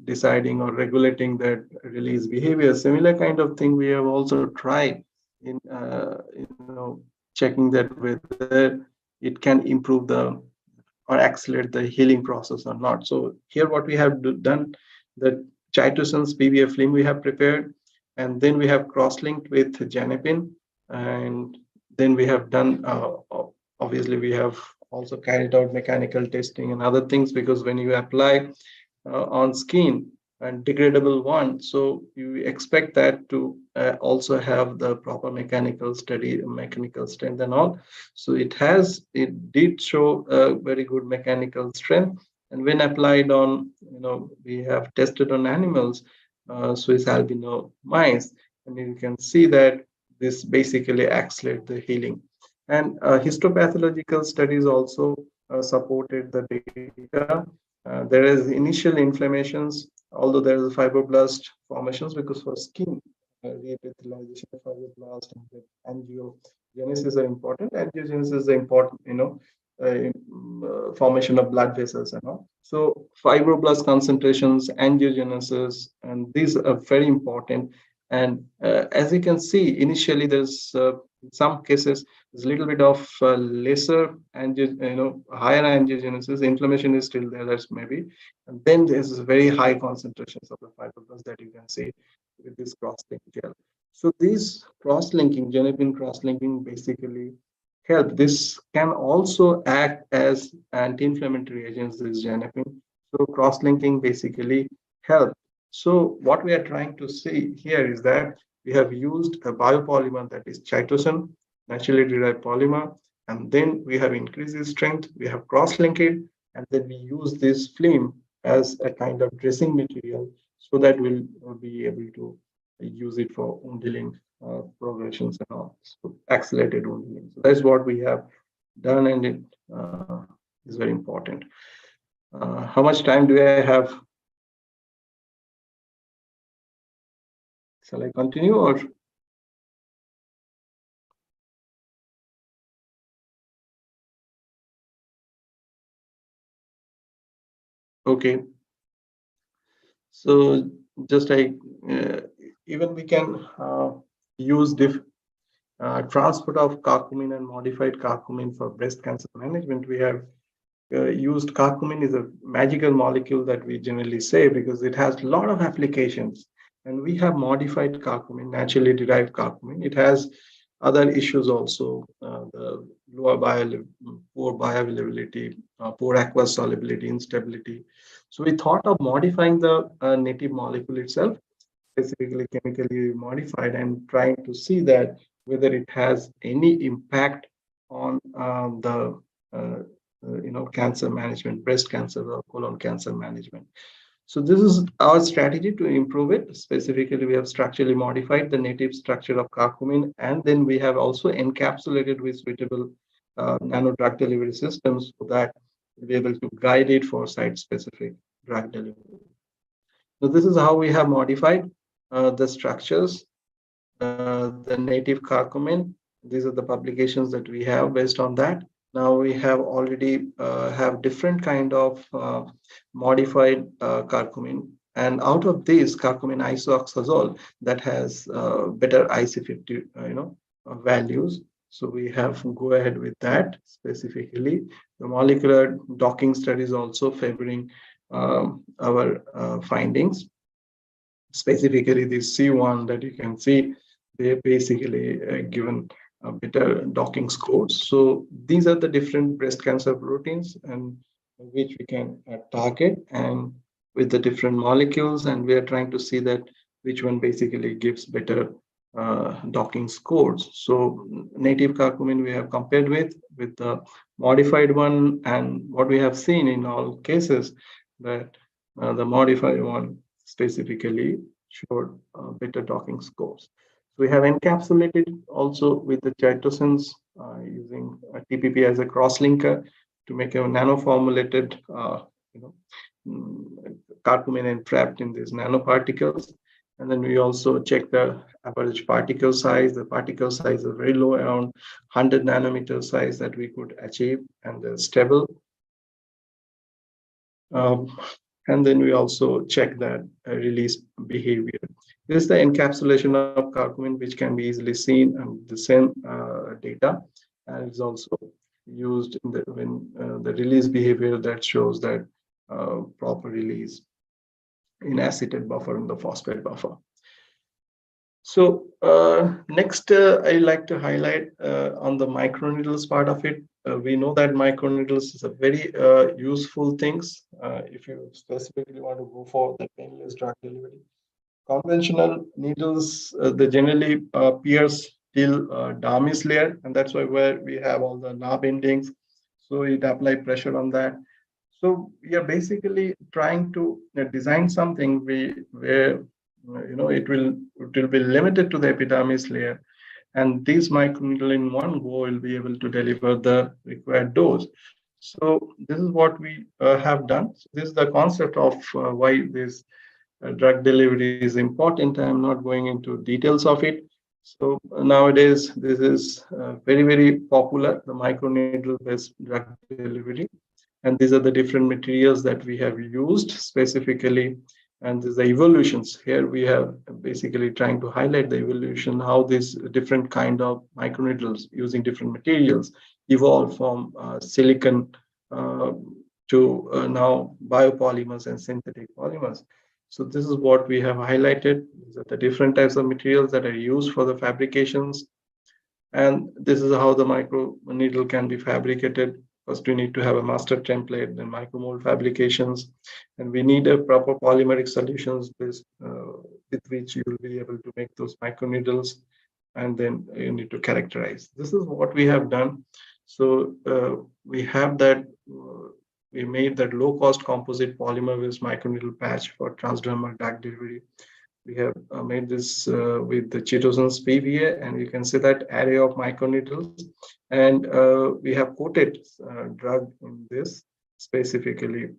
deciding or regulating that release behavior. Similar kind of thing we have also tried in checking that whether it can improve the or accelerate the healing process or not. So here what we have done, the chitosan's PBF film we have prepared, and then we have cross-linked with Genepin, and then we have done, obviously we have also carried out mechanical testing and other things, because when you apply on skin and degradable one, so you expect that to also have the proper mechanical strength and all. So it did show a very good mechanical strength. And when applied on, we have tested on animals, Swiss albino mice, and you can see that this basically accelerates the healing. And histopathological studies also supported the data. There is initial inflammations, although there is fibroblast formations, because for skin, reepithelialization of fibroblast and angiogenesis are important. Angiogenesis is important, formation of blood vessels and all. So fibroblast concentrations, angiogenesis, and these are very important. And as you can see, initially there's in some cases there's a little bit of lesser higher angiogenesis. Inflammation is still there, that's maybe, and then there's very high concentrations of the fibroblasts that you can see with this cross-link gel. So these cross-linking, Genepin cross-linking, basically help. This can also act as anti-inflammatory agents, this Genepin. So cross-linking basically help. So what we are trying to see here is that we have used a biopolymer, that is chitosan, naturally derived polymer, and then we have increased its strength, we have cross-linked it, and then we use this film as a kind of dressing material so that we'll be able to use it for wound healing progressions and all, so accelerated wound healing. So that's what we have done, and it is very important. How much time do I have? Shall I continue or? Okay. So just even we can use transport of curcumin and modified curcumin for breast cancer management. We have used curcumin is a magical molecule that we generally say because it has a lot of applications. And we have modified curcumin, naturally derived curcumin. It has other issues also, the poor bioavailability, poor aqueous solubility, instability. So we thought of modifying the native molecule itself, specifically chemically modified, and trying to see that whether it has any impact on the cancer management, breast cancer or colon cancer management. So this is our strategy to improve it. Specifically, we have structurally modified the native structure of curcumin, and then we have also encapsulated with suitable nano drug delivery systems so that we'll be able to guide it for site-specific drug delivery. So this is how we have modified the structures, the native curcumin. These are the publications that we have based on that. Now we have already have different kind of modified curcumin, and out of this curcumin isoxazole that has better IC50 values. So we have go ahead with that specifically. The molecular docking studies also favoring our findings. Specifically, this C1 that you can see, they're basically given better docking scores. So these are the different breast cancer proteins and which we can target and with the different molecules, and we are trying to see that which one basically gives better docking scores. So native curcumin we have compared with the modified one, and what we have seen in all cases that the modified one specifically showed better docking scores. We have encapsulated also with the chitosans using TPP as a cross-linker to make a nano-formulated curcumin entrapped in these nanoparticles. And then we also check the average particle size. The particle size is very low, around 100 nanometer size that we could achieve, and they're stable. And then we also check that release behavior. This is the encapsulation of curcumin, which can be easily seen on the same data, and it's also used in the release behavior that shows that proper release in acetate buffer and the phosphate buffer. So next, I'd like to highlight on the microneedles part of it. We know that microneedles is a very useful things if you specifically want to go for the painless drug delivery. Conventional needles, they generally pierce till dermis layer, and that's where we have all the knob endings. So it apply pressure on that. So we are basically trying to design something where it will be limited to the epidermis layer, and this microneedle in one go will be able to deliver the required dose. So this is what we have done. So this is the concept of why this drug delivery is important. I'm not going into details of it. So nowadays, this is very, very popular, the microneedle-based drug delivery. And these are the different materials that we have used specifically. And these are the evolutions. Here we have basically trying to highlight the evolution, how these different kind of microneedles using different materials evolve from silicon to now biopolymers and synthetic polymers. So this is what we have highlighted. These are the different types of materials that are used for the fabrications. And this is how the micro needle can be fabricated. First, we need to have a master template, then micromold fabrications, and we need a proper polymeric solutions with which you will be able to make those microneedles, and then you need to characterize. This is what we have done. So we have that, we made that low-cost composite polymer with microneedle patch for transdermal drug delivery. We have made this with the chitosan's PVA, and you can see that array of microneedles. And we have coated drug in this, specifically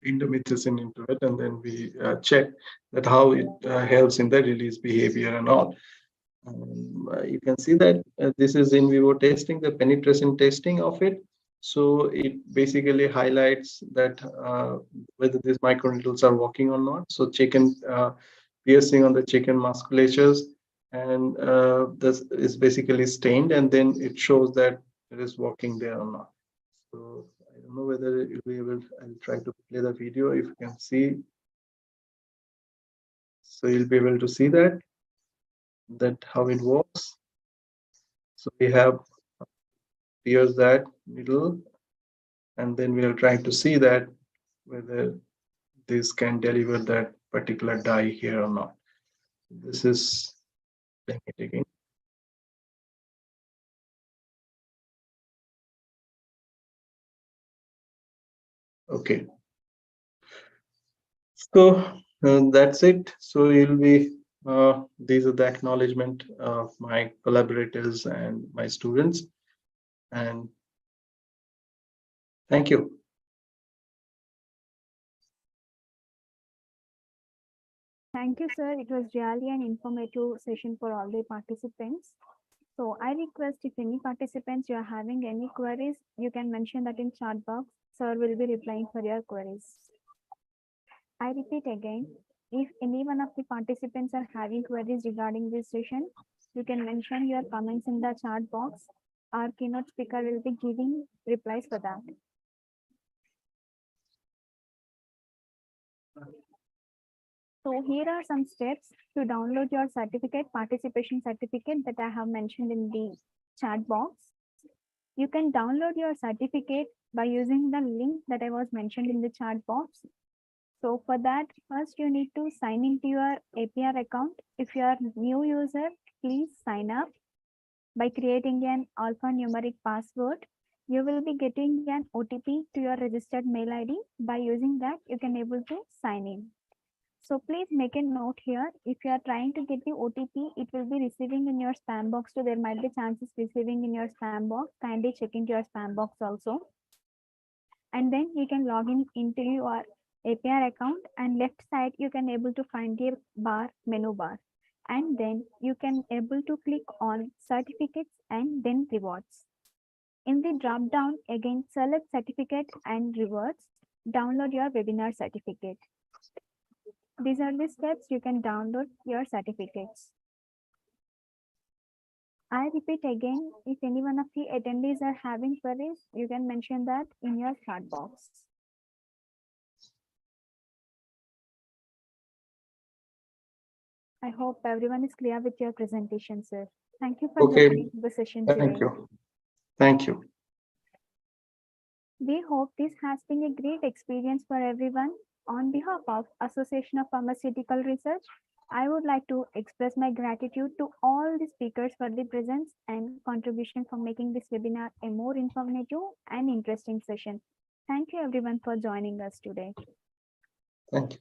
indomethacin into it, and then we check that how it helps in the release behavior and all. You can see that this is in vivo testing, the penetration testing of it. So it basically highlights that whether these microneedles are working or not. So chicken piercing on the chicken musculatures, and this is basically stained, and then it shows that it is working there or not. So I don't know whether you'll be able. I'll try to play the video if you can see. So you'll be able to see that how it works. So we have here's that needle, and then we'll try to see that whether this can deliver that particular dye here or not. This is playing it again. Okay. So that's it. So you'll be these are the acknowledgement of my collaborators and my students, and thank you. Thank you, sir. It was really an informative session for all the participants. So I request if any participants you are having any queries, you can mention that in chat box. Sir will be replying for your queries. I repeat again, if any one of the participants are having queries regarding this session, you can mention your comments in the chat box. Our keynote speaker will be giving replies for that. So here are some steps to download your certificate, participation certificate that I have mentioned in the chat box. You can download your certificate by using the link that I was mentioned in the chat box. So for that, first you need to sign into your APR account. If you are new user, please sign up by creating an alphanumeric password. You will be getting an OTP to your registered mail ID. By using that, you can able to sign in. So please make a note here. If you are trying to get the OTP, it will be receiving in your spam box too. There might be chances receiving in your spam box. Kindly check into your spam box also. And then you can log in into your APR account, and left side you can able to find the menu bar, and then you can able to click on certificates and then rewards. In the drop down, again select certificate and rewards. Download your webinar certificate. These are the steps you can download your certificates. I repeat again, if any one of the attendees are having queries, you can mention that in your chat box. I hope everyone is clear with your presentation, sir. Thank you for joining the session today. Thank you. Thank you. We hope this has been a great experience for everyone. On behalf of Association of Pharmaceutical Research, I would like to express my gratitude to all the speakers for the presence and contribution for making this webinar a more informative and interesting session. Thank you everyone for joining us today. Thank you.